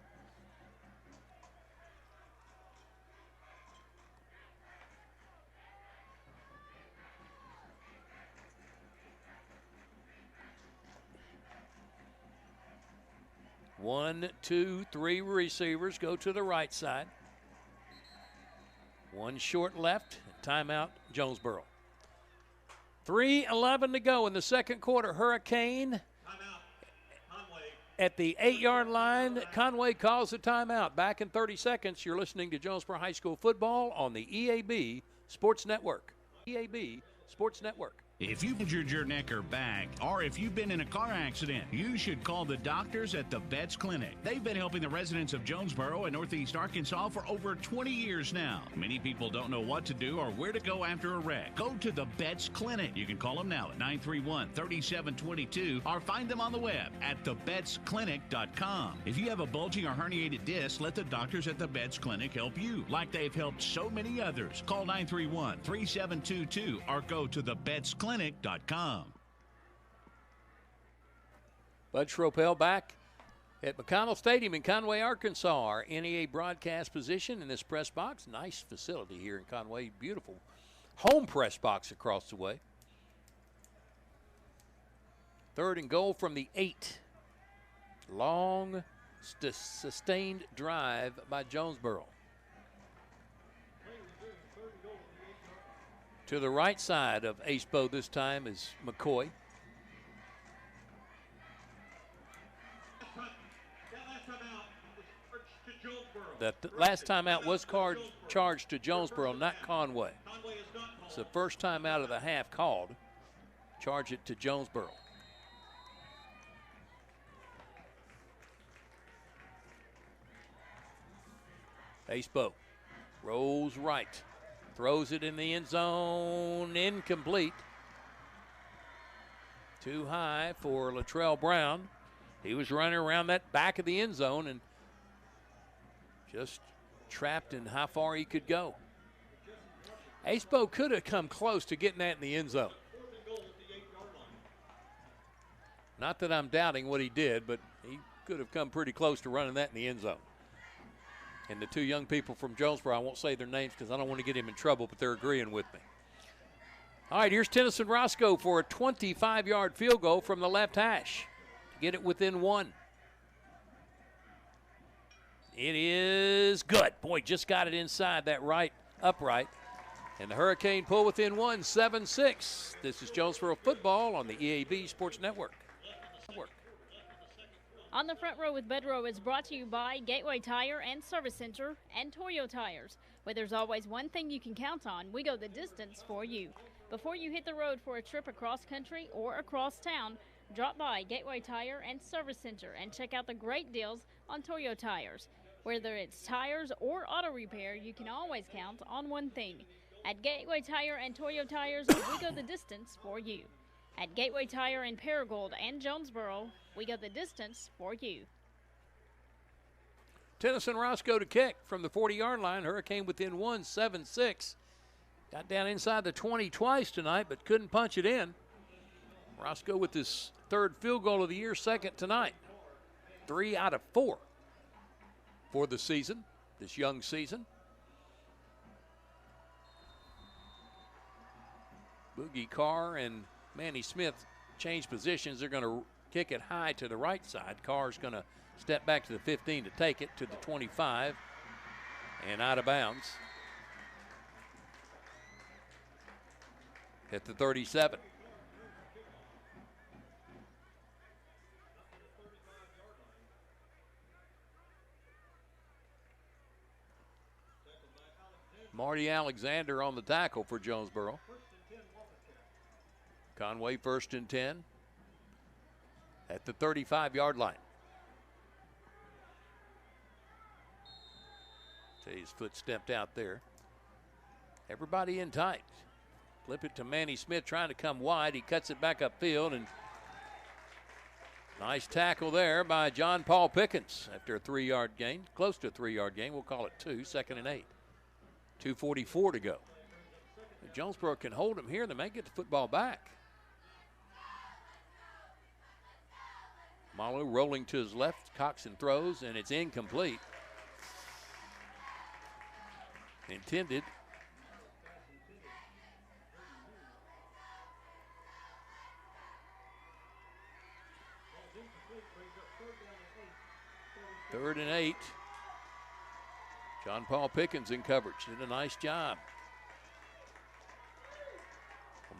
[SPEAKER 1] One, two, 3 receivers go to the right side. 1 short left. Timeout, Jonesboro. 3:11 to go in the second quarter. Hurricane at the 8-yard line. Conway calls a timeout. Back in 30 seconds. You're listening to Jonesboro High School football on the EAB Sports Network. EAB Sports Network.
[SPEAKER 23] If you've injured your neck or back, or if you've been in a car accident, you should call the doctors at the Betts Clinic. They've been helping the residents of Jonesboro and Northeast Arkansas for over 20 years now. Many people don't know what to do or where to go after a wreck. Go to the Betts Clinic. You can call them now at 931-3722 or find them on the web at thebettsclinic.com. If you have a bulging or herniated disc, let the doctors at the Betts Clinic help you, like they've helped so many others. Call 931-3722 or go to thebettsclinic.com.
[SPEAKER 1] Bud Schropel back at McConnell Stadium in Conway, Arkansas. Our NEA broadcast position in this press box. Nice facility here in Conway. Beautiful home press box across the way. 3rd and goal from the 8. Long, sustained drive by Jonesboro. To the right side of Acepo this time is McCoy. That last time out was charged to Jonesboro, not Conway. It's the first time out of the half called. Charge it to Jonesboro. Acepo rolls right. Throws it in the end zone, incomplete. Too high for Latrell Brown. He was running around that back of the end zone and just trapped in how far he could go. Acepo could have come close to getting that in the end zone. Not that I'm doubting what he did, but he could have come pretty close to running that in the end zone. And the 2 young people from Jonesboro, I won't say their names because I don't want to get him in trouble, but they're agreeing with me. All right, here's Tennyson Roscoe for a 25-yard field goal from the left hash to get it within 1. It is good. Boy, just got it inside that right upright. And the Hurricane pull within 1, 7-6. This is Jonesboro football on the EAB Sports Network.
[SPEAKER 27] On the Front Row with Bedrow is brought to you by Gateway Tire and Service Center and Toyo Tires. Where there's always one thing you can count on, we go the distance for you. Before you hit the road for a trip across country or across town, drop by Gateway Tire and Service Center and check out the great deals on Toyo Tires. Whether it's tires or auto repair, you can always count on one thing. At Gateway Tire and Toyo Tires, we go the distance for you. At Gateway Tire in Paragould and Jonesboro, we go the distance for you.
[SPEAKER 1] Tennyson Roscoe to kick from the 40-yard line. Hurricane within 1, 7-6. Got down inside the 20 twice tonight, but couldn't punch it in. Roscoe with his 3rd field goal of the year, 2nd tonight. 3 out of 4 for the season, this young season. Boogie Carr and Manny Smith change positions. They're going to kick it high to the right side. Carr's going to step back to the 15 to take it to the 25 and out of bounds at the 37. Marty Alexander on the tackle for Jonesboro. Conway 1st and 10 at the 35-yard line. His foot stepped out there. Everybody in tight. Flip it to Manny Smith trying to come wide. He cuts it back upfield, and nice tackle there by John Paul Pickens after a 3-yard gain. Close to a 3-yard gain. We'll call it 2, 2nd and 8. 2:44 to go. If Jonesboro can hold him here, they may get the football back. Malu rolling to his left. Coxon throws, and it's incomplete. Intended. Third and 8. John Paul Pickens in coverage. Did a nice job.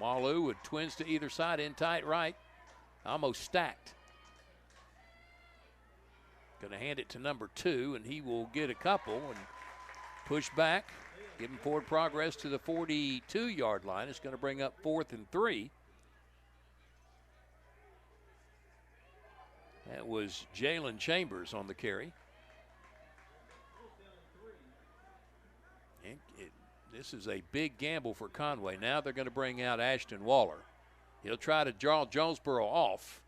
[SPEAKER 1] Malu with twins to either side in tight right. Almost stacked. Going to hand it to number 2, and he will get a couple and push back. Give him forward progress to the 42-yard line. It's going to bring up 4th and 3 That was Jalen Chambers on the carry. This is a big gamble for Conway. Now they're going to bring out Ashton Waller. He'll try to draw Jonesboro off.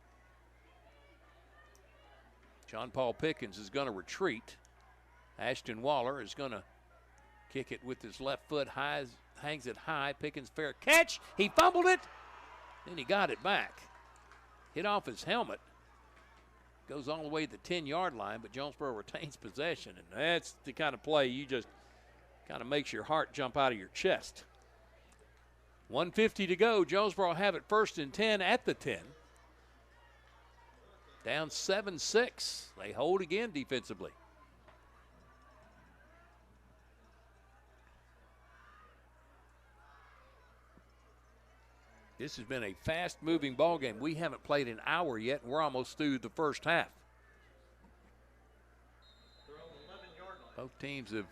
[SPEAKER 1] John Paul Pickens is going to retreat. Ashton Waller is going to kick it with his left foot, hangs it high. Pickens fair catch. He fumbled it. Then he got it back. Hit off his helmet. Goes all the way to the 10-yard line, but Jonesboro retains possession. And that's the kind of play you just kind of makes your heart jump out of your chest. 1:50 to go. Jonesboro have it 1st and 10 at the 10. Down 7-6. They hold again defensively. This has been a fast-moving ball game. We haven't played an hour yet, and we're almost through the first half. Both teams have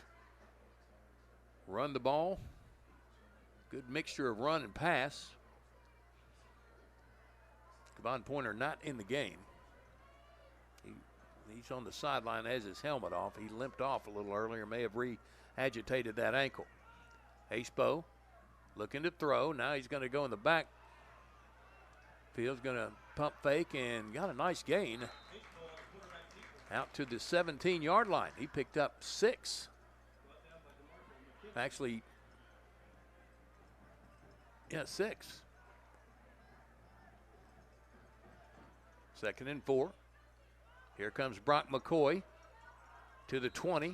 [SPEAKER 1] run the ball. Good mixture of run and pass. Kevon Pointer not in the game. He's on the sideline, has his helmet off. He limped off a little earlier, may have re-agitated that ankle. Acepo looking to throw. Now he's going to go in the back. Field's going to pump fake and got a nice gain. Out to the 17-yard line. He picked up 6. Actually, 6. 2nd and 4. Here comes Brock McCoy to the 20.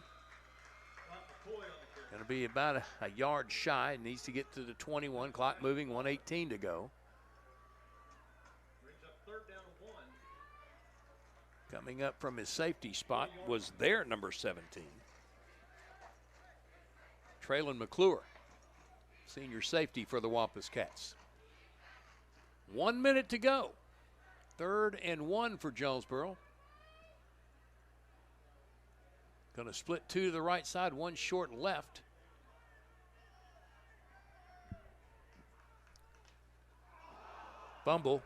[SPEAKER 1] Going to be about a yard shy. Needs to get to the 21. Clock moving, 1:18 to go. Coming up from his safety spot was their number 17. Traylon McClure, senior safety for the Wampus Cats. 1 minute to go. 3rd and 1 for Jonesboro. Going to split 2 to the right side, 1 short left. Fumble.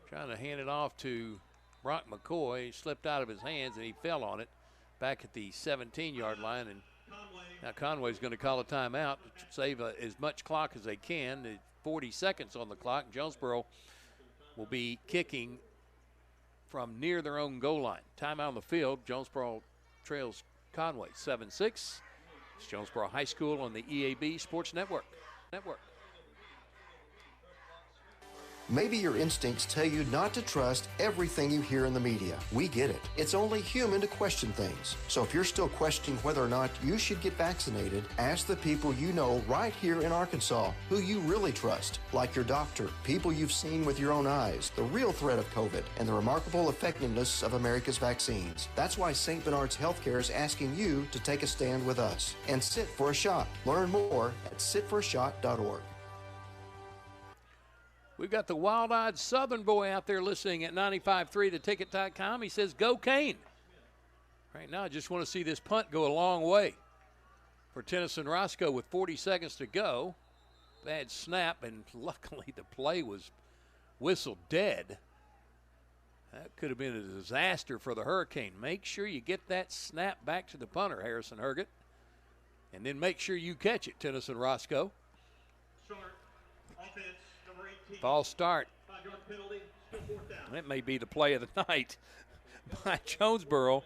[SPEAKER 1] Trying to hand it off to Brock McCoy. He slipped out of his hands and he fell on it back at the 17-yard line. And now Conway's going to call a timeout to save as much clock as they can. 40 seconds on the clock. Jonesboro will be kicking from near their own goal line. Timeout on the field. Jonesboro trails Conway 7-6. It's Jonesboro High School on the EAB Sports Network.
[SPEAKER 4] Maybe your instincts tell you not to trust everything you hear in the media. We get it. It's only human to question things. So if you're still questioning whether or not you should get vaccinated, ask the people you know right here in Arkansas who you really trust, like your doctor, people you've seen with your own eyes, the real threat of COVID, and the remarkable effectiveness of America's vaccines. That's why St. Bernard's Healthcare is asking you to take a stand with us and sit for a shot. Learn more at sitforashot.org.
[SPEAKER 1] We've got the wild-eyed Southern boy out there listening at 95.3 theticket.com. He says, go Cane. Right now, I just want to see this punt go a long way for Tennyson Roscoe with 40 seconds to go. Bad snap, and luckily the play was whistled dead. That could have been a disaster for the Hurricane. Make sure you get that snap back to the punter, Harrison Herget. And then make sure you catch it, Tennyson Roscoe.
[SPEAKER 13] Short offense.
[SPEAKER 1] False start. That may be the play of the night by Jonesboro.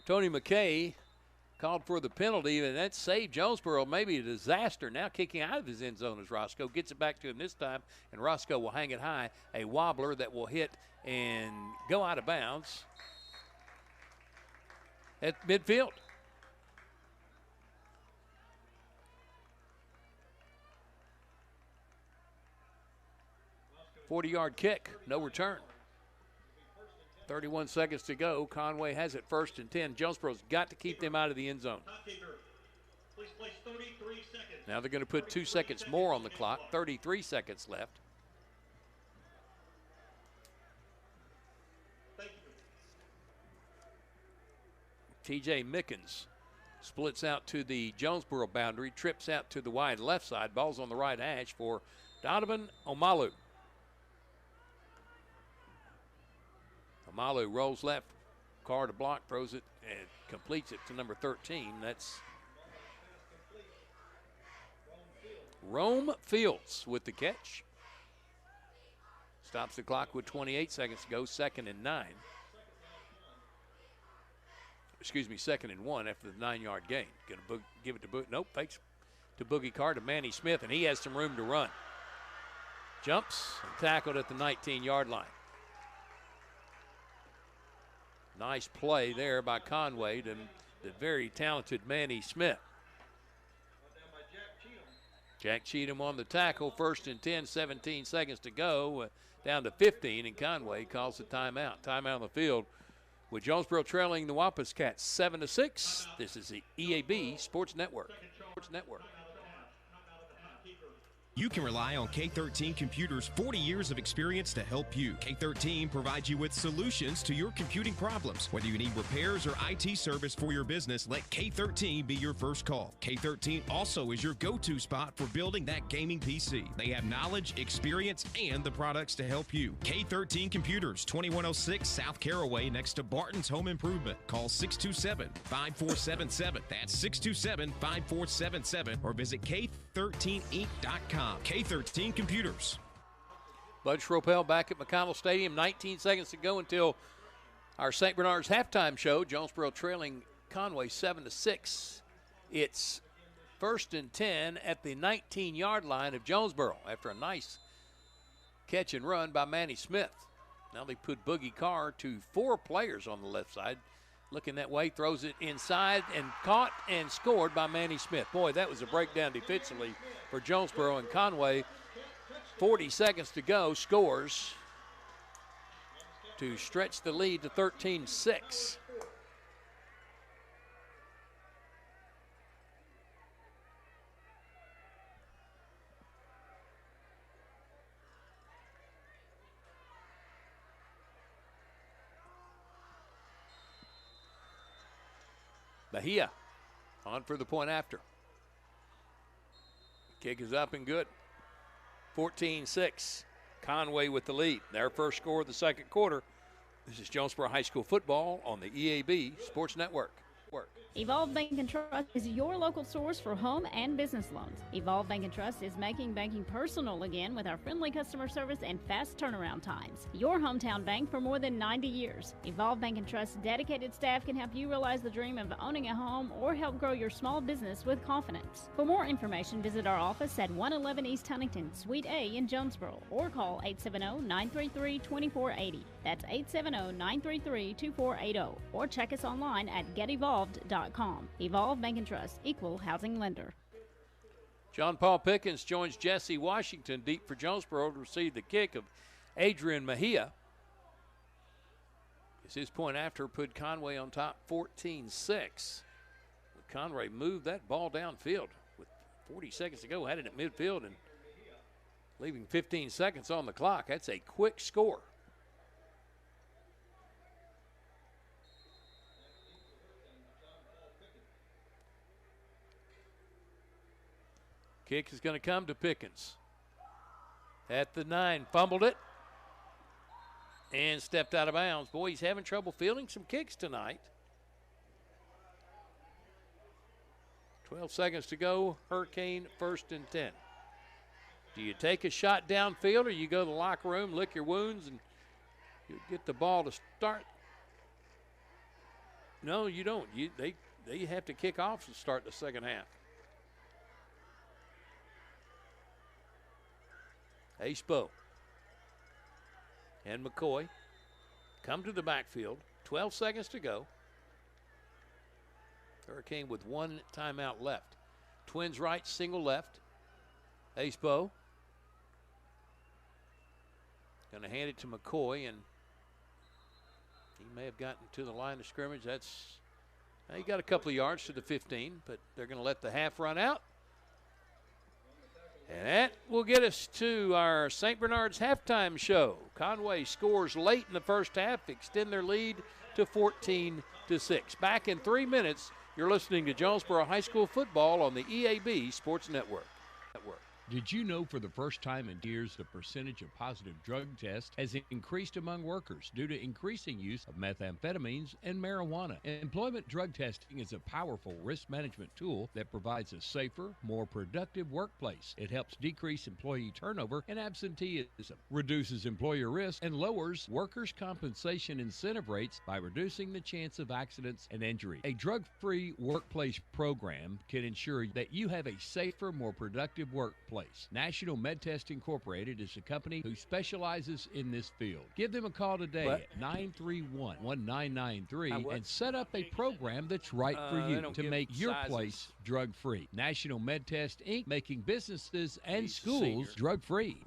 [SPEAKER 1] Tony McKay called for the penalty, and that saved Jonesboro. Maybe a disaster. Now kicking out of his end zone as Roscoe gets it back to him this time, and Roscoe will hang it high. A wobbler that will hit and go out of bounds at midfield. .40-yard kick, no return. 31 seconds to go. Conway has it 1st and 10. Jonesboro's got to keep them out of the end zone. Now they're going to put 2 seconds more on the clock. 33 seconds left. TJ Mickens splits out to the Jonesboro boundary, trips out to the wide left side. Ball's on the right hash for Donovan Omalu. Amalu rolls left, Carr to block, throws it, and completes it to number 13. That's Rome Fields with the catch. Stops the clock with 28 seconds to go, 2nd and 9. Excuse me, 2nd and 1 after the 9-yard gain. Gonna give it to nope, fakes to Boogie Carr to Manny Smith, and he has some room to run. Jumps and tackled at the 19-yard line. Nice play there by Conway to the very talented Manny Smith. Jack Cheatham on the tackle, 1st and 10, 17 seconds to go, down to 15, and Conway calls the timeout. Timeout on the field with Jonesboro trailing the Wampus Cats 7-6. This is the EAB Sports Network.
[SPEAKER 26] You can rely on K13 Computers' 40 years of experience to help you. K13 provides you with solutions to your computing problems. Whether you need repairs or IT service for your business, let K13 be your first call. K13 also is your go-to spot for building that gaming PC. They have knowledge, experience, and the products to help you. K13 Computers, 2106 South Caraway next to Barton's Home Improvement. Call 627-5477. That's 627-5477 or visit K13Inc.com. K13 Computers.
[SPEAKER 1] Bud Schropel back at McConnell Stadium. 19 seconds to go until our St. Bernard's halftime show. Jonesboro trailing Conway 7-6. It's 1st and 10 at the 19-yard line of Jonesboro after a nice catch and run by Manny Smith. Now they put Boogie Carr to 4 players on the left side. Looking that way, throws it inside and caught and scored by Manny Smith. Boy, that was a breakdown defensively for Jonesboro, and Conway, 40 seconds to go, scores to stretch the lead to 13-6. Bahia on for the point after. Kick is up and good. 14-6. Conway with the lead. Their first score of the second quarter. This is Jonesboro High School football on the EAB Sports Network.
[SPEAKER 27] Evolve Bank and Trust is your local source for home and business loans. Evolve Bank and Trust is making banking personal again with our friendly customer service and fast turnaround times. Your hometown bank for more than 90 years. Evolve Bank and Trust's dedicated staff can help you realize the dream of owning a home or help grow your small business with confidence. For more information, visit our office at 111 East Huntington, Suite A in Jonesboro, or call 870-933-2480. That's 870-933-2480, or check us online at getevolved.com. Evolve Bank and Trust, equal housing lender.
[SPEAKER 1] John Paul Pickens joins Jesse Washington deep for Jonesboro to receive the kick of Adrian Mejia. It's his point after put Conway on top 14-6. Conway moved that ball downfield with 40 seconds to go, had it at midfield and leaving 15 seconds on the clock. That's a quick score. Kick is going to come to Pickens. At the 9, fumbled it and stepped out of bounds. Boy, he's having trouble fielding some kicks tonight. 12 seconds to go. Hurricane 1st and 10. Do you take a shot downfield or you go to the locker room, lick your wounds, and you get the ball to start? No, you don't. They have to kick off to start the second half. Acepo and McCoy come to the backfield. 12 seconds to go. Hurricane with 1 timeout left. Twins right, single left. Acepo going to hand it to McCoy, and he may have gotten to the line of scrimmage. He got a couple of yards to the 15, but they're going to let the half run out. And that will get us to our St. Bernard's halftime show. Conway scores late in the first half, extend their lead to 14-6. Back in 3 minutes, you're listening to Jonesboro High School football on the EAB Sports Network.
[SPEAKER 11] Did you know for the first time in years the percentage of positive drug tests has increased among workers due to increasing use of methamphetamines and marijuana? Employment drug testing is a powerful risk management tool that provides a safer, more productive workplace. It helps decrease employee turnover and absenteeism, reduces employer risk, and lowers workers' compensation incentive rates by reducing the chance of accidents and injury. A drug-free workplace program can ensure that you have a safer, more productive workplace. National MedTest Incorporated is a company who specializes in this field. Give them a call today at 931-1993 and set up a program that's right for you to make your place drug-free. National MedTest Inc., making businesses and schools drug-free.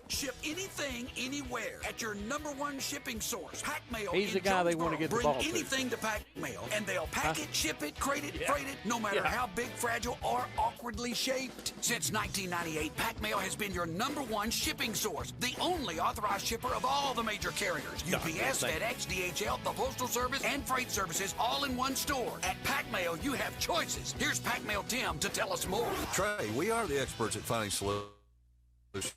[SPEAKER 12] Ship anything, anywhere at your #1 shipping source. Pack Mail.
[SPEAKER 1] He's the guy they want to get the ball to.
[SPEAKER 12] Bring anything to Pack Mail, and they'll pack it, ship it, crate it, freight it, no matter how big, fragile, or awkwardly shaped. Since 1998, Pack Mail has been your #1 shipping source, the only authorized shipper of all the major carriers: UPS, FedEx, DHL, the Postal Service, and Freight Services, all in one store. At Pack Mail, you have choices. Here's Pack Mail Tim to tell us more.
[SPEAKER 6] Trey, we are the experts at finding solutions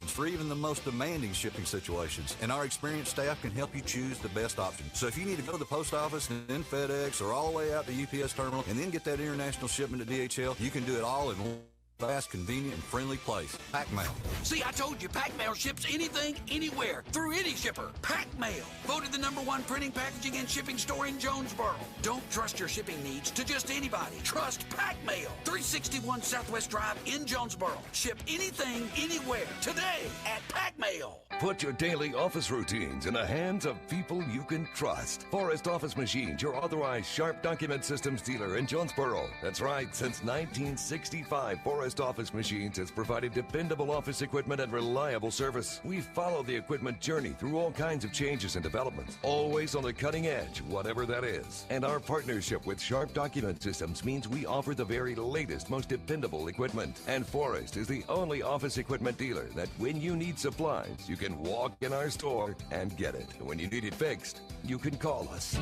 [SPEAKER 6] for even the most demanding shipping situations, and our experienced staff can help you choose the best option. So if you need to go to the post office and then FedEx or all the way out to UPS terminal and then get that international shipment to DHL, you can do it all in one fast, convenient, and friendly place. Pack Mail.
[SPEAKER 12] See, I told you, Pack Mail ships anything, anywhere, through any shipper. Pack Mail, voted the #1 printing, packaging, and shipping store in Jonesboro. Don't trust your shipping needs to just anybody. Trust Pack Mail, 361 Southwest Drive in Jonesboro. Ship anything, anywhere, today at Pack Mail.
[SPEAKER 7] Put your daily office routines in the hands of people you can trust. Forrest Office Machines, your authorized Sharp Document Systems dealer in Jonesboro. That's right, since 1965, Forrest Office Machines has provided dependable office equipment and reliable service. We follow the equipment journey through all kinds of changes and developments, always on the cutting edge, whatever that is. And our partnership with Sharp Document Systems means we offer the very latest, most dependable equipment. And Forrest is the only office equipment dealer that when you need supplies, you can walk in our store and get it. When you need it fixed, you can call us.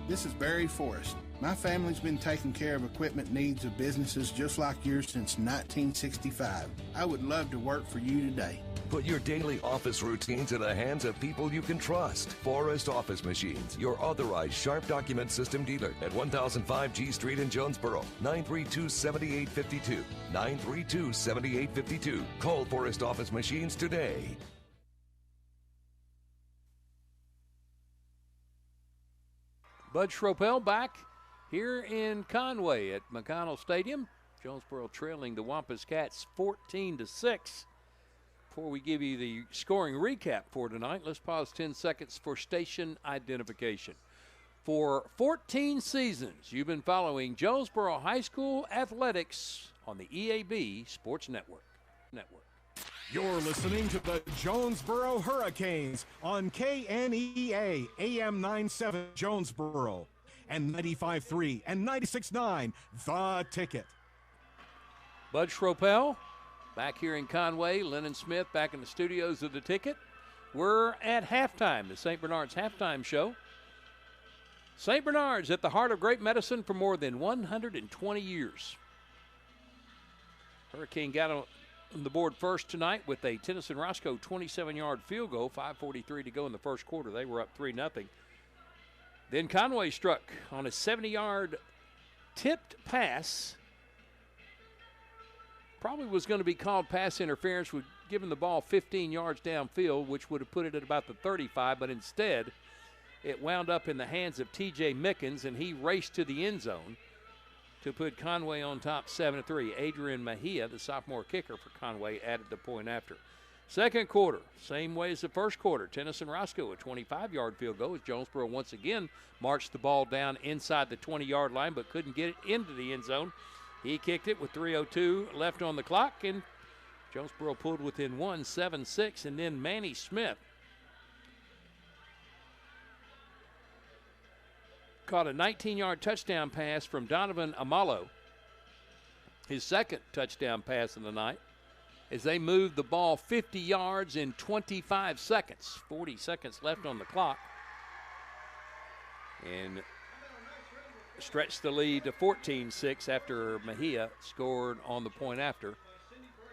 [SPEAKER 16] This is Barry Forrest. My family's been taking care of equipment needs of businesses just like yours since 1965. I would love to work for you today.
[SPEAKER 7] Put your daily office routines in the hands of people you can trust. Forrest Office Machines, your authorized Sharp Document System dealer at 1005 G Street in Jonesboro. 932-7852. 932-7852. Call Forrest Office Machines today.
[SPEAKER 1] Bud Schropel back here in Conway at McConnell Stadium. Jonesboro trailing the Wampus Cats 14-6. Before we give you the scoring recap for tonight, let's pause 10 seconds for station identification. For 14 seasons, you've been following Jonesboro High School athletics on the EAB Sports Network.
[SPEAKER 15] You're listening to the Jonesboro Hurricanes on KNEA AM 97 Jonesboro and 95.3 and 96.9 The Ticket.
[SPEAKER 1] Bud Schropel back here in Conway. Lennon Smith back in the studios of The Ticket. We're at halftime, the St. Bernard's halftime show. St. Bernard's at the heart of great medicine for more than 120 years. Hurricane got on the board first tonight with a Tennyson Roscoe 27-yard field goal, 5:43 to go in the first quarter. They were up 3-0. Then Conway struck on a 70-yard tipped pass. Probably was going to be called pass interference, with giving the ball 15 yards downfield, which would have put it at about the 35, but instead it wound up in the hands of T.J. Mickens, and he raced to the end zone to put Conway on top 7-3. Adrian Mejia, the sophomore kicker for Conway, added the point after. Second quarter, same way as the first quarter. Tennyson Roscoe, a 25-yard field goal, as Jonesboro once again marched the ball down inside the 20-yard line but couldn't get it into the end zone. He kicked it with 3:02 left on the clock, and Jonesboro pulled within 1, 7-6, and then Manny Smith caught a 19-yard touchdown pass from Donovan Amalo, his second touchdown pass of the night, as they moved the ball 50 yards in 25 seconds. 40 seconds left on the clock, and stretched the lead to 14-6 after Mejia scored on the point after.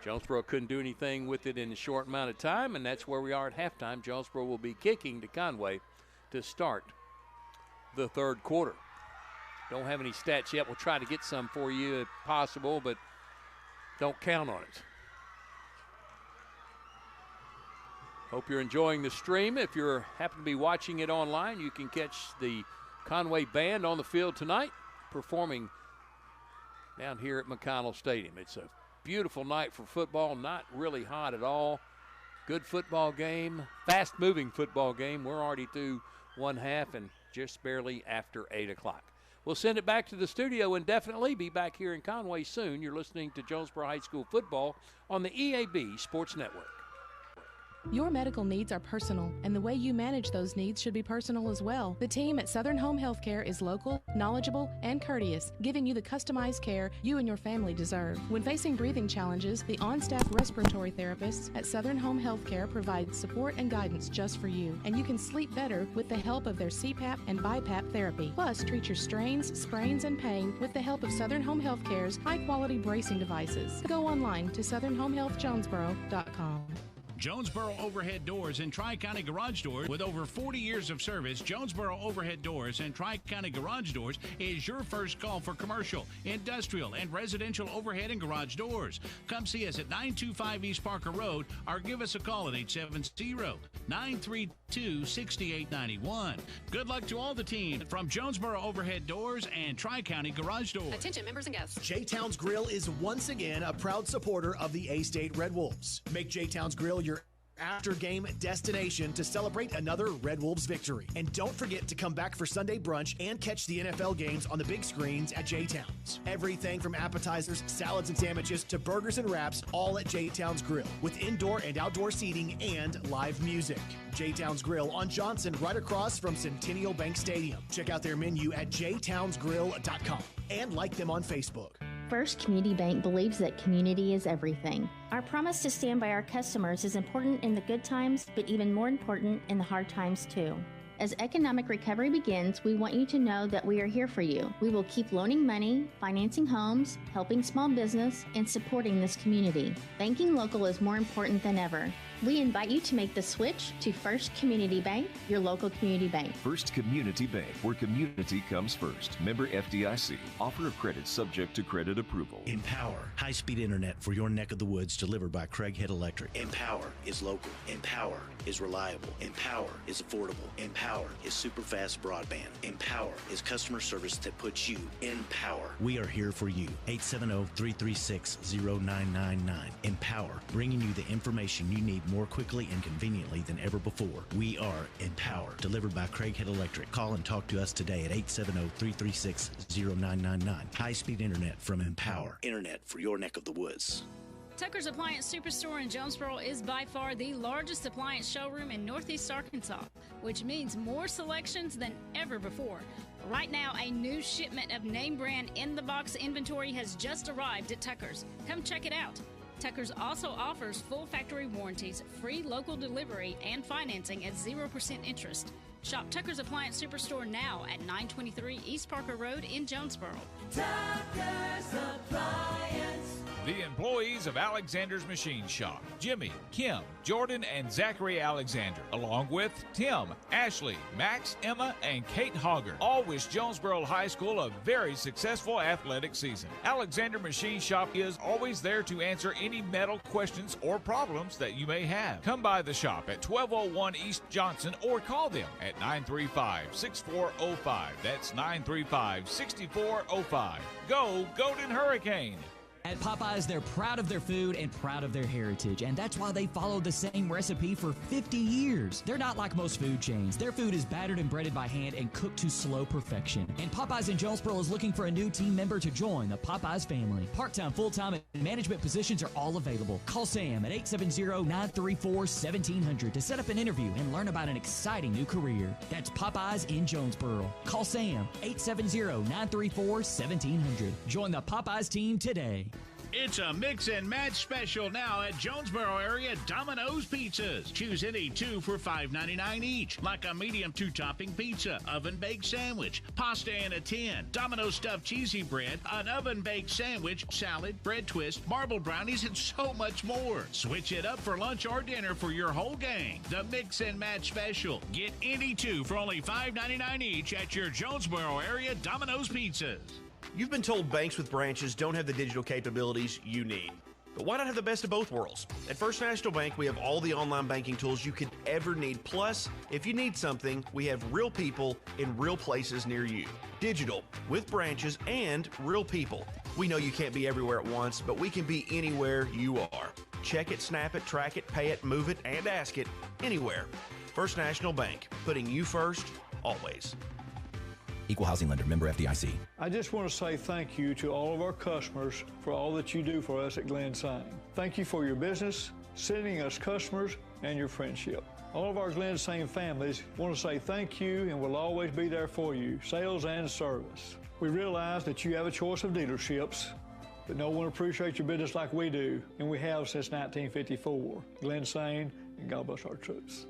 [SPEAKER 1] Jonesboro couldn't do anything with it in a short amount of time, and that's where we are at halftime. Jonesboro will be kicking to Conway to start the third quarter. Don't have any stats yet. We'll try to get some for you if possible, but don't count on it. Hope you're enjoying the stream. If you happen to be watching it online, you can catch the Conway Band on the field tonight performing down here at McConnell Stadium. It's a beautiful night for football, not really hot at all. Good football game, fast-moving football game. We're already through one half and just barely after 8 o'clock. We'll send it back to the studio indefinitely. Be back here in Conway soon. You're listening to Jonesboro High School football on the EAB Sports Network.
[SPEAKER 17] Your medical needs are personal, and the way you manage those needs should be personal as well. The team at Southern Home Healthcare is local, knowledgeable, and courteous, giving you the customized care you and your family deserve. When facing breathing challenges, the on-staff respiratory therapists at Southern Home Healthcare provide support and guidance just for you, and you can sleep better with the help of their CPAP and BiPAP therapy. Plus, treat your strains, sprains, and pain with the help of Southern Home Healthcare's high-quality bracing devices. Go online to southernhomehealthjonesboro.com.
[SPEAKER 23] Jonesboro Overhead Doors and Tri-County Garage Doors. With over 40 years of service, Jonesboro Overhead Doors and Tri-County Garage Doors is your first call for commercial, industrial, and residential overhead and garage doors. Come see us at 925 East Parker Road or give us a call at 870-932-6891. Good luck to all the team from Jonesboro Overhead Doors and Tri-County Garage Doors.
[SPEAKER 18] Attention members and guests.
[SPEAKER 19] J-Town's Grill is once again a proud supporter of the A-State Red Wolves. Make J-Town's Grill your after-game destination to celebrate another Red Wolves victory. And don't forget to come back for Sunday brunch and catch the NFL games on the big screens at J-Town's. Everything from appetizers, salads, and sandwiches to burgers and wraps, all at J-Town's Grill, with indoor and outdoor seating and live music. J-Town's Grill on Johnson, right across from Centennial Bank Stadium. Check out their menu at jtownsgrill.com and like them on Facebook.
[SPEAKER 3] First Community Bank believes that community is everything. Our promise to stand by our customers is important in the good times, but even more important in the hard times too. As economic recovery begins, we want you to know that we are here for you. We will keep loaning money, financing homes, helping small business, and supporting this community. Banking local is more important than ever. We invite you to make the switch to First Community Bank, your local community bank.
[SPEAKER 8] First Community Bank, where community comes first. Member FDIC. Offer of credit subject to credit approval.
[SPEAKER 9] Empower. High-speed internet for your neck of the woods delivered by Craighead Electric. Empower is local. Empower is reliable. Empower is affordable. Empower is super fast broadband. Empower is customer service that puts you in power. We are here for you. 870-336-0999. Empower, bringing you the information you need more quickly and conveniently than ever before. We are Empower, delivered by Craighead Electric. Call and talk to us today at 870-336-0999. High-speed internet from Empower. Internet for your neck of the woods.
[SPEAKER 27] Tucker's Appliance Superstore in Jonesboro is by far the largest appliance showroom in Northeast Arkansas, which means more selections than ever before. Right now, a new shipment of name brand in-the-box inventory has just arrived at Tucker's. Come check it out. Tucker's also offers full factory warranties, free local delivery, and financing at 0% interest. Shop Tucker's Appliance Superstore now at 923 East Parker Road in Jonesboro.
[SPEAKER 2] Tucker's Appliance.
[SPEAKER 20] The employees of Alexander's Machine Shop, Jimmy, Kim, Jordan, and Zachary Alexander, along with Tim, Ashley, Max, Emma, and Kate Hogger, all wish Jonesboro High School a very successful athletic season. Alexander Machine Shop is always there to answer any metal questions or problems that you may have. Come by the shop at 1201 East Johnson or call them at 935-6405. That's 935-6405. Go Golden Hurricane!
[SPEAKER 21] At Popeyes, they're proud of their food and proud of their heritage, and that's why they follow the same recipe for 50 years. They're not like most food chains. Their food is battered and breaded by hand and cooked to slow perfection. And Popeyes in Jonesboro is looking for a new team member to join the Popeyes family. Part-time, full-time, and management positions are all available. Call Sam at 870-934-1700 to set up an interview and learn about an exciting new career. That's Popeyes in Jonesboro. Call Sam, 870-934-1700. Join the Popeyes team today.
[SPEAKER 23] It's a mix and match special now at Jonesboro area Domino's Pizzas. Choose any two for $5.99 each, like a medium 2-topping pizza, oven-baked sandwich, pasta in a tin, Domino's stuffed cheesy bread, an oven-baked sandwich, salad, bread twist, marble brownies, and so much more. Switch it up for lunch or dinner for your whole gang. The mix and match special. Get any two for only $5.99 each at your Jonesboro area Domino's Pizzas.
[SPEAKER 5] You've been told banks with branches don't have the digital capabilities you need. But why not have the best of both worlds? At First National Bank, we have all the online banking tools you could ever need. Plus, if you need something, we have real people in real places near you. Digital, with branches and real people. We know you can't be everywhere at once, but we can be anywhere you are. Check it, snap it, track it, pay it, move it, and ask it anywhere. First National Bank, putting you first, always.
[SPEAKER 10] Equal housing lender, member FDIC.
[SPEAKER 14] I just want to say thank you to all of our customers for all that you do for us at Glen Sayne. Thank you for your business, sending us customers, and your friendship. All of our Glen Sayne families want to say thank you and will always be there for you, sales and service. We realize that you have a choice of dealerships, but no one appreciates your business like we do, and we have since 1954. Glen Sayne, and God bless our troops.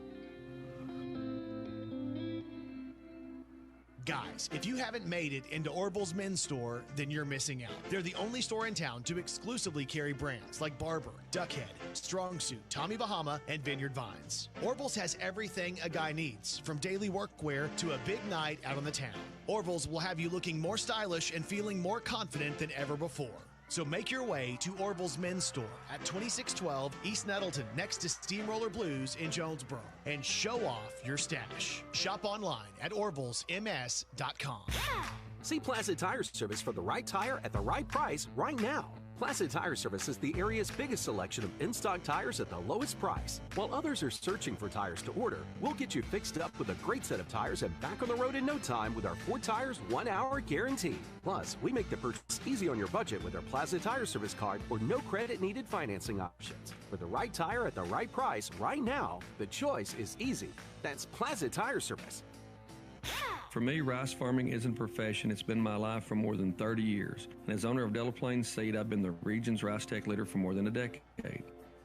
[SPEAKER 19] Guys, if you haven't made it into Orville's men's store, then you're missing out. They're the only store in town to exclusively carry brands like Barber, Duckhead, Strong Suit, Tommy Bahama, and Vineyard Vines. Orville's has everything a guy needs, from daily workwear to a big night out on the town. Orville's will have you looking more stylish and feeling more confident than ever before. So make your way to Orville's men's store at 2612 East Nettleton next to Steamroller Blues in Jonesboro and show off your stash. Shop online at orvillesms.com.
[SPEAKER 18] See Placid Tire Service for the right tire at the right price right now. Placid Tire Service is the area's biggest selection of in-stock tires at the lowest price. While others are searching for tires to order, we'll get you fixed up with a great set of tires and back on the road in no time with our 4 tires, 1 hour guarantee. Plus, we make the purchase easy on your budget with our Placid Tire Service card or no credit needed financing options. For the right tire at the right price right now, the choice is easy. That's Placid Tire Service.
[SPEAKER 22] For me, rice farming isn't a profession. It's been my life for more than 30 years. And as owner of Delaplane Seed, I've been the region's rice tech leader for more than a decade.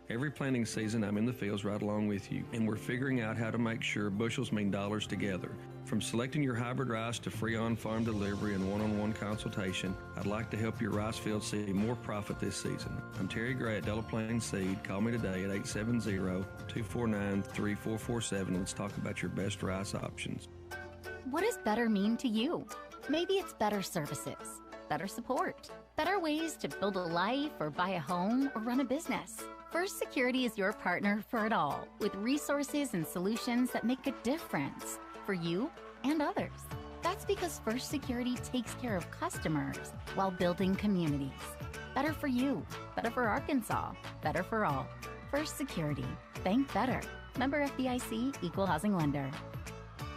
[SPEAKER 22] Every planting season, I'm in the fields right along with you, and we're figuring out how to make sure bushels mean dollars together. From selecting your hybrid rice to free on-farm delivery and one-on-one consultation, I'd like to help your rice field see more profit this season. I'm Terry Gray at Delaplane Seed. Call me today at 870-249-3447. Let's talk about your best rice options.
[SPEAKER 24] What does better mean to you? Maybe it's better services, better support, better ways to build a life or buy a home or run a business. First Security is your partner for it all, with resources and solutions that make a difference for you and others. That's because First Security takes care of customers while building communities. Better for you, better for Arkansas, better for all. First Security. Bank better. Member FDIC, Equal Housing Lender.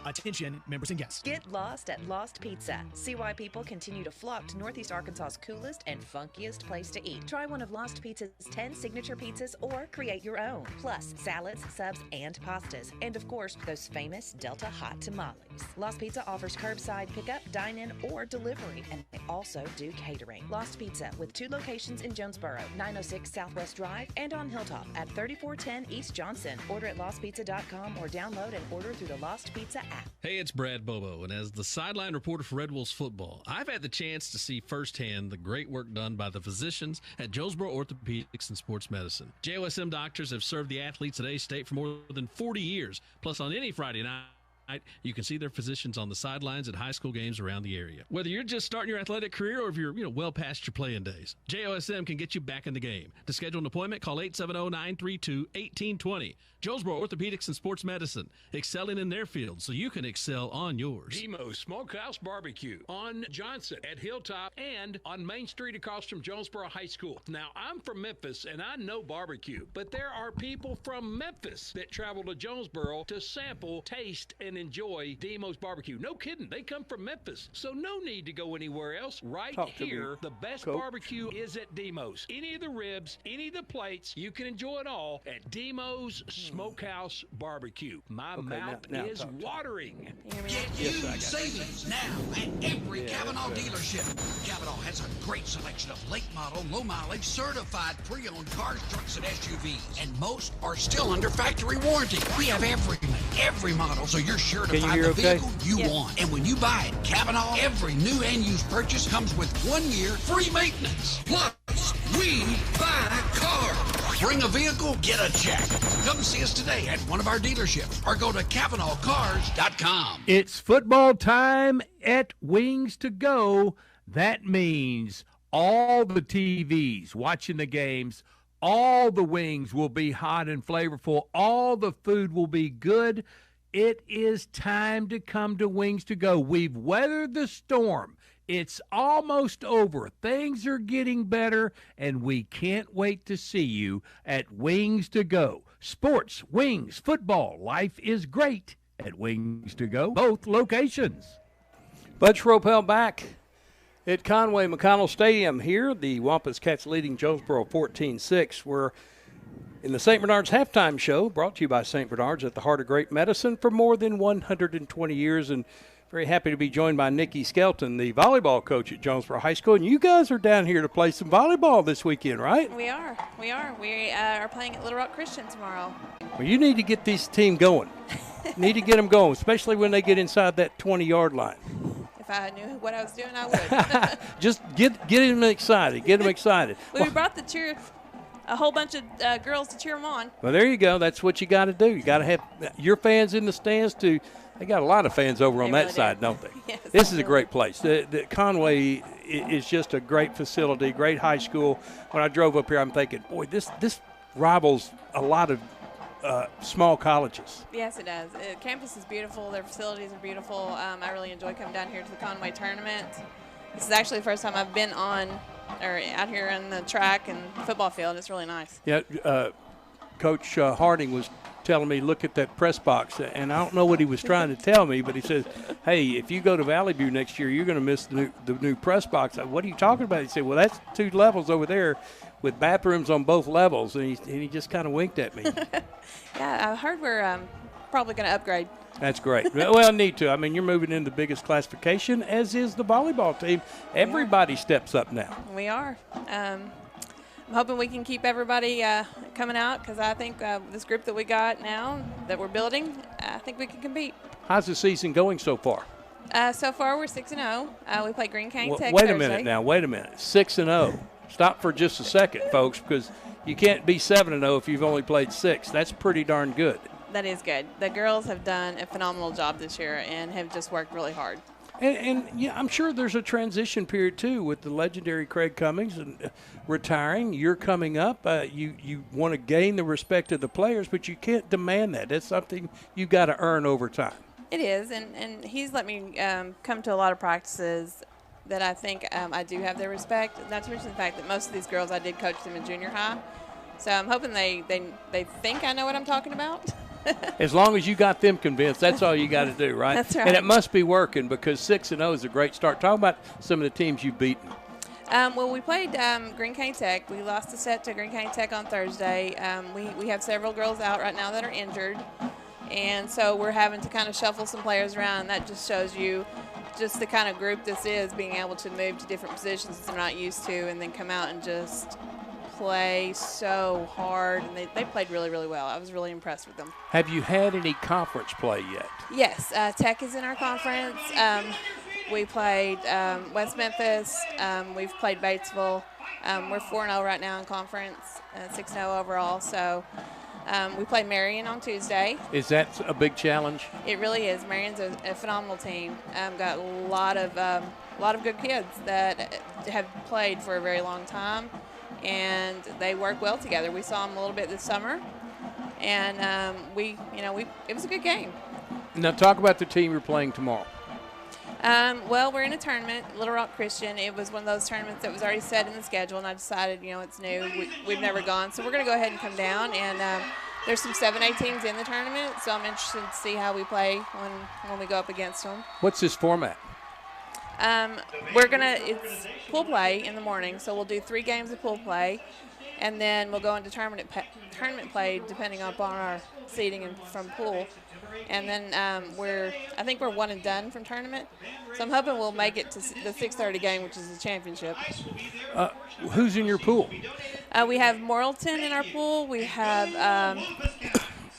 [SPEAKER 19] Attention, members and guests.
[SPEAKER 25] Get lost at Lost Pizza. See why people continue to flock to Northeast Arkansas's coolest and funkiest place to eat. Try one of Lost Pizza's 10 signature pizzas or create your own. Plus, salads, subs, and pastas. And of course, those famous Delta Hot Tamales. Lost Pizza offers curbside pickup, dine-in, or delivery. And they also do catering. Lost Pizza with 2 locations in Jonesboro, 906 Southwest Drive, and on Hilltop at 3410 East Johnson. Order at lostpizza.com or download and order through the Lost Pizza app.
[SPEAKER 28] Hey, it's Brad Bobo, and as the sideline reporter for Red Wolves football, I've had the chance to see firsthand the great work done by the physicians at Jonesboro Orthopedics and Sports Medicine. JOSM doctors have served the athletes at A-State for more than 40 years, plus on any Friday night, you can see their physicians on the sidelines at high school games around the area. Whether you're just starting your athletic career or if you're well past your playing days, JOSM can get you back in the game. To schedule an appointment, call 870-932-1820. Jonesboro Orthopedics and Sports Medicine, excelling in their field so you can excel on yours.
[SPEAKER 1] Demo's Smokehouse Barbecue on Johnson at Hilltop and on Main Street across from Jonesboro High School. Now, I'm from Memphis and I know barbecue, but there are people from Memphis that travel to Jonesboro to sample, taste, and enjoy Demo's Barbecue. No kidding, they come from Memphis, so no need to go anywhere else. Right here, the best barbecue is at Demo's. Any of the ribs, any of the plates, you can enjoy it all at Demo's Smokehouse Barbecue. My mouth is watering.
[SPEAKER 12] Get huge savings now at every Kavanaugh dealership. Kavanaugh has has a great selection of late model, low mileage, certified pre-owned cars, trucks, and SUVs. And most are still under factory warranty. We have every model, so you're sure to find the vehicle you want. And when you buy it, Kavanaugh, every new and used purchase comes with 1 year free maintenance. Plus, we buy cars. Bring a vehicle, get a check. Come see us today at one of our dealerships or go to KavanaughCars.com.
[SPEAKER 1] It's football time at Wings to Go. That means all the TVs watching the games, all the wings will be hot and flavorful, all the food will be good. It is time to come to Wings to Go. We've weathered the storm. It's almost over. Things are getting better, and we can't wait to see you at Wings to Go. Sports, wings, football, life is great at Wings to Go, both locations. Bud Schropel back at Conway McConnell Stadium here. The Wampus Cats leading Jonesboro 14-6. We're in the St. Bernard's halftime show, brought to you by St. Bernard's, at the heart of great medicine for more than 120 years. And very happy to be joined by Nikki Skelton, the volleyball coach at Jonesboro High School. And you guys are down here to play some volleyball this weekend, right?
[SPEAKER 4] We are. We are playing at Little Rock Christian tomorrow.
[SPEAKER 1] Well, you need to get this team going. Need to get them going, especially when they get inside that 20-yard line.
[SPEAKER 4] If I knew what I was doing, I would.
[SPEAKER 1] Just get them excited. Get them excited.
[SPEAKER 4] We brought a whole bunch of girls to cheer them on.
[SPEAKER 1] Well, there you go. That's what you got to do. You got to have your fans in the stands too. They got a lot of fans over on that side, don't they?
[SPEAKER 4] Yes,
[SPEAKER 1] this is a great place. The Conway is just a great facility, great high school. When I drove up here, I'm thinking, boy, this rivals a lot of small colleges.
[SPEAKER 4] Yes, it does. Campus is beautiful. Their facilities are beautiful. I really enjoy coming down here to the Conway tournament. This is actually the first time I've been out here on the track and football field. It's really nice.
[SPEAKER 1] Yeah, Coach Harding was telling me, look at that press box, and I don't know what he was trying to tell me, but he says, hey, if you go to Valley View next year, you're going to miss the new press box. What are you talking about? He said, well, that's 2 levels over there with bathrooms on both levels, and he just kind of winked at me.
[SPEAKER 4] Yeah, I heard we're probably going to upgrade.
[SPEAKER 1] That's great. Well, need to. I mean, you're moving into the biggest classification, as is the volleyball team. Everybody steps up now.
[SPEAKER 4] We are. I'm hoping we can keep everybody coming out, because I think this group that we got now that we're building, I think we can compete.
[SPEAKER 1] How's the season going so far?
[SPEAKER 4] So far, we're 6-0. We play Green Cane Tech
[SPEAKER 1] Wait
[SPEAKER 4] Thursday.
[SPEAKER 1] a minute now. Wait a minute. 6-0. Stop for just a second, folks, because you can't be 7-0 if you've only played 6. That's pretty darn good.
[SPEAKER 4] That is good. The girls have done a phenomenal job this year and have just worked really hard.
[SPEAKER 1] And yeah, I'm sure there's a transition period, too, with the legendary Craig Cummings and retiring. You're coming up. You want to gain the respect of the players, but you can't demand that. That's something you've got to earn over time.
[SPEAKER 4] It is, and he's let me come to a lot of practices that I think I do have their respect, not to mention the fact that most of these girls, I did coach them in junior high. So I'm hoping they think I know what I'm talking about.
[SPEAKER 1] As long as you got them convinced, that's all you got to do, right?
[SPEAKER 4] That's right.
[SPEAKER 1] And it must be working, because 6-0 is a great start. Talk about some of the teams you've beaten.
[SPEAKER 4] Well, we played Green Cane Tech. We lost a set to Green Cane Tech on Thursday. We have several girls out right now that are injured, and so we're having to kind of shuffle some players around. And that just shows you just the kind of group this is, being able to move to different positions that they're not used to, and then come out and just play so hard. And they played really, really well. I was really impressed with them.
[SPEAKER 1] Have you had any conference play yet?
[SPEAKER 4] Yes, Tech is in our conference. We played West Memphis. We've played Batesville. We're 4-0 right now in conference, 6-0 overall. So we play Marion on Tuesday.
[SPEAKER 1] Is that a big challenge?
[SPEAKER 4] It really is. Marion's a phenomenal team. Got a lot of good kids that have played for a very long time, and they work well together. We saw them a little bit this summer, and it was a good game.
[SPEAKER 1] Now talk about the team you're playing tomorrow.
[SPEAKER 4] Well, we're in a tournament, Little Rock Christian. It was one of those tournaments that was already set in the schedule, and I decided, it's new. We've never gone. So we're going to go ahead and come down, and there's some 7A teams in the tournament, so I'm interested to see how we play when we go up against them.
[SPEAKER 1] What's this format?
[SPEAKER 4] It's pool play in the morning, so we'll do 3 games of pool play, and then we'll go into tournament play depending upon our seeding from pool. and then I think we're one and done from tournament. So I'm hoping we'll make it to the 6:30 game, which is the championship.
[SPEAKER 1] Who's in your pool?
[SPEAKER 4] We have Morrilton in our pool. We have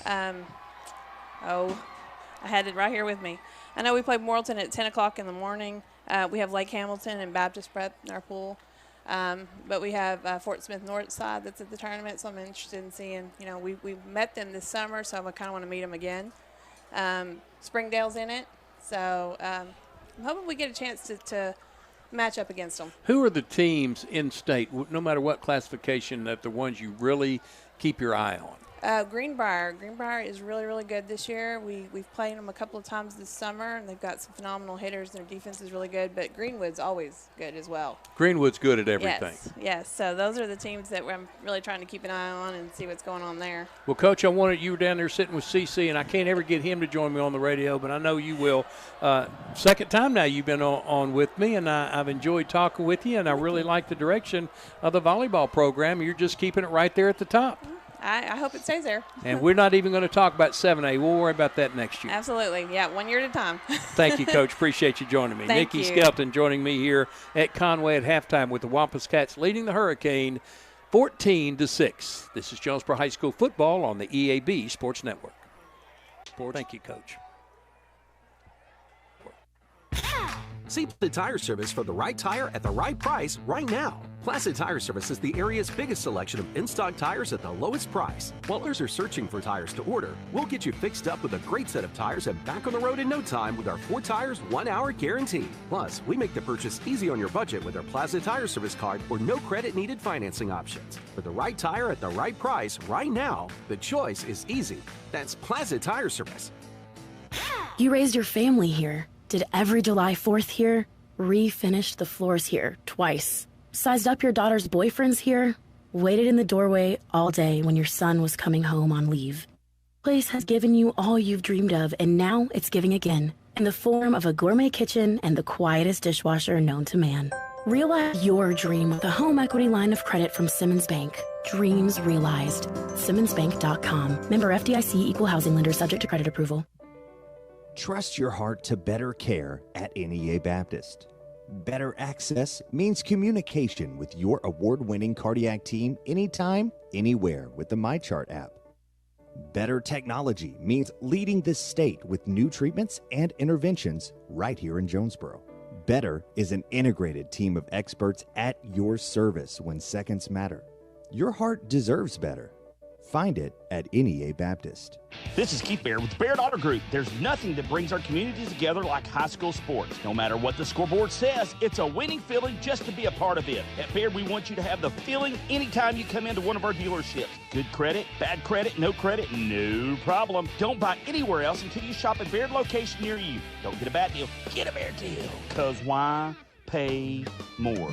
[SPEAKER 4] I had it right here with me. I know we played Morrilton at 10 o'clock in the morning. We have Lake Hamilton and Baptist Prep in our pool. But we have Fort Smith Northside that's at the tournament, so I'm interested in seeing. We met them this summer, so I kind of want to meet them again. Springdale's in it, so I'm hoping we get a chance to match up against them.
[SPEAKER 1] Who are the teams in state, no matter what classification, that the ones you really keep your eye on?
[SPEAKER 4] Greenbrier. Greenbrier is really, really good this year. We've played them a couple of times this summer, and they've got some phenomenal hitters. Their defense is really good, but Greenwood's always good as well.
[SPEAKER 1] Greenwood's good at everything.
[SPEAKER 4] Yes. So those are the teams that I'm really trying to keep an eye on and see what's going on there.
[SPEAKER 1] Well, Coach, you were down there sitting with CC, and I can't ever get him to join me on the radio, but I know you will. Second time now you've been on with me, and I've enjoyed talking with you, and I really like the direction of the volleyball program. You're just keeping it right there at the top.
[SPEAKER 4] I hope it stays there.
[SPEAKER 1] And we're not even going to talk about 7A. We'll worry about that next year.
[SPEAKER 4] Absolutely. Yeah, 1 year at a time.
[SPEAKER 1] Thank you, Coach. Appreciate you joining me.
[SPEAKER 4] Thank
[SPEAKER 1] Nikki
[SPEAKER 4] you.
[SPEAKER 1] Skelton joining me here at Conway at halftime with the Wampus Cats leading the Hurricane 14-6. This is Jonesboro High School football on the EAB Sports Network. Thank you, Coach.
[SPEAKER 18] See the Tire Service for the right tire at the right price right now. Placid Tire Service is the area's biggest selection of in-stock tires at the lowest price. While others are searching for tires to order, we'll get you fixed up with a great set of tires and back on the road in no time with our 4 tires, 1 hour guarantee. Plus, we make the purchase easy on your budget with our Placid Tire Service card or no credit needed financing options. For the right tire at the right price right now, the choice is easy. That's Placid Tire Service.
[SPEAKER 6] You raised your family here. Did every July 4th here, refinished the floors here twice, sized up your daughter's boyfriends here, waited in the doorway all day when your son was coming home on leave. Place has given you all you've dreamed of, and now it's giving again in the form of a gourmet kitchen and the quietest dishwasher known to man. Realize your dream with a home equity line of credit from Simmons Bank. Dreams realized. SimmonsBank.com. Member FDIC, equal housing lender, subject to credit approval.
[SPEAKER 7] Trust your heart to better care at NEA Baptist. Better access means communication with your award-winning cardiac team anytime, anywhere with the MyChart app. Better technology means leading the state with new treatments and interventions right here in Jonesboro. Better is an integrated team of experts at your service when seconds matter. Your heart deserves better. Find it at NEA Baptist.
[SPEAKER 11] This is Keith Baird with the Baird Auto Group. There's nothing that brings our communities together like high school sports. No matter what the scoreboard says, it's a winning feeling just to be a part of it. At Baird, we want you to have the feeling anytime you come into one of our dealerships. Good credit, bad credit, no problem. Don't buy anywhere else until you shop at Baird location near you. Don't get a bad deal, get a Baird deal. Because why pay more?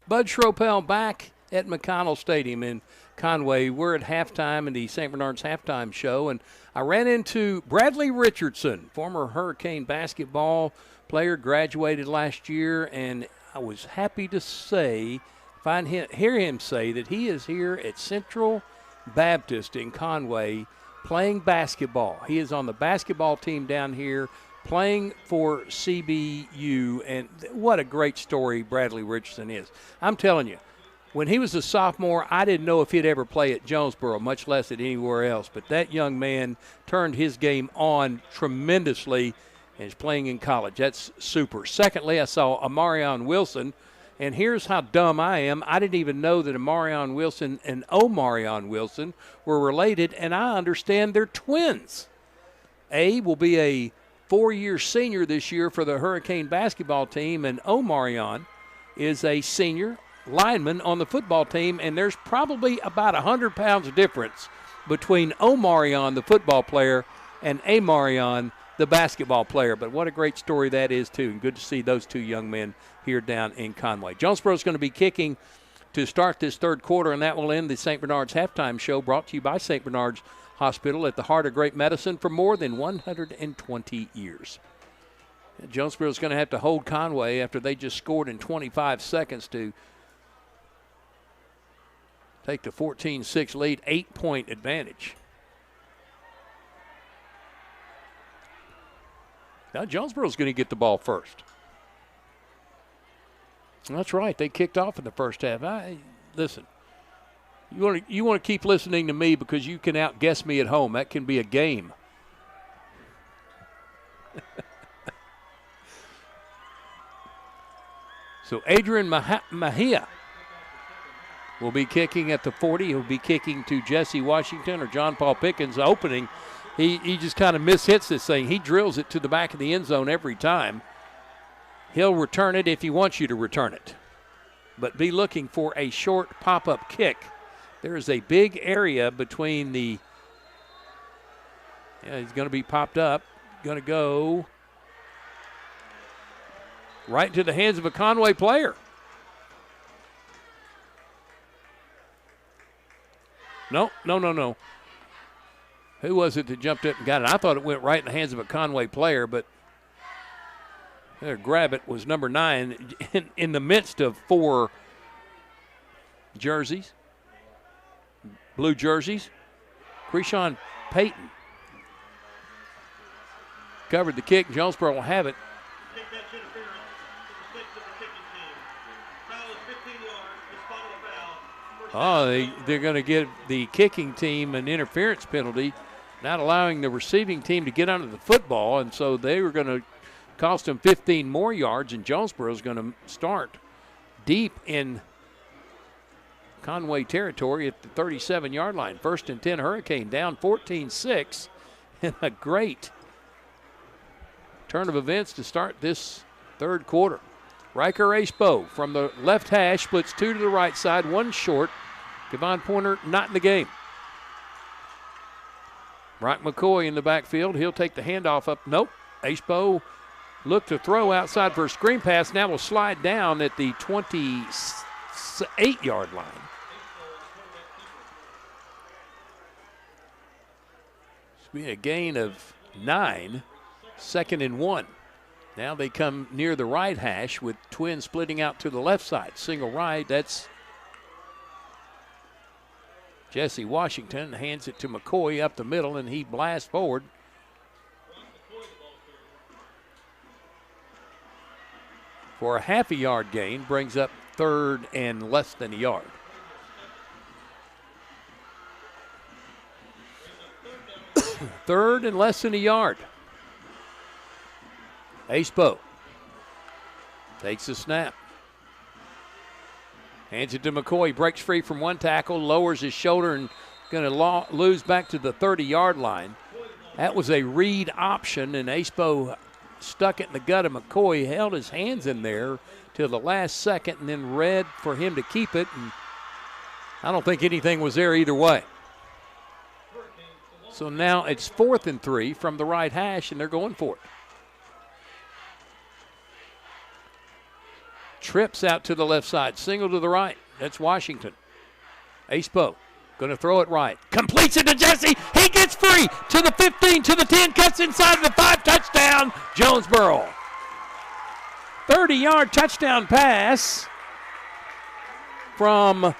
[SPEAKER 1] Bud Schropel back at McConnell Stadium in Conway. We're at halftime in the St. Bernard's halftime show, and I ran into Bradley Richardson, former Hurricane basketball player, graduated last year, and I was happy to hear him say that he is here at Central Baptist in Conway playing basketball. He is on the basketball team down here, playing for CBU, and what a great story Bradley Richardson is. I'm telling you, when he was a sophomore, I didn't know if he'd ever play at Jonesboro, much less at anywhere else, but that young man turned his game on tremendously and is playing in college. That's super. Secondly, I saw Amarion Wilson, and here's how dumb I am. I didn't even know that Amarion Wilson and Omarion Wilson were related, and I understand they're twins. A will be a 4-year senior this year for the Hurricane basketball team, and Omarion is a senior lineman on the football team, and there's probably about 100 pounds of difference between Omarion, the football player, and Amarion, the basketball player. But what a great story that is, too, and good to see those two young men here down in Conway. Jonesboro's going to be kicking to start this third quarter, and that will end the St. Bernard's halftime show, brought to you by St. Bernard's Hospital, at the heart of great medicine for more than 120 years. Jonesboro's going to have to hold Conway after they just scored in 25 seconds to take the 14-6 lead, 8-point advantage. Now Jonesboro's going to get the ball first. That's right. They kicked off in the first half. Listen, you want to keep listening to me because you can outguess me at home. That can be a game. So Adrian Mahia will be kicking at the 40. He'll be kicking to Jesse Washington or John Paul Pickens. Opening, he just kind of mishits this thing. He drills it to the back of the end zone every time. He'll return it if he wants you to return it. But be looking for a short pop-up kick. There is a big area between the, he's going to be popped up. Going to go right into the hands of a Conway player. No. Who was it that jumped up and got it? I thought it went right in the hands of a Conway player, but there, grab it was number 9 in the midst of 4 jerseys, blue jerseys. Krishawn Payton covered the kick. Jonesboro will have it. They're going to give the kicking team an interference penalty, not allowing the receiving team to get under the football, and so they were going to cost them 15 more yards, and Jonesboro is going to start deep in Conway territory at the 37-yard line. 1st and 10 Hurricane, down 14-6, and a great turn of events to start this third quarter. Riker Acepo from the left hash splits 2 to the right side, 1 short. Kevon Pointer not in the game. Brock McCoy in the backfield. He'll take the handoff up. Nope. Acepo looked to throw outside for a screen pass. Now will slide down at the 28-yard line. It's been a gain of 9, 2nd and 1. Now they come near the right hash with Twin splitting out to the left side. Single right, that's Jesse Washington. Hands it to McCoy up the middle, and he blasts forward. For a half a yard gain, brings up 3rd and less than a yard. Third and less than a yard. Acepo takes the snap. Hands it to McCoy. Breaks free from 1 tackle, lowers his shoulder, and going to lose back to the 30-yard line. That was a read option, and Acepo stuck it in the gut of McCoy, held his hands in there till the last second, and then read for him to keep it. And I don't think anything was there either way. So now it's 4th and 3 from the right hash, and they're going for it. Trips out to the left side, single to the right. That's Washington. Acepo going to throw it right. Completes it to Jesse. He gets free to the 15, to the 10, cuts inside of the 5, touchdown, Jonesboro. 30-yard touchdown pass from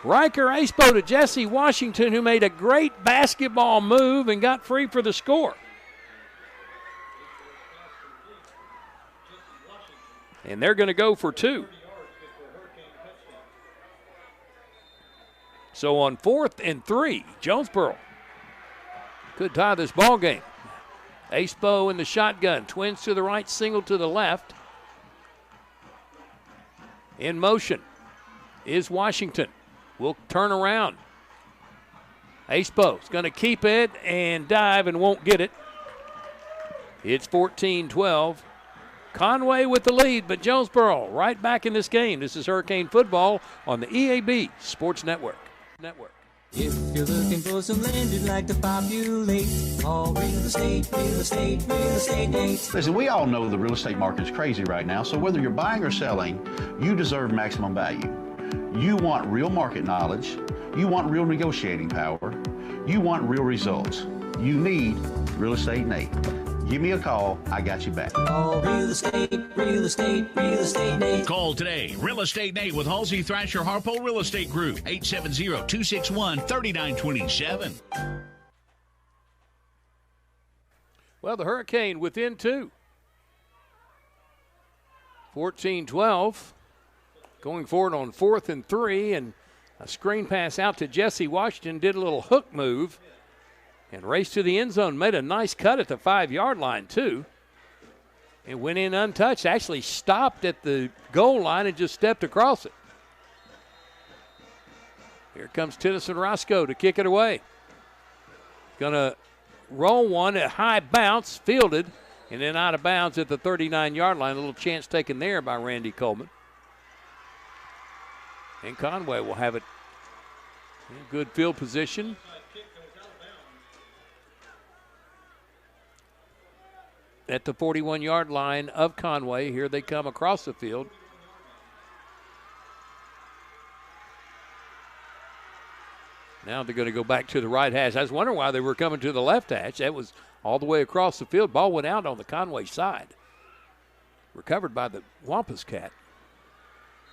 [SPEAKER 1] Riker Acepo to Jesse Washington, who made a great basketball move and got free for the score. And they're going to go for 2. So on 4th and 3, Jonesboro could tie this ball game. Acepo in the shotgun. Twins to the right, single to the left. In motion is Washington. Will turn around. Acepo's going to keep it and dive and won't get it. It's 14-12. Conway with the lead, but Jonesboro right back in this game. This is Hurricane Football on the EAB Sports Network.
[SPEAKER 2] If you're looking for some land you'd like to populate, all real estate, Nate.
[SPEAKER 3] Listen, we all know the real estate market is crazy right now, so whether you're buying or selling, you deserve maximum value. You want real market knowledge. You want real negotiating power. You want real results. You need Real Estate Nate. Give me a call. I got you back.
[SPEAKER 2] Oh, real estate, Nate.
[SPEAKER 20] Call today. Real Estate Nate with Halsey Thrasher Harpole Real Estate Group. 870-261-3927.
[SPEAKER 1] Well, the Hurricane within 2. 14-12. Going forward on 4th and 3, and a screen pass out to Jesse Washington. Did a little hook move and raced to the end zone. Made a nice cut at the 5-yard line, too. And went in untouched. Actually stopped at the goal line and just stepped across it. Here comes Tennyson Roscoe to kick it away. Going to roll one at high bounce, fielded, and then out of bounds at the 39-yard line. A little chance taken there by Randy Coleman. And Conway will have it in good field position. At the 41-yard line of Conway. Here they come across the field. Now they're going to go back to the right hash. I was wondering why they were coming to the left hash. That was all the way across the field. Ball went out on the Conway side. Recovered by the Wampus Cat.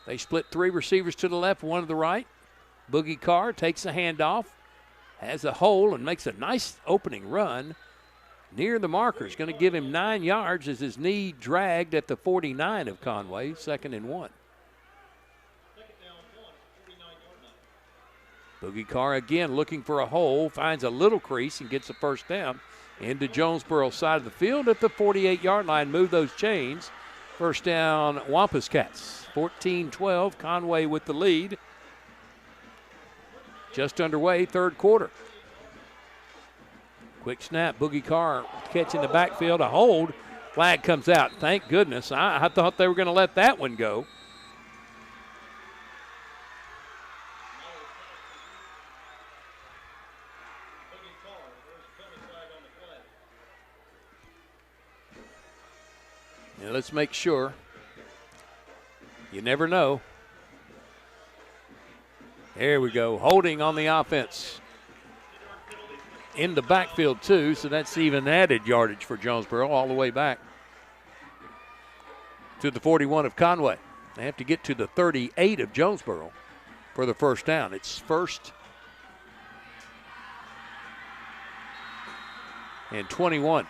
[SPEAKER 1] They split 3 receivers to the left, 1 to the right. Boogie Carr takes the handoff, has a hole, and makes a nice opening run near the marker. Is going to give him 9 yards as his knee dragged at the 49 of Conway, 2nd and 1. Boogie Carr again looking for a hole, finds a little crease and gets a first down into Jonesboro side of the field at the 48-yard line. Move those chains. First down, Wampus Cats. 14-12, Conway with the lead. Just underway, 3rd quarter. Quick snap, Boogie Carr catch in the backfield, a hold. Flag comes out. Thank goodness. I thought they were going to let that one go. Now let's make sure. You never know. There we go. Holding on the offense. In the backfield, too, so that's even added yardage for Jonesboro all the way back to the 41 of Conway. They have to get to the 38 of Jonesboro for the first down. It's 1st and 21.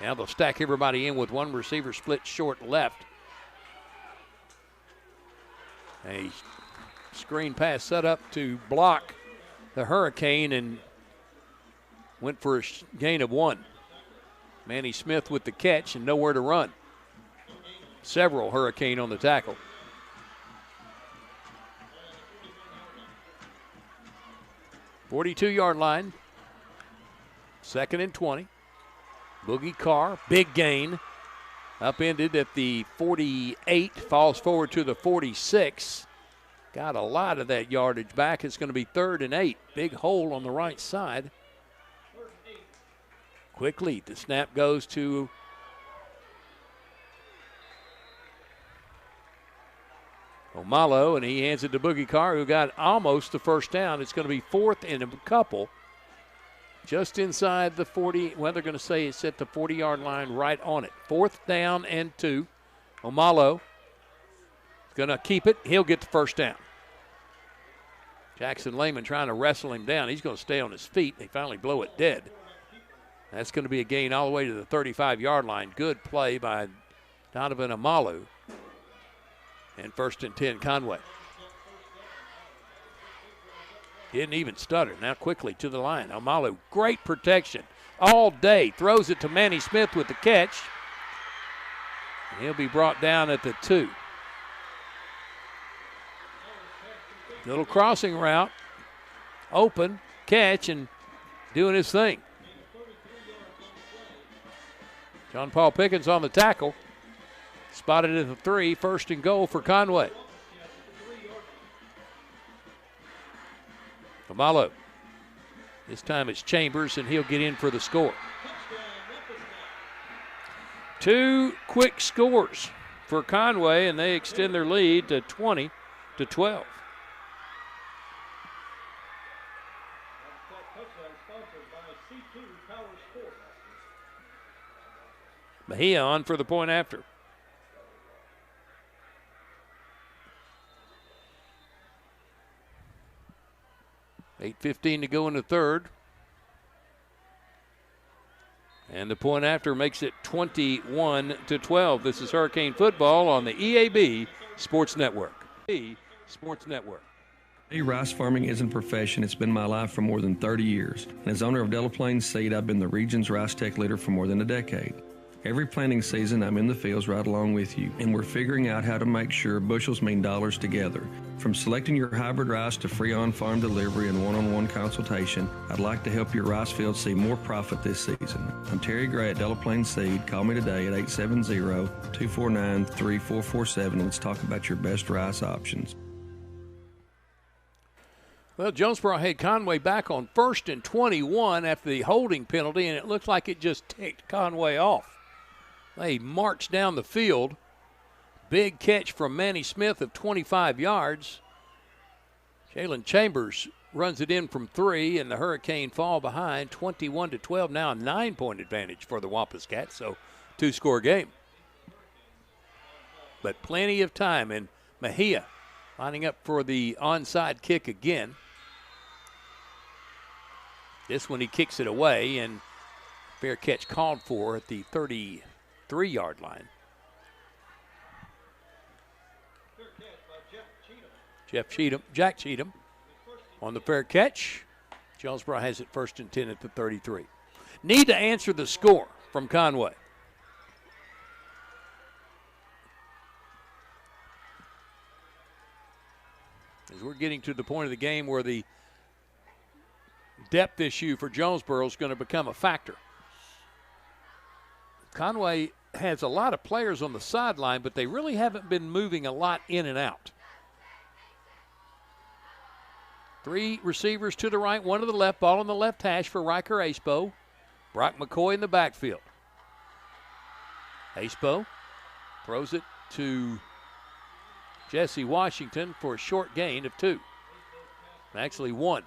[SPEAKER 1] Now they'll stack everybody in with 1 receiver split short left. A screen pass set up to block the Hurricane and went for a gain of 1. Manny Smith with the catch and nowhere to run. Several Hurricane on the tackle. .42-yard line. 2nd and 20. Boogie Carr, big gain. Upended at the 48, falls forward to the 46. Got a lot of that yardage back. It's going to be 3rd and 8. Big hole on the right side. Quickly, the snap goes to Omalo, and he hands it to Boogie Carr, who got almost the first down. It's going to be 4th and a couple. Just inside the 40, well, they're going to say it's at the 40-yard line right on it. 4th down and 2. Omalo is going to keep it. He'll get the first down. Jackson Lehman trying to wrestle him down. He's going to stay on his feet. They finally blow it dead. That's going to be a gain all the way to the 35-yard line. Good play by Donovan Omalo. And 1st and 10, Conway. Didn't even stutter. Now quickly to the line. Omalo, great protection all day. Throws it to Manny Smith with the catch. He'll be brought down at the 2. Little crossing route. Open, catch, and doing his thing. John Paul Pickens on the tackle. Spotted at the 3. 1st and goal for Conway. Omalo. This time it's Chambers, and he'll get in for the score. 2 quick scores for Conway, and they extend their lead to 20-12. Mejia on for the point after. $8:15 to go in the third. And the point after makes it 21-12. This is Hurricane Football on the EAB Sports Network. Sports Network.
[SPEAKER 22] Rice farming isn't a profession. It's been my life for more than 30 years. And as owner of Delaplane Seed, I've been the region's rice tech leader for more than a decade. Every planting season, I'm in the fields right along with you, and we're figuring out how to make sure bushels mean dollars together. From selecting your hybrid rice to free on-farm delivery and one-on-one consultation, I'd like to help your rice fields see more profit this season. I'm Terry Gray at Delaplane Seed. Call me today at 870-249-3447. Let's talk about your best rice options.
[SPEAKER 1] Well, Jonesboro had Conway back on 1st and 21 after the holding penalty, and it looked like it just ticked Conway off. They marched down the field. Big catch from Manny Smith of 25 yards. Jalen Chambers runs it in from 3, and the Hurricane fall behind 21-12. Now a 9-point advantage for the Wampus Cats, so 2-score game. But plenty of time, and Mejia lining up for the onside kick again. This one he kicks it away, and fair catch called for at the 33-yard line. Jack Cheatham on the fair catch. Jonesboro has it 1st and 10 at the 33. Need to answer the score from Conway. As we're getting to the point of the game where the depth issue for Jonesboro is going to become a factor. Conway has a lot of players on the sideline, but they really haven't been moving a lot in and out. 3 receivers to the right, 1 to the left, ball on the left hash for Riker Acepo. Brock McCoy in the backfield. Acepo throws it to Jesse Washington for a short gain of 2. Actually 1.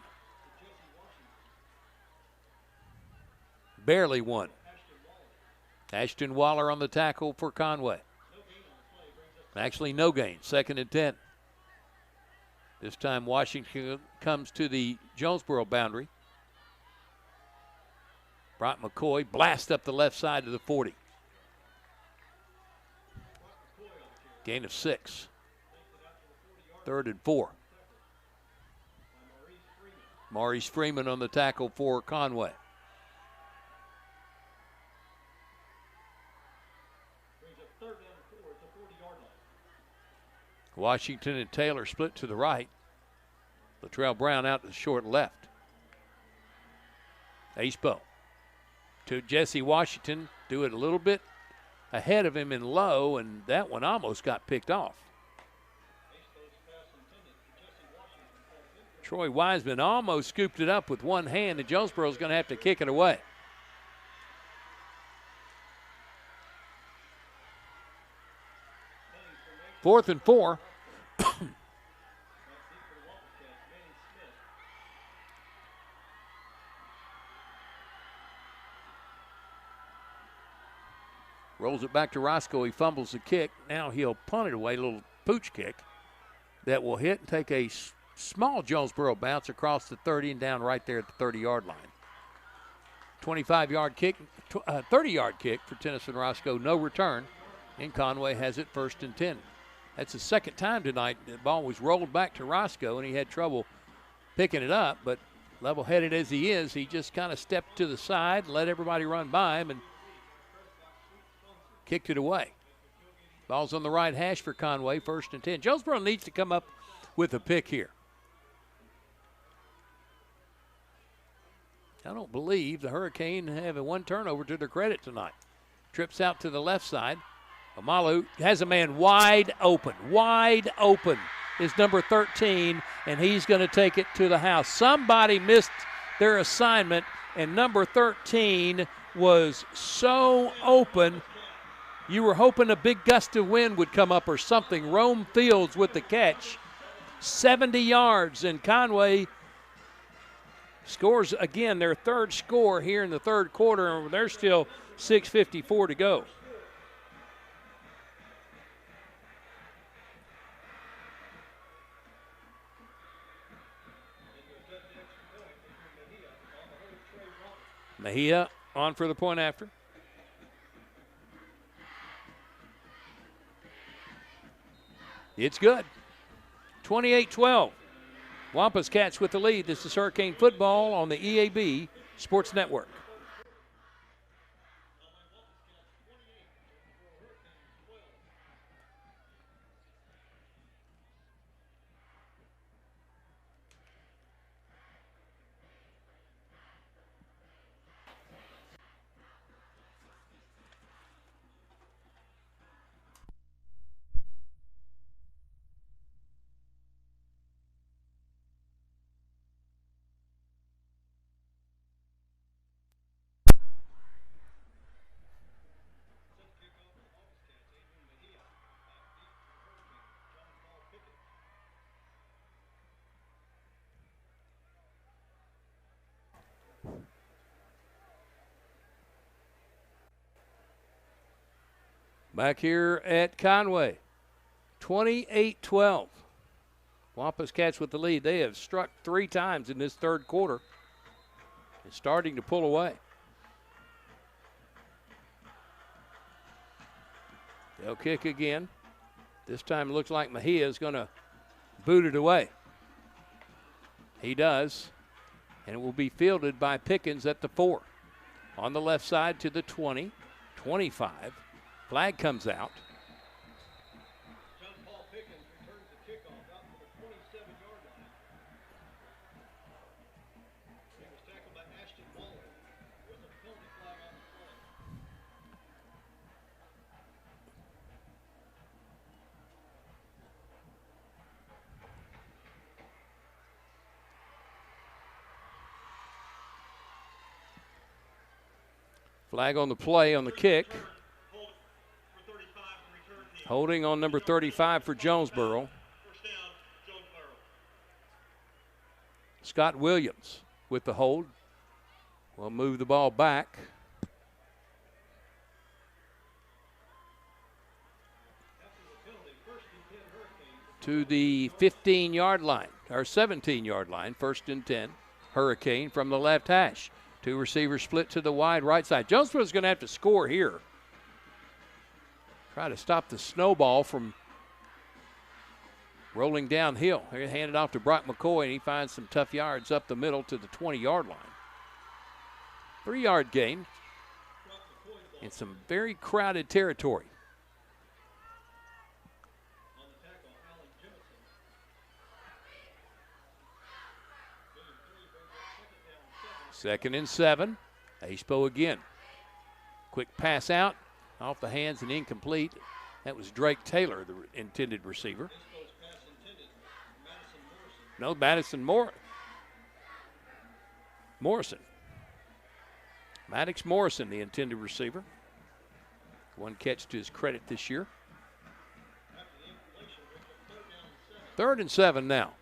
[SPEAKER 1] Barely 1. Ashton Waller on the tackle for Conway. Actually no gain, 2nd and 10. This time Washington comes to the Jonesboro boundary. Brock McCoy blasts up the left side to the 40. Gain of 6. 3rd and 4. Maurice Freeman on the tackle for Conway. Washington and Taylor split to the right. Latrell Brown out to the short left. Acepo to Jesse Washington. Do it a little bit ahead of him in low, and that one almost got picked off. Troy Wiseman almost scooped it up with one hand, and Jonesboro's going to have to kick it away. Fourth and 4. Rolls it back to Roscoe. He fumbles the kick. Now he'll punt it away, a little pooch kick that will hit and take a small Jonesboro bounce across the 30 and down right there at the 30-yard line. 25-yard kick, 30-yard kick for Tennyson Roscoe. No return, and Conway has it 1st and 10. That's the second time tonight the ball was rolled back to Roscoe, and he had trouble picking it up. But level-headed as he is, he just kind of stepped to the side, let everybody run by him, and kicked it away. Ball's on the right hash for Conway, 1st and 10. Jonesboro needs to come up with a pick here. I don't believe the Hurricane have a 1 turnover to their credit tonight. Trips out to the left side. Amalu has a man wide open. Wide open is number 13, and he's going to take it to the house. Somebody missed their assignment, and number 13 was so open. You were hoping a big gust of wind would come up or something. Rome Fields with the catch. 70 yards, and Conway scores again their 3rd score here in the 3rd quarter, and there's still 6:54 to go. Mejia on for the point after. It's good. 28-12. Wampus Cats with the lead. This is Hurricane Football on the EAB Sports Network. Back here at Conway, 28-12. Wampus Cats with the lead. They have struck 3 times in this third quarter. It's starting to pull away. They'll kick again. This time it looks like Mejia is going to boot it away. He does, and it will be fielded by Pickens at the 4. On the left side to the 20, 25. Flag comes out. Flag on the play on the kick. Holding on number 35 for Jonesboro. Scott Williams with the hold. We'll move the ball back. To the 15-yard line, or 17-yard line, 1st and 10. Hurricane from the left hash. 2 receivers split to the wide right side. Jonesboro's going to have to score here. Try to stop the snowball from rolling downhill. They're going to hand it off to Brock McCoy, and he finds some tough yards up the middle to the 20-yard line. 3-yard gain in some very crowded territory. Second and 7. Ashpo again. Quick pass out. Off the hands and incomplete. That was Drake Taylor, the intended receiver. No, Morrison. Maddox Morrison, the intended receiver. 1 catch to his credit this year. 3rd and 7 now.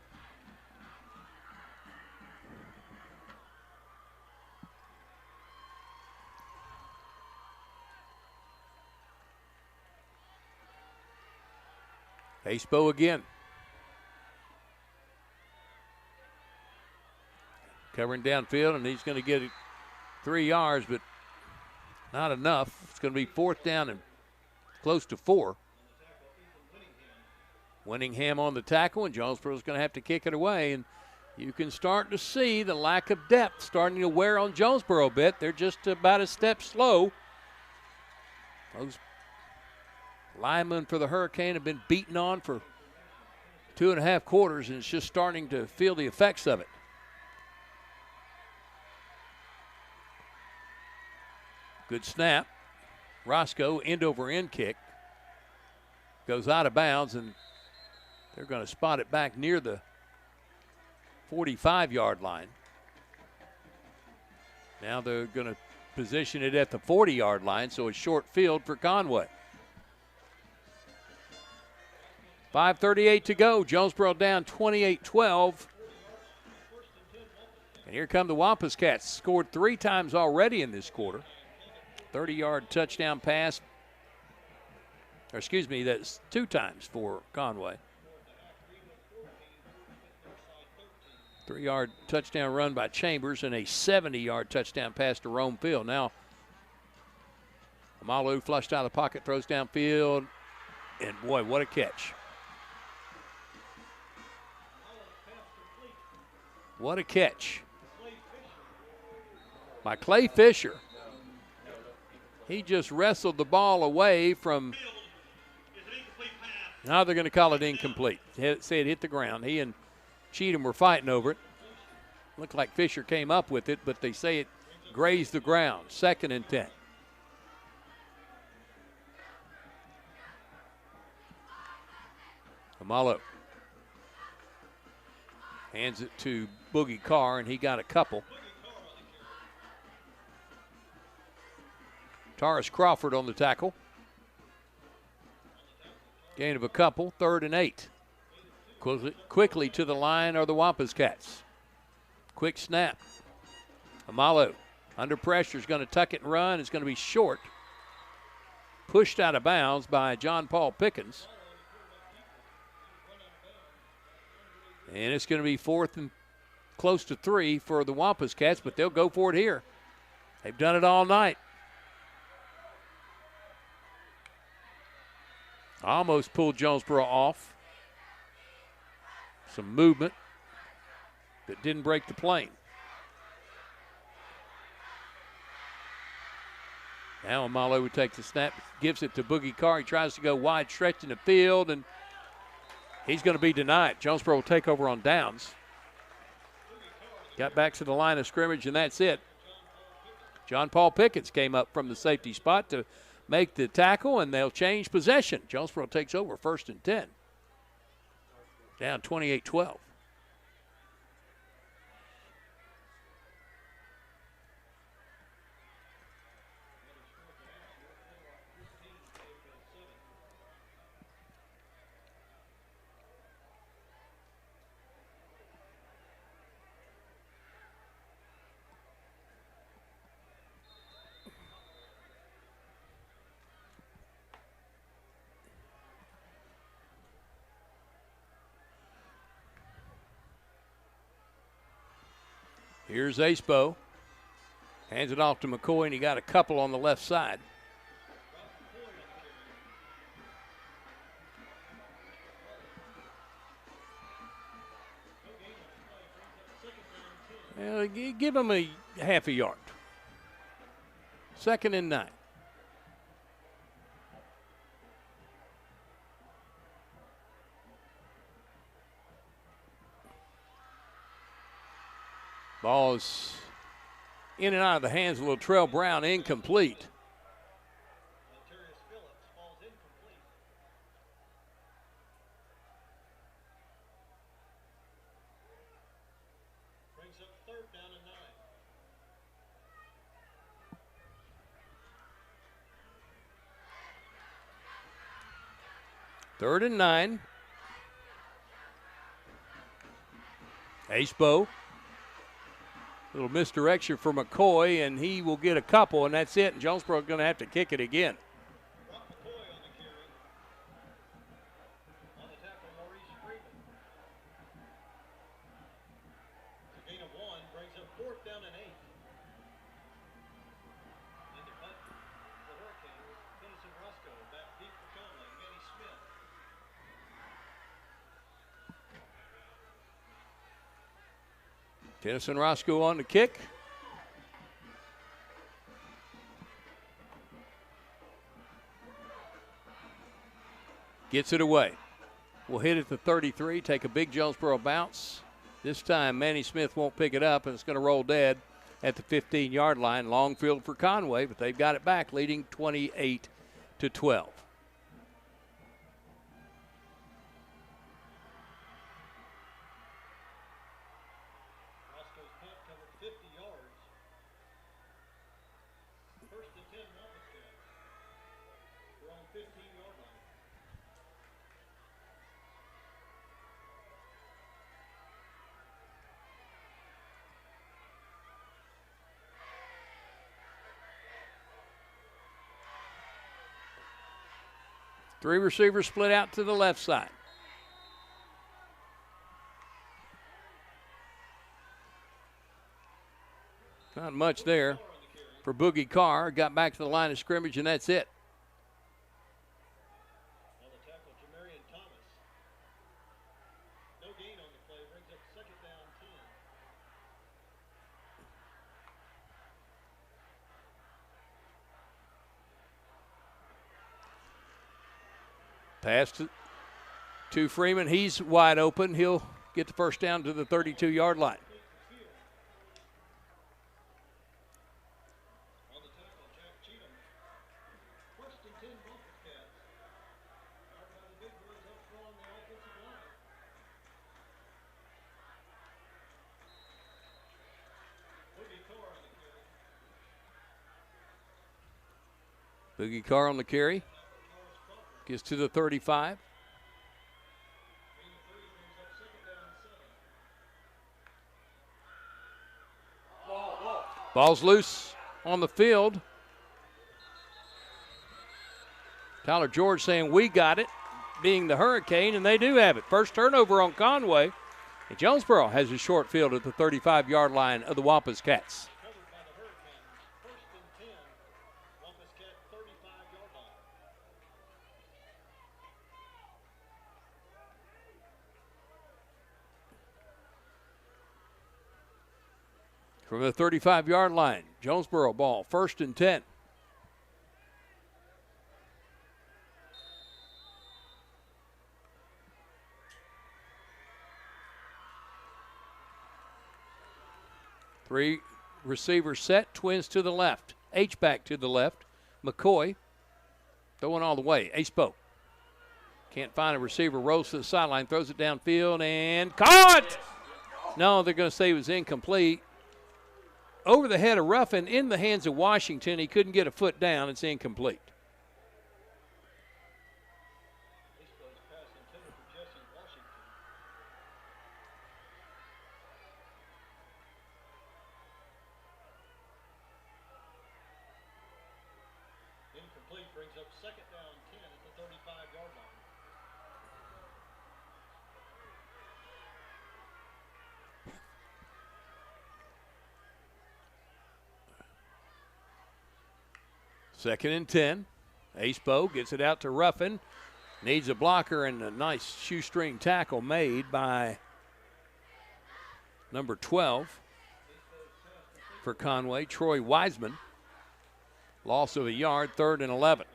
[SPEAKER 1] Ashpo again. Covering downfield, and he's going to get it 3 yards, but not enough. It's going to be 4th down and close to 4. Winningham on the tackle, and Jonesboro's going to have to kick it away. And you can start to see the lack of depth starting to wear on Jonesboro a bit. They're just about a step slow. Those linemen for the Hurricane have been beaten on for 2.5 quarters, and it's just starting to feel the effects of it. Good snap. Roscoe, end over end kick. Goes out of bounds, and they're going to spot it back near the 45-yard line. Now they're going to position it at the 40-yard line, so it's short field for Conway. 5:38 to go. Jonesboro down 28-12. And here come the Wampus Cats. Scored 3 times already in this quarter. 30-yard touchdown pass. Or excuse me, that's 2 times for Conway. 3-yard touchdown run by Chambers and a 70-yard touchdown pass to Rome Field. Now, Amalu flushed out of the pocket, throws downfield, and boy, what a catch. What a catch by Clay Fisher. He just wrestled the ball away from, now they're going to call it incomplete. Say it hit the ground. He and Cheatham were fighting over it. Looked like Fisher came up with it, but they say it grazed the ground. 2nd and 10. Amalo hands it to Boogie Carr, and he got a couple. Taurus Crawford on the tackle. Gain of a couple, 3rd and 8. Quickly to the line are the Wampus Cats. Quick snap. Amalu under pressure is going to tuck it and run. It's going to be short. Pushed out of bounds by John Paul Pickens. And it's going to be 4th and close to 3 for the Wampus Cats, but they'll go for it here. They've done it all night. Almost pulled Jonesboro off. Some movement that didn't break the plane. Now Amalu would take the snap, gives it to Boogie Carr. He tries to go wide, stretching the field, and he's going to be denied. Jonesboro will take over on downs. Got back to the line of scrimmage, and that's it. John Paul Pickens came up from the safety spot to make the tackle, and they'll change possession. Jonesboro takes over 1st and 10. Down 28-12. Here's Acebo. Hands it off to McCoy, and he got a couple on the left side. Give him a half a yard. 2nd and 9. Ball is in and out of the hands of Latrell Brown, incomplete.
[SPEAKER 14] Brings up 3rd down and 9.
[SPEAKER 1] 3rd and 9. Acebo. Little misdirection for McCoy, and he will get a couple, and that's it. And Jonesboro is going to have to kick it again.
[SPEAKER 14] Gain of 1 brings up 4th down and 8. In the punt, the Hurricanes, Tennessee Roscoe, back deep for Conway, Manny Smith.
[SPEAKER 1] Tennyson Roscoe on the kick. Gets it away. We'll hit it to 33, take a big Jonesboro bounce. This time Manny Smith won't pick it up, and it's going to roll dead at the 15-yard line. Long field for Conway, but they've got it back, leading 28-12. Three receivers split out to the left side. Not much there for Boogie Carr. Got back to the line of scrimmage, and that's it. Pass to Freeman. He's wide open. He'll get the first down to the 32-yard line. Boogie Carr on the carry. Gets to the 35. Ball's loose on the field. Tyler George saying we got it, being the Hurricane, and they do have it. First turnover on Conway. And Jonesboro has a short field at the 35-yard line of the Wampus Cats. From the 35-yard line, Jonesboro ball, 1st and 10. Three receivers set, twins to the left. H-back to the left. McCoy throwing all the way. Ace-Boat. Can't find a receiver, rolls to the sideline, throws it downfield, and caught! No, they're going to say it was incomplete. Over the head of Ruffin, in the hands of Washington. He couldn't get a foot down. It's incomplete.
[SPEAKER 14] Incomplete brings up 2nd down 10 at the 35-yard line.
[SPEAKER 1] Second and 10. Ace-Bow gets it out to Ruffin. Needs a blocker, and a nice shoestring tackle made by number 12 for Conway, Troy Wiseman. Loss of a yard, 3rd and 11.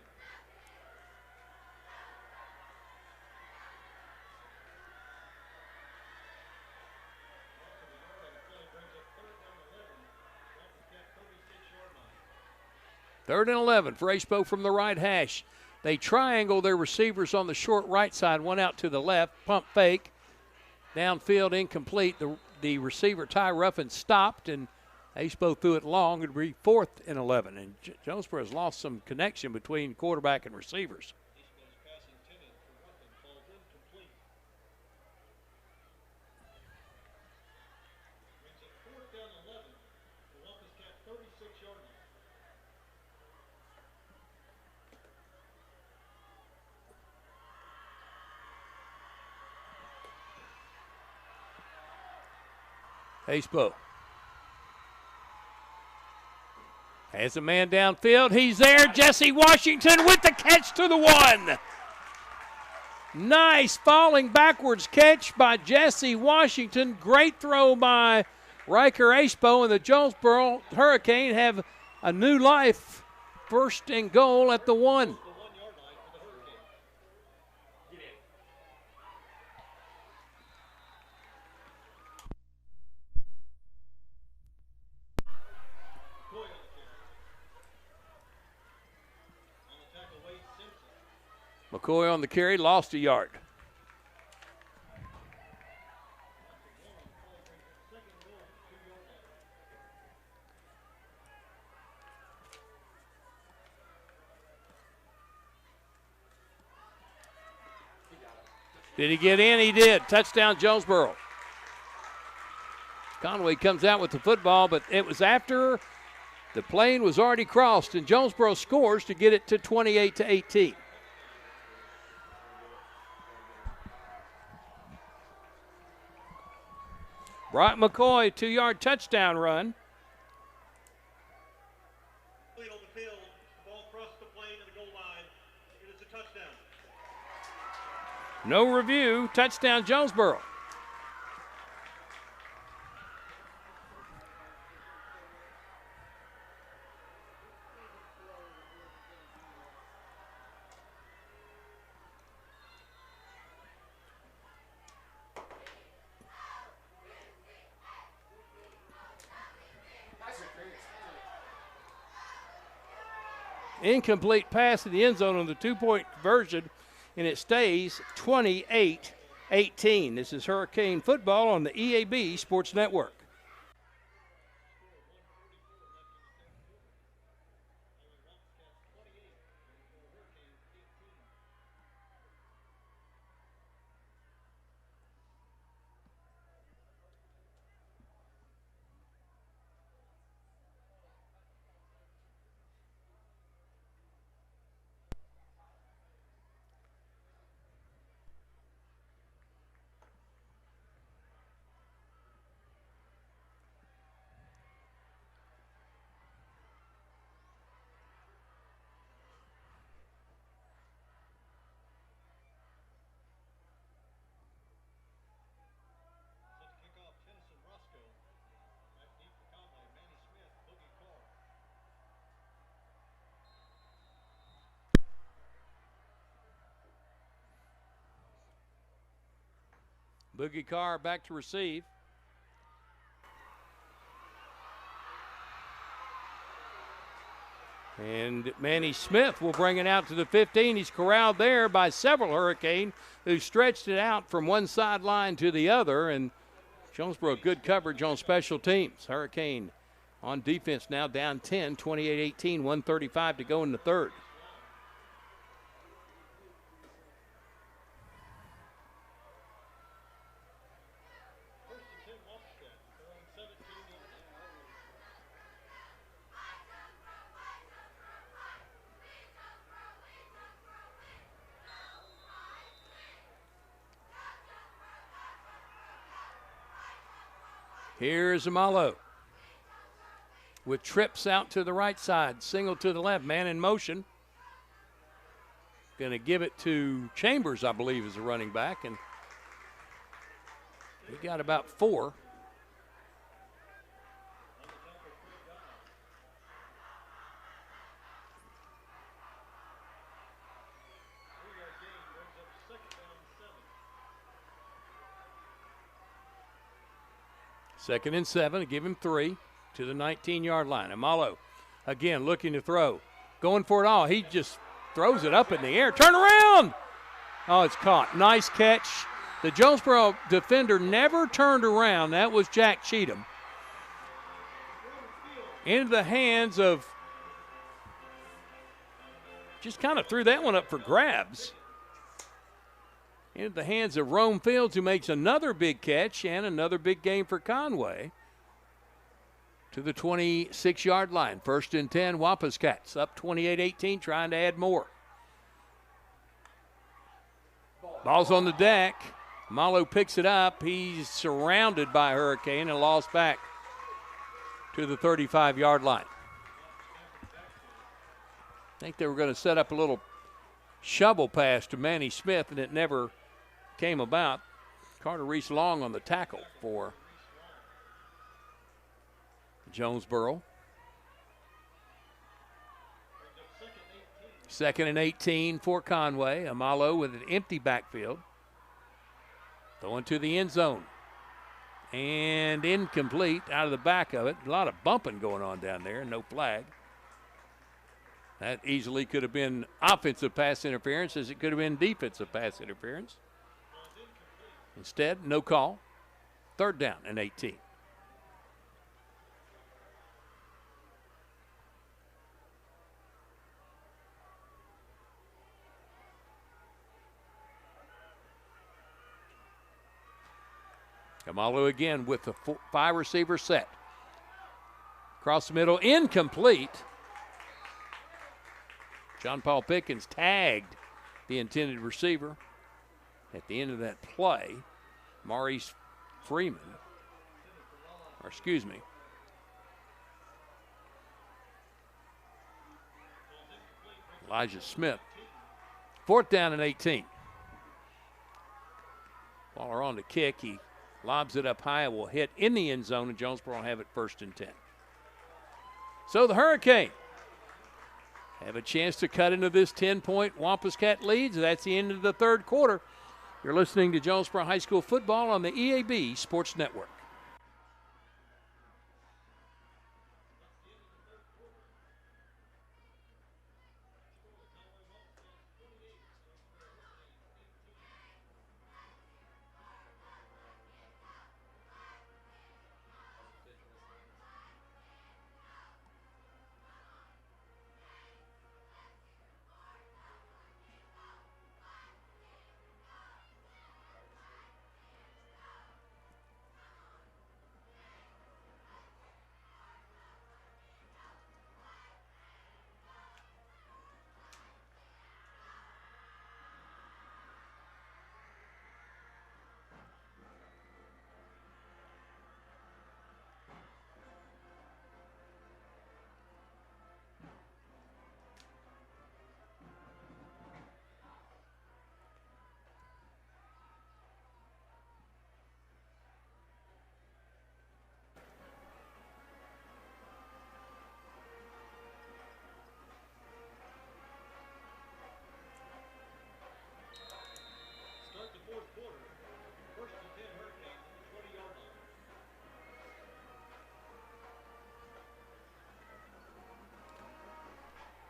[SPEAKER 1] Third and 11 for Ace-Bow from the right hash. They triangle their receivers on the short right side, one out to the left, pump fake. Downfield incomplete. The receiver, Ty Ruffin, stopped, and Ace-Bow threw it long. It would be 4th and 11. And Jonesboro has lost some connection between quarterback and receivers. Ace-Bow has a man downfield. He's there. Jesse Washington with the catch to the 1. Nice falling backwards catch by Jesse Washington. Great throw by Riker Ace-Bow, and the Jonesboro Hurricane have a new life. 1st and goal at the 1. McCoy on the carry, lost a yard. Did he get in? He did. Touchdown, Jonesboro. Conway comes out with the football, but it was after the plane was already crossed, and Jonesboro scores to get it to 28-18. Brock McCoy, 2-yard touchdown run. No review. Touchdown, Jonesboro. Incomplete pass in the end zone on the two-point conversion, and it stays 28-18. This is Hurricane Football on the EAB Sports Network. Boogie Carr back to receive. And Manny Smith will bring it out to the 15. He's corralled there by several Hurricane who stretched it out from one sideline to the other. And Jonesboro, good coverage on special teams. Hurricane on defense now down 10, 28-18, 1:35 to go in the third. Here's Amalo with trips out to the right side, single to the left, man in motion. Going to give it to Chambers, I believe, is the running back, and he got about 4. Second and 7, give him 3 to the 19-yard line. Amalo again looking to throw, going for it all. He just throws it up in the air. Turn around! Oh, it's caught. Nice catch. The Jonesboro defender never turned around. That was Jack Cheatham. Into the hands of, just kind of threw that one up for grabs. Into the hands of Rome Fields, who makes another big catch and another big game for Conway. To the 26-yard line. First and 10, Wampus Cats up 28-18, trying to add more. Ball's on the deck. Malo picks it up. He's surrounded by Hurricane and lost back to the 35-yard line. I think they were going to set up a little shovel pass to Manny Smith, and it never came about. Carter Reese Long on the tackle for Jonesboro. Second and 18 for Conway. Amalo with an empty backfield. Going to the end zone. And incomplete out of the back of it. A lot of bumping going on down there. No flag. That easily could have been offensive pass interference as it could have been defensive pass interference. Instead, no call. Third down and 18. Kamalu again with the 5-receiver set. Across the middle, incomplete. John Paul Pickens tagged the intended receiver. At the end of that play, Maurice Freeman, or excuse me, Elijah Smith. 4th down and 18. Baller on the kick. He lobs it up high. It will hit in the end zone, and Jonesboro will have it 1st and 10. So the Hurricane have a chance to cut into this 10-point Wampus Cat lead. That's the end of the 3rd quarter. You're listening to Jonesboro High School football on the EAB Sports Network.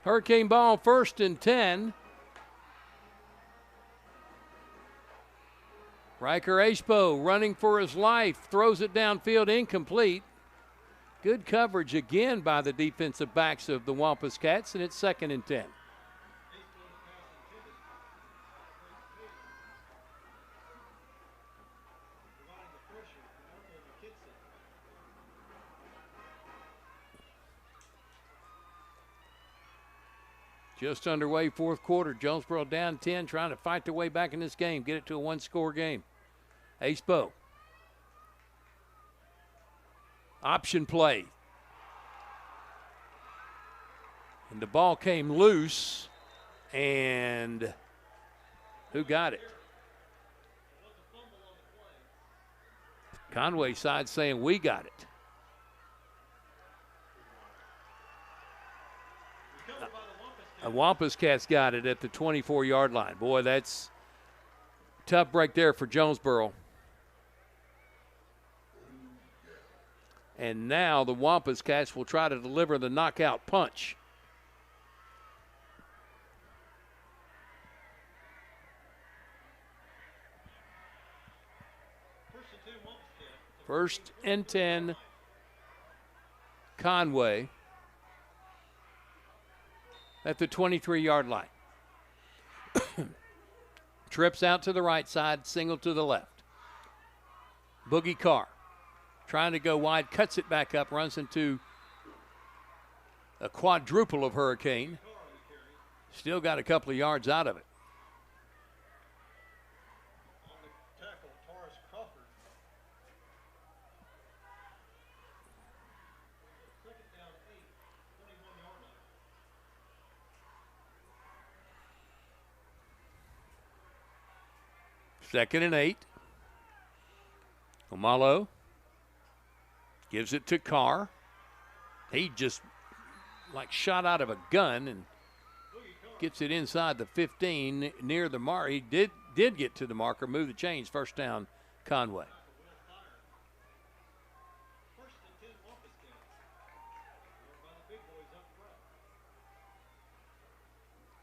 [SPEAKER 1] Hurricane ball 1st and 10. Riker Ashbo running for his life, throws it downfield, incomplete. Good coverage again by the defensive backs of the Wampus Cats, and it's 2nd and 10. Just underway, 4th quarter. Jonesboro down 10, trying to fight their way back in this game, get it to a 1-score game. Ashbo. Option play. And the ball came loose, and who got it? Conway side saying we got it. The Wampus Cats got it at the 24-yard line. Boy, that's a tough break there for Jonesboro. And now the Wampus Cats will try to deliver the knockout punch. First and 10, Conway at the 23-yard line. Trips out to the right side, single to the left. Boogie Carr trying to go wide, cuts it back up, runs into a quadruple of Hurricane. Still got a couple of yards out of it. Second and 8. Omalo gives it to Carr. He just like shot out of a gun and gets it inside the 15 near the mark. He did get to the marker, move the chains. 1st down, Conway.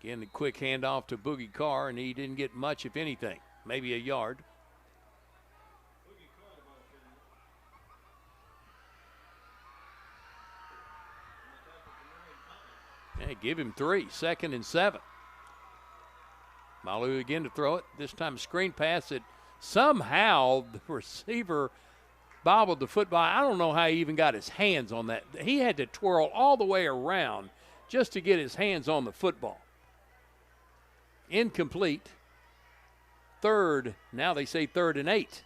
[SPEAKER 1] Again, the quick handoff to Boogie Carr, and he didn't get much, if anything. Maybe a yard. Hey, give him 3. 2nd and 7. Malu again to throw it. This time screen pass it. Somehow the receiver bobbled the football. I don't know how he even got his hands on that. He had to twirl all the way around just to get his hands on the football. Incomplete. 3rd, now they say 3rd and 8.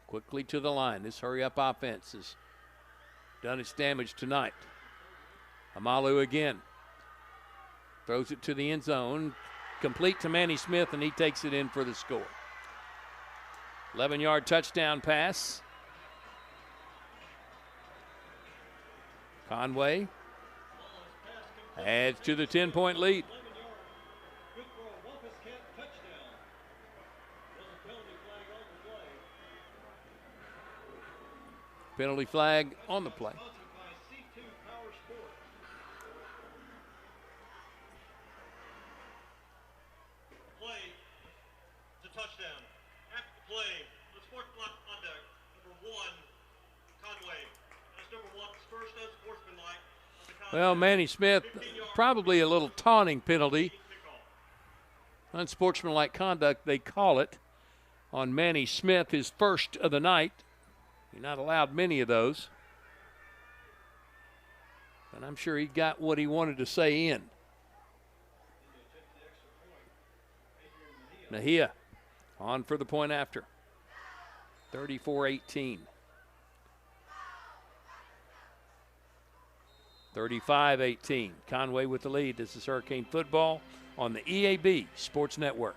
[SPEAKER 1] Quickly to the line. This hurry-up offense has done its damage tonight. Amalu again. Throws it to the end zone. Complete to Manny Smith, and he takes it in for the score. 11-yard touchdown pass. Conway adds to the 10-point lead. Penalty flag on the play.
[SPEAKER 8] Touchdown. After the play, the sportsmanlike conduct, number 1, Conway. That's number 1, first unsportsmanlike.
[SPEAKER 1] Well, Manny Smith, probably a little taunting penalty. Unsportsmanlike conduct, they call it, on Manny Smith, his first of the night. You're not allowed many of those. But I'm sure he got what he wanted to say in. Mejia on for the point after. 34-18. 35-18. Conway with the lead. This is Hurricane Football on the EAB Sports Network.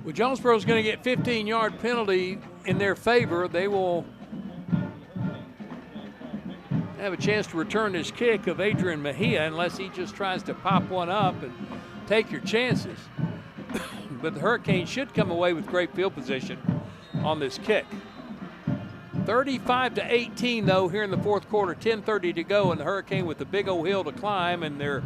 [SPEAKER 1] Well, Jonesboro's going to get 15-yard penalty in their favor. They will have a chance to return this kick of Adrian Mejia unless he just tries to pop one up and take your chances. But the Hurricanes should come away with great field position on this kick. 35-18, though, here in the fourth quarter. 10:30 to go, and the Hurricane with the big old hill to climb, and they're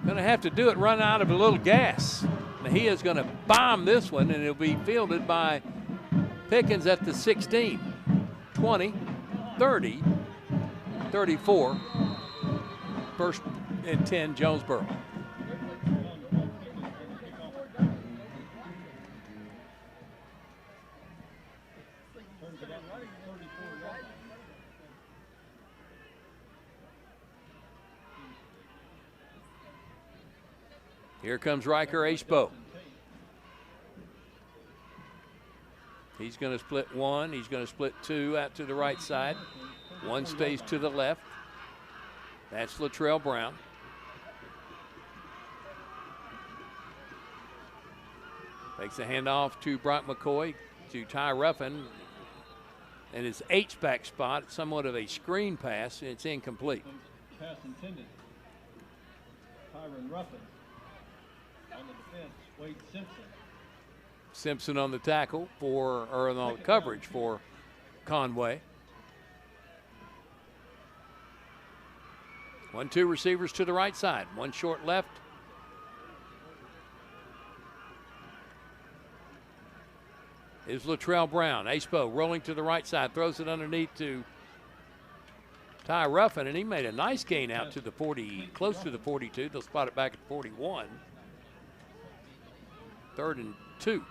[SPEAKER 1] going to have to do it run out of a little gas. Mejia's going to bomb this one, and it'll be fielded by Pickens at the 16. 20, 30, 34. First and 10, Jonesboro. Here comes Riker Acebo. He's going to split one. He's going to split two out to the right side. One stays to the left. That's Latrell Brown. Takes a handoff to Brock McCoy to Ty Ruffin. And his H-back spot, somewhat of a screen pass, and it's incomplete.
[SPEAKER 9] Pass intended. Tyron Ruffin. On the defense, Wade Simpson.
[SPEAKER 1] Simpson on the tackle for, or on the coverage for Conway. 1-2 receivers to the right side. One short left. Is Latrell Brown. Acebo rolling to the right side. Throws it underneath to Ty Ruffin, and he made a nice gain out to the 40, close to the 42. They'll spot it back at 41. 3rd and 2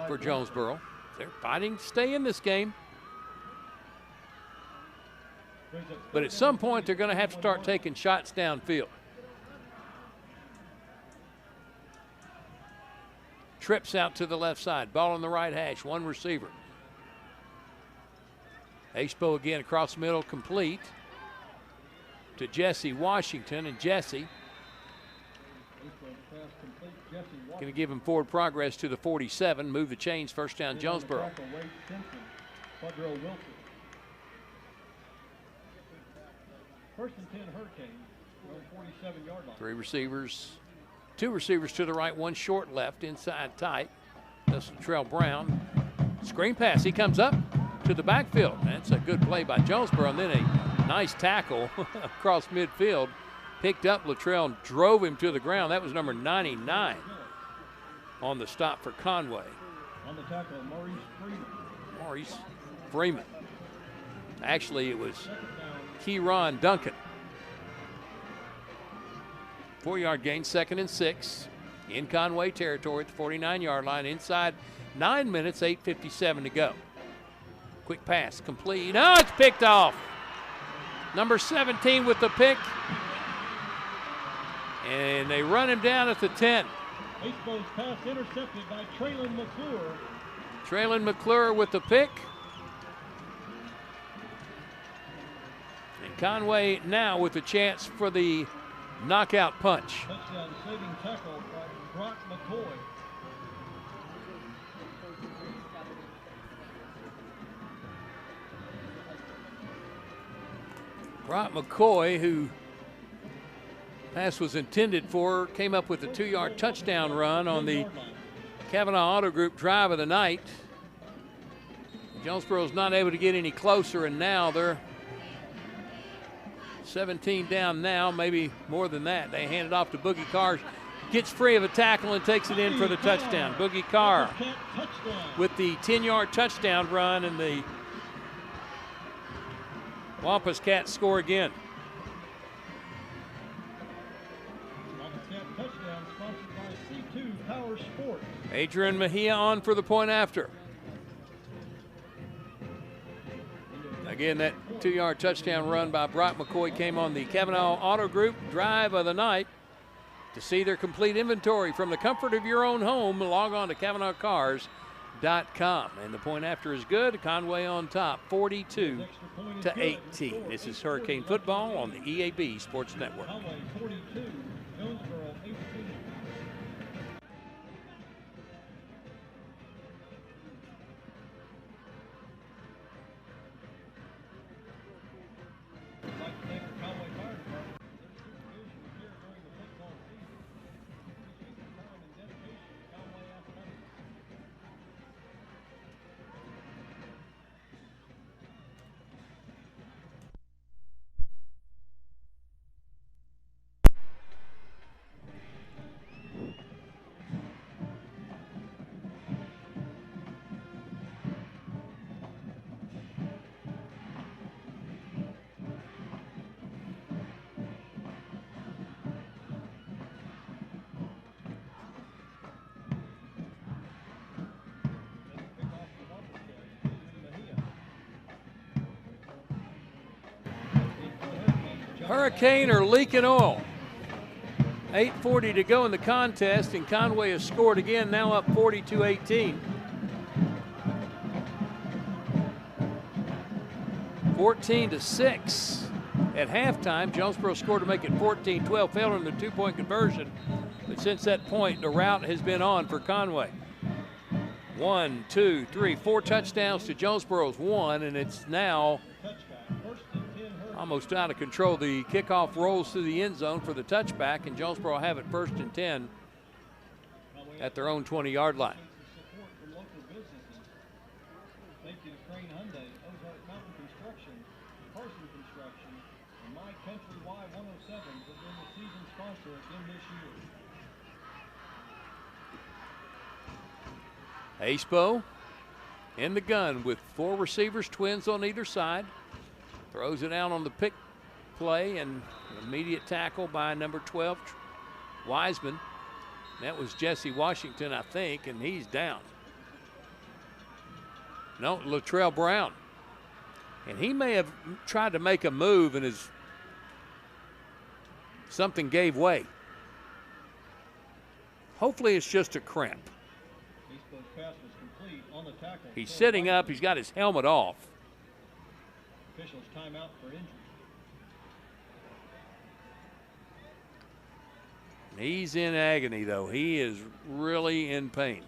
[SPEAKER 1] for Jonesboro. They're fighting to stay in this game. But at some point, they're going to have to start taking shots downfield. Trips out to the left side. Ball on the right hash. One receiver. Acebo again across the middle, complete to Jesse Washington. And Jesse going to give him forward progress to the 47. Move the chains. First down, Jonesboro.
[SPEAKER 9] First and 10 Hurricanes, their 47-yard line.
[SPEAKER 1] 3 receivers, 2 receivers to the right, 1 short left, inside tight. That's Latrell Brown. Screen pass, he comes up to the backfield. That's a good play by Jonesboro, and then a nice tackle across midfield. Picked up Latrell and drove him to the ground. That was number 99 on the stop for Conway.
[SPEAKER 9] On the tackle,
[SPEAKER 1] Maurice Freeman. Actually, it was Keyron Duncan. 4-yard gain, 2nd and 6 in Conway territory at the 49-yard line. Inside 9 minutes, 8:57 to go. Quick pass, complete. Oh, it's picked off. Number 17 with the pick. And they run him down at the 10.
[SPEAKER 9] Baseball's pass intercepted by Traylon McClure.
[SPEAKER 1] Traylon McClure with the pick. And Conway now with a chance for the knockout punch.
[SPEAKER 9] Touchdown saving tackle by Brock McCoy.
[SPEAKER 1] Brock McCoy, who pass was intended for, came up with a 2-yard touchdown run on the Kavanaugh Auto Group drive of the night. Jonesboro's not able to get any closer, and now they're 17 down now, maybe more than that. They hand it off to Boogie Carr. Gets free of a tackle and takes it in for the touchdown. Boogie Carr with the 10-yard touchdown run, and the Wampus Cats score again.
[SPEAKER 9] Touchdown sponsored by C2 Power Sports.
[SPEAKER 1] Adrian Mejia on for the point after. Again, that 2-yard touchdown run by Brock McCoy came on the Kavanaugh Auto Group drive of the night. To see their complete inventory from the comfort of your own home, log on to CavanaughCars.com. And the point after is good. Conway on top, 42-18. This is Hurricane Football on the EAB Sports Network.
[SPEAKER 9] Conway 42, Jonesboro 18.
[SPEAKER 1] Hurricane are leaking oil. 8:40 to go in the contest, and Conway has scored again, now up 42-18. 14-6 at halftime. Jonesboro scored to make it 14-12, failed in the 2-point conversion. But since that point, the route has been on for Conway. 1, 2, 3, 4 touchdowns to Jonesboro's 1, and it's now almost out of control. The kickoff rolls through the end zone for the touchback, and Jonesboro have it 1st and 10 at their own 20-yard line. Acepo in the gun with 4 receivers, twins on either side. Throws it out on the pick play, and an immediate tackle by number 12, Wiseman. That was Jesse Washington, I think, and he's down. No, Latrell Brown. And he may have tried to make a move, and something gave way. Hopefully it's just a cramp. He's sitting up. He's got his helmet off.
[SPEAKER 9] Officials timeout for injury.
[SPEAKER 1] He's in agony, though. He is really in pain.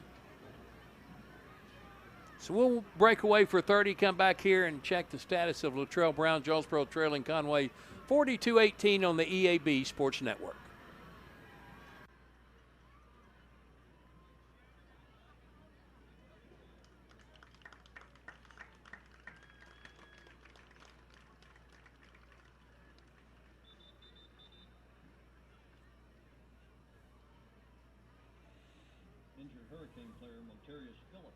[SPEAKER 1] So we'll break away for 30, come back here and check the status of Latrell Brown. Jonesboro trailing Conway 42-18 on the EAB Sports Network.
[SPEAKER 9] Injured Hurricane player Monterius Phillips.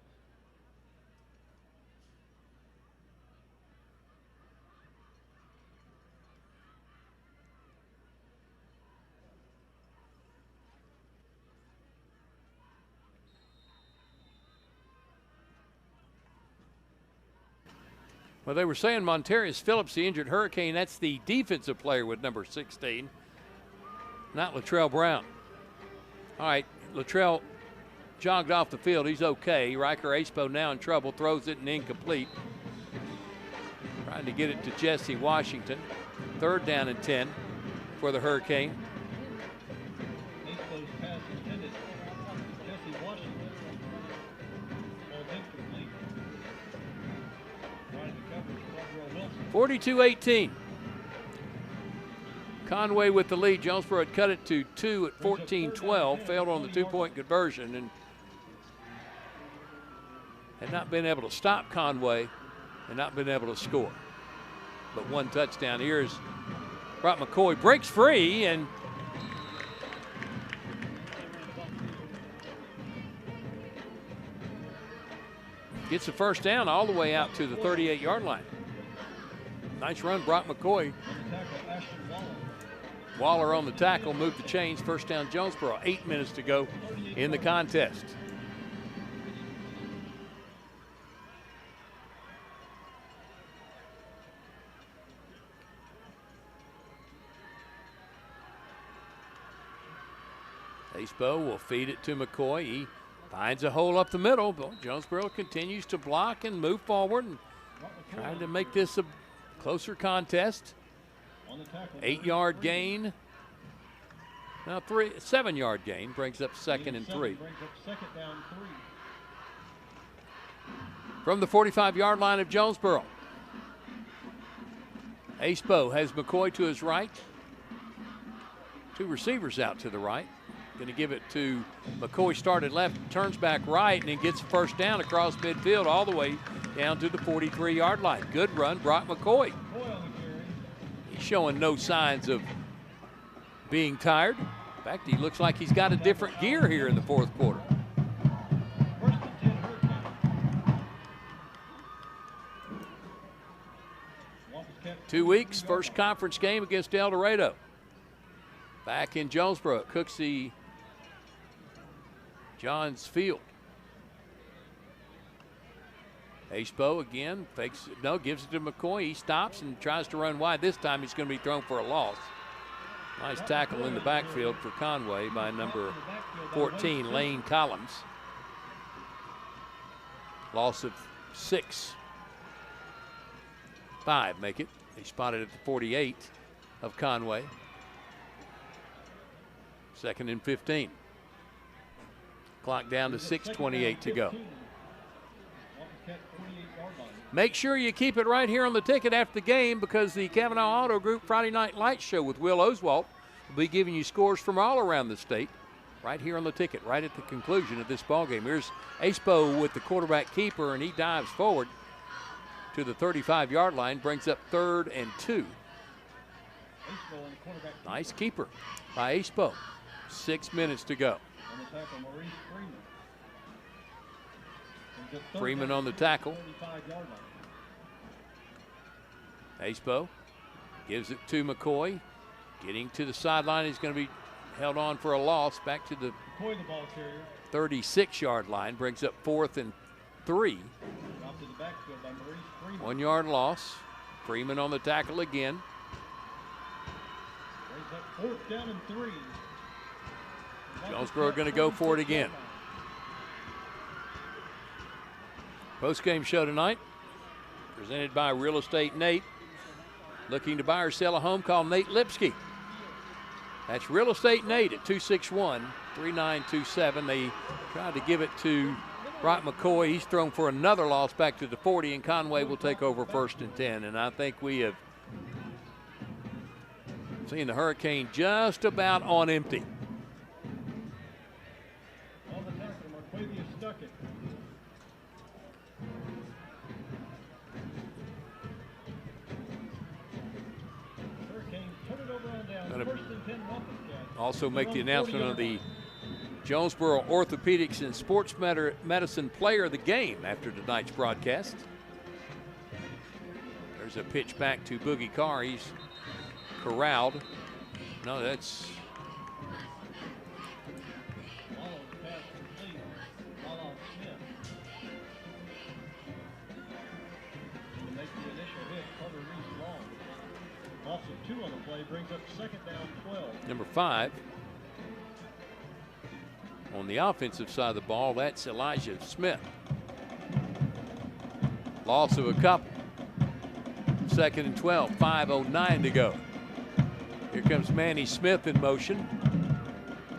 [SPEAKER 1] Well, they were saying Monterius Phillips, the injured Hurricane, that's the defensive player with number 16, not Latrell Brown. All right, Latrell jogged off the field. He's okay. Riker Acepo now in trouble, throws it and incomplete. Trying to get it to Jesse Washington. 3rd down and 10 for the Hurricane.
[SPEAKER 9] Acepo's pass intended. Jesse Washington. Ball incomplete. Right in the coverage, Quadro Wilson.
[SPEAKER 1] 42-18. Conway with the lead. Jonesboro had cut it to 2 at 14-12, failed on the 2-point conversion, and had not been able to stop Conway and not been able to score. But 1 touchdown. Here's Brock McCoy, breaks free and gets the first down all the way out to the 38-yard line. Nice run, Brock McCoy. Waller on the tackle, moved the chains, first down Jonesboro. 8 minutes to go in the contest. Acepo will feed it to McCoy. He finds a hole up the middle, but Jonesboro continues to block and move forward and trying to make this a closer contest. 8-yard gain. Now 7-yard gain brings up 2nd and 3. From the 45-yard line of Jonesboro. Acepo has McCoy to his right. 2 receivers out to the right. Going to give it to McCoy, started left, turns back right, and then gets the first down across midfield all the way down to the 43-yard line. Good run, Brock McCoy. He's showing no signs of being tired. In fact, he looks like he's got a different gear here in the 4th quarter. 2 weeks, first conference game against El Dorado. Back in Jonesboro at Cooksey Johns Field. Acepo again fakes, no, gives it to McCoy. He stops and tries to run wide. This time he's going to be thrown for a loss. Nice tackle in the backfield for Conway by number 14, Lane Collins. Loss of 6. 5 make it. They spotted at the 48 of Conway. 2nd and 15. Clock down to 6:28 to go. Make sure you keep it right here on the ticket after the game, because the Kavanaugh Auto Group Friday Night Lights Show with Will Oswalt will be giving you scores from all around the state right here on the ticket, right at the conclusion of this ball game. Here's Acepo with the quarterback keeper, and he dives forward to the 35-yard line, brings up 3rd and 2. Nice keeper by Acepo. 6 minutes to go. Freeman on the tackle. Acepo gives it to McCoy. Getting to the sideline, he's going to be held on for a loss. Back to the 36-yard line, brings up 4th and 3. 1-yard loss. Freeman on the tackle again.
[SPEAKER 9] Brings up 4th down and 3.
[SPEAKER 1] Jonesboro going to go for it again. Post-game show tonight, presented by Real Estate Nate. Looking to buy or sell a home, call Nate Lipsky. That's Real Estate Nate at 261-3927. They tried to give it to Brock McCoy. He's thrown for another loss back to the 40, and Conway will take over 1st and 10. And I think we have Seeing the Hurricane just about on empty.
[SPEAKER 9] On the tackle, Marquavius Stuckett. Hurricane turn it over on down. First and 10 Wampus.
[SPEAKER 1] Also make the announcement of the Jonesboro Orthopedics and Sports Medicine Player of the Game after tonight's broadcast. There's a pitch back to Boogie Carr. He's corralled. No, that's
[SPEAKER 9] Loss of 2 on the play brings up second down 12.
[SPEAKER 1] number 5. On the offensive side of the ball, that's Elijah Smith. Loss of a couple. Second and 12, 5:09 to go. Here comes Manny Smith in motion.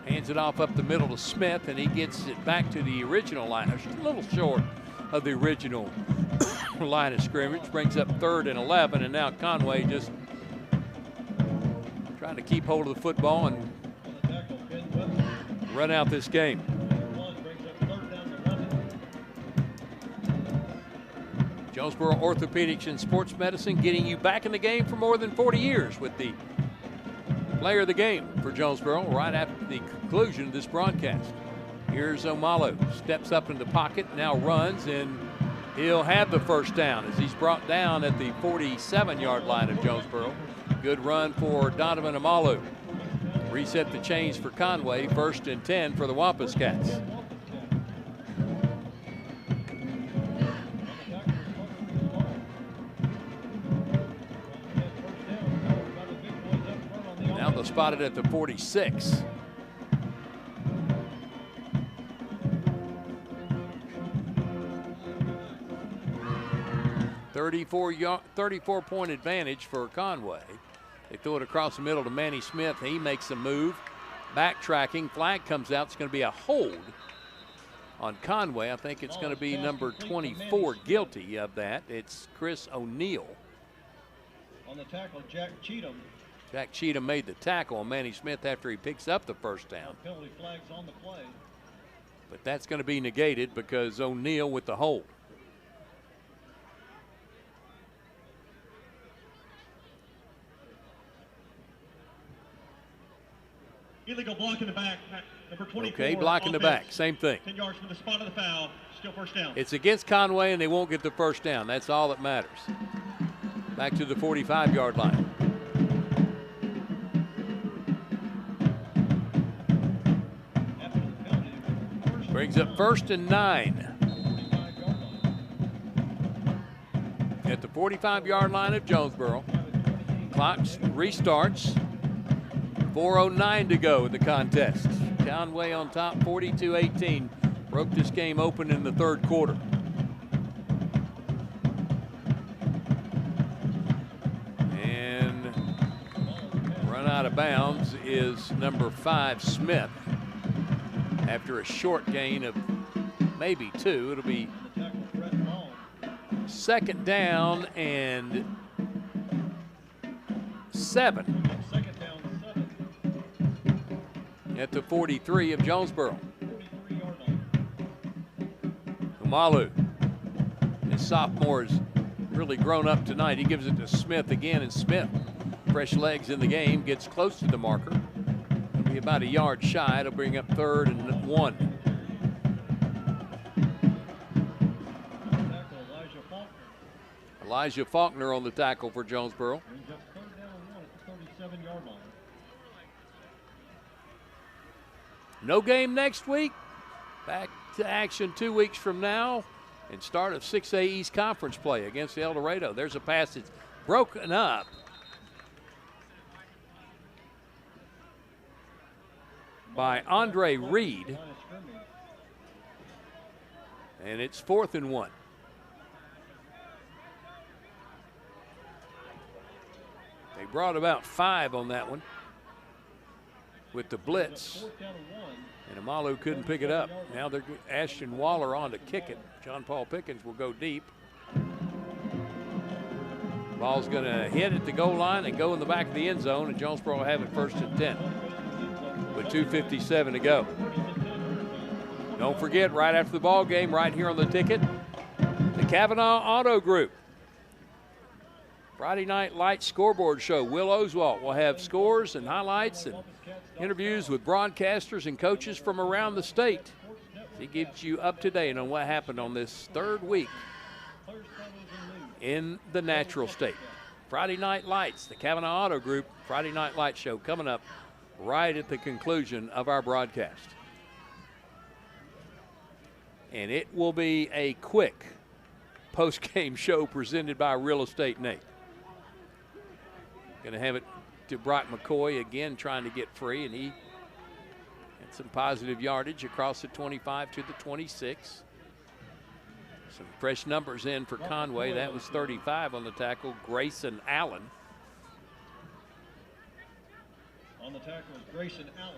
[SPEAKER 1] Hands it off up the middle to Smith, and he gets it back to the original line. A little short of the original line of scrimmage. Brings up 3rd and 11, and now Conway just trying to keep hold of the football and run out this game. Jonesboro Orthopedics and Sports Medicine getting you back in the game for more than 40 years with the player of the game for Jonesboro right after the conclusion of this broadcast. Here's Omalo, steps up in the pocket, now runs, and he'll have the first down as he's brought down at the 47-yard line of Jonesboro. Good run for Donovan Amalu. Reset the chains for Conway. 1st and 10 for the Wampus Cats. Now they'll spot it at the 46. $34-point advantage for Conway. They throw it across the middle to Manny Smith. He makes a move. Backtracking. Flag comes out. It's going to be a hold on Conway. I think it's going to be number 24 guilty of that. It's Chris O'Neill.
[SPEAKER 9] On the tackle, Jack Cheatham.
[SPEAKER 1] Jack Cheatham made the tackle on Manny Smith after he picks up the first down.
[SPEAKER 9] Penalty flags on the play.
[SPEAKER 1] But that's going to be negated because O'Neill with the hold.
[SPEAKER 8] Illegal block in the back, number 24.
[SPEAKER 1] Okay, block in the back, same thing.
[SPEAKER 8] 10 yards from the spot of the foul, still first down.
[SPEAKER 1] It's against Conway, and they won't get the first down. That's all that matters. Back to the 45-yard line. Brings up 1st and 9. At the 45-yard line of Jonesboro. Clock restarts. 4:09 to go in the contest. Conway on top, 42-18. Broke this game open in the 3rd quarter. And run out of bounds is number 5, Smith. After a short gain of maybe 2, it'll be 2nd down and 7. At the 43 of Jonesboro. Umalu, his sophomore, has really grown up tonight. He gives it to Smith again, and Smith, fresh legs in the game, gets close to the marker. It'll be about a yard shy. It'll bring up 3rd and 1. Elijah Faulkner on the tackle for Jonesboro.
[SPEAKER 9] Brings up 3rd down and 1 at the 37-yard line.
[SPEAKER 1] No game next week. Back to action 2 weeks from now and start of 6A East Conference play against El Dorado. There's a pass that's broken up. By Andre Reed. And it's 4th and 1. They brought about 5 on that one with the blitz. And Amalu couldn't pick it up. Now they're Ashton Waller on to kick it. John Paul Pickens will go deep. Ball's going to hit at the goal line and go in the back of the end zone, and Jonesboro will have it 1st and 10 with 2:57 to go. Don't forget, right after the ball game, right here on the ticket, the Kavanaugh Auto Group Friday Night Lights Scoreboard Show. Will Oswalt will have scores and highlights and interviews with broadcasters and coaches from around the state. He gives you up to date on what happened on this 3rd week in the Natural State. Friday Night Lights, the Kavanaugh Auto Group Friday Night Lights Show coming up right at the conclusion of our broadcast. And it will be a quick post-game show presented by Real Estate Nate. Going to have it to Brock McCoy again, trying to get free, and he had some positive yardage across the 25 to the 26. Some fresh numbers in for Conway. That was 35 on the tackle. Grayson Allen.
[SPEAKER 9] On the tackle is Grayson Allen.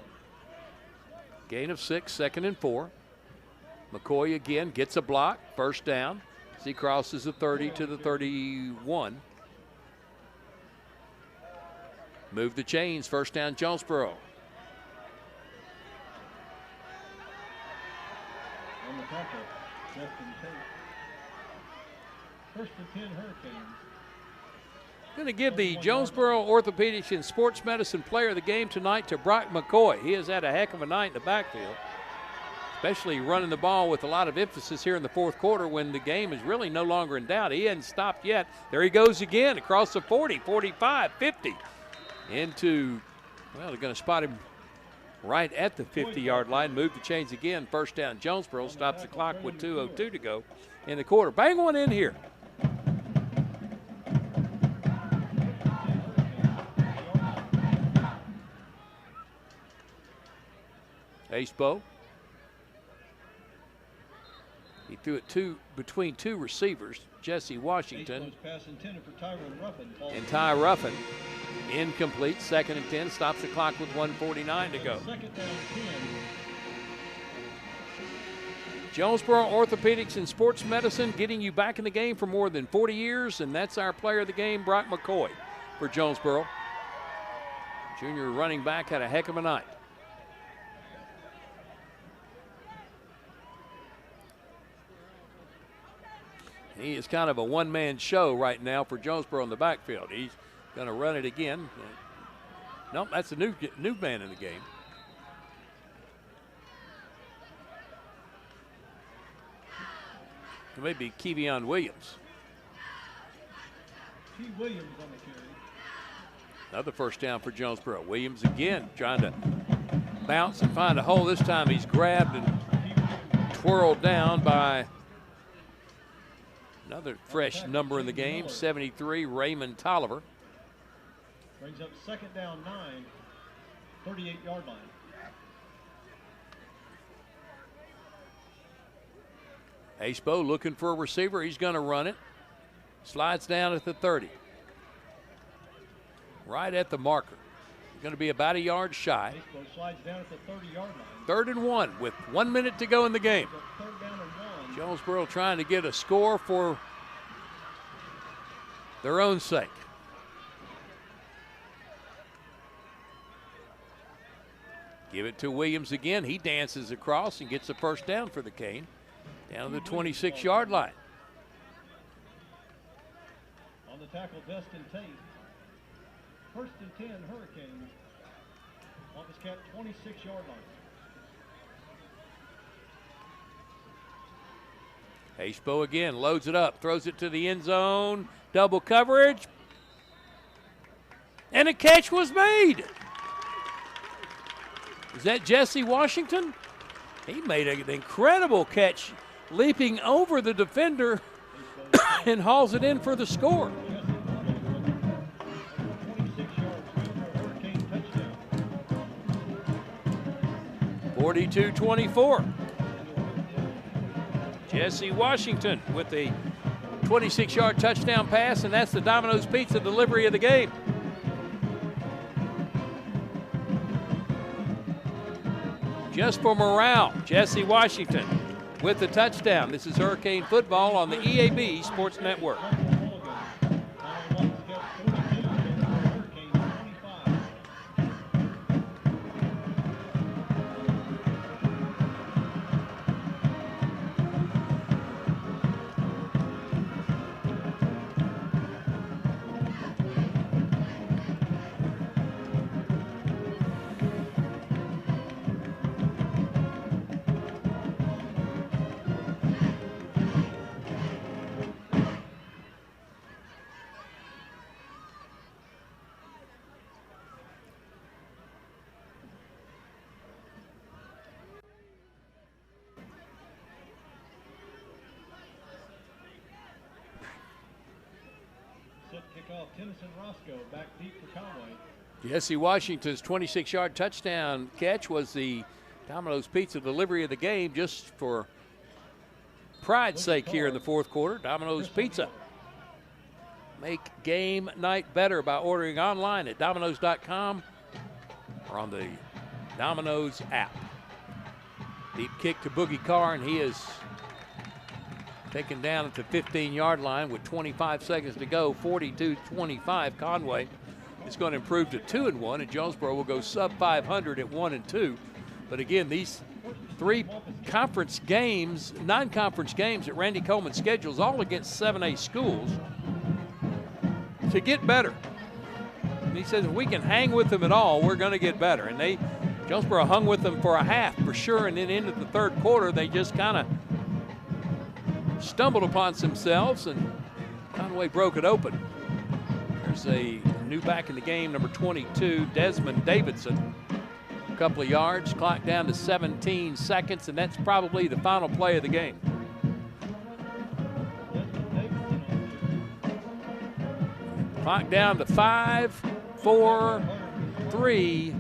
[SPEAKER 1] Gain of 6, 2nd and 4. McCoy again gets a block, 1st down. As he crosses the 30 to the 31. Move the chains, 1st down Jonesboro.
[SPEAKER 9] On the tackle, Justin Tate. 1st and 10 Hurricanes.
[SPEAKER 1] Going to give the Jonesboro Orthopedics and Sports Medicine Player of the Game tonight to Brock McCoy. He has had a heck of a night in the backfield, especially running the ball with a lot of emphasis here in the 4th quarter when the game is really no longer in doubt. He hasn't stopped yet. There he goes again across the 40, 45, 50. Into, well, they're going to spot him right at the 50-yard line. Move the chains again. 1st down Jonesboro. Stops the clock with 2:02 to go in the quarter. Bang one in here. Acebo. He threw it between 2 receivers, Jesse Washington and Ty Ruffin. Incomplete, 2nd and 10, stops the clock with 1:49 to go.
[SPEAKER 9] 2nd down 10.
[SPEAKER 1] Jonesboro Orthopedics and Sports Medicine getting you back in the game for more than 40 years, and that's our player of the game, Brock McCoy, for Jonesboro. Junior running back had a heck of a night. He is kind of a one-man show right now for Jonesboro in the backfield. He's going to run it again. Nope, that's a new man in the game. It may be Kevon Williams.
[SPEAKER 9] T. Williams on the carry.
[SPEAKER 1] Another 1st down for Jonesboro. Williams again trying to bounce and find a hole. This time he's grabbed and twirled down by another fresh number in the game, 73, Raymond Tolliver.
[SPEAKER 9] Brings up 2nd down 9, 38-yard line.
[SPEAKER 1] Acebo looking for a receiver. He's going to run it. Slides down at the 30. Right at the marker. Going to be about a yard shy.
[SPEAKER 9] Acebo slides down at the 30-yard line.
[SPEAKER 1] 3rd and 1 with 1 minute to go in the game.
[SPEAKER 9] 3rd down and 1.
[SPEAKER 1] Jonesboro trying to get a score for their own sake. Give it to Williams again. He dances across and gets the 1st down for the Cane. Down to the 26-yard line.
[SPEAKER 9] On the tackle, Justin Tate. 1st and 10 Hurricanes. On this cap, 26-yard line.
[SPEAKER 1] Acebo again loads it up, throws it to the end zone, double coverage, and a catch was made. Is that Jesse Washington? He made an incredible catch, leaping over the defender and hauls it in for the score. 42-24. Jesse Washington with the 26-yard touchdown pass, and that's the Domino's Pizza delivery of the game. Just for morale, Jesse Washington with the touchdown. This is Hurricane Football on the EAB Sports Network.
[SPEAKER 9] Set to kick off, Tennyson Roscoe back deep for Conway.
[SPEAKER 1] Jesse Washington's 26-yard touchdown catch was the Domino's Pizza delivery of the game, just for pride's sake here in the fourth quarter. Domino's Pizza. Make game night better by ordering online at Domino's.com or on the Domino's app. Deep kick to Boogie Carr, and he is taken down at the 15-yard line with 25 seconds to go. 42-25. Conway is going to improve to 2-1, and Jonesboro will go sub 500 at 1-2. But again, these three conference games, non-conference games that Randy Coleman schedules, all against 7A schools, to get better. And he says if we can hang with them at all, we're going to get better. And Jonesboro hung with them for a half for sure, and then into the third quarter, they just kind of stumbled upon themselves, and Conway broke it open. There's a new back in the game, number 22, Desmond Davidson. A couple of yards, clock down to 17 seconds, and that's probably the final play of the game. Clock down to 5, 4, 3,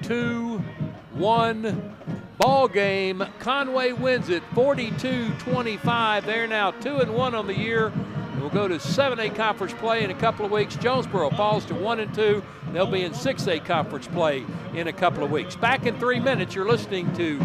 [SPEAKER 1] 2, 1. Ball game. Conway wins it 42-25. They're now 2-1 on the year. We'll go to 7A conference play in a couple of weeks. Jonesboro falls to 1-2. They'll be in 6A conference play in a couple of weeks. Back in 3 minutes. You're listening to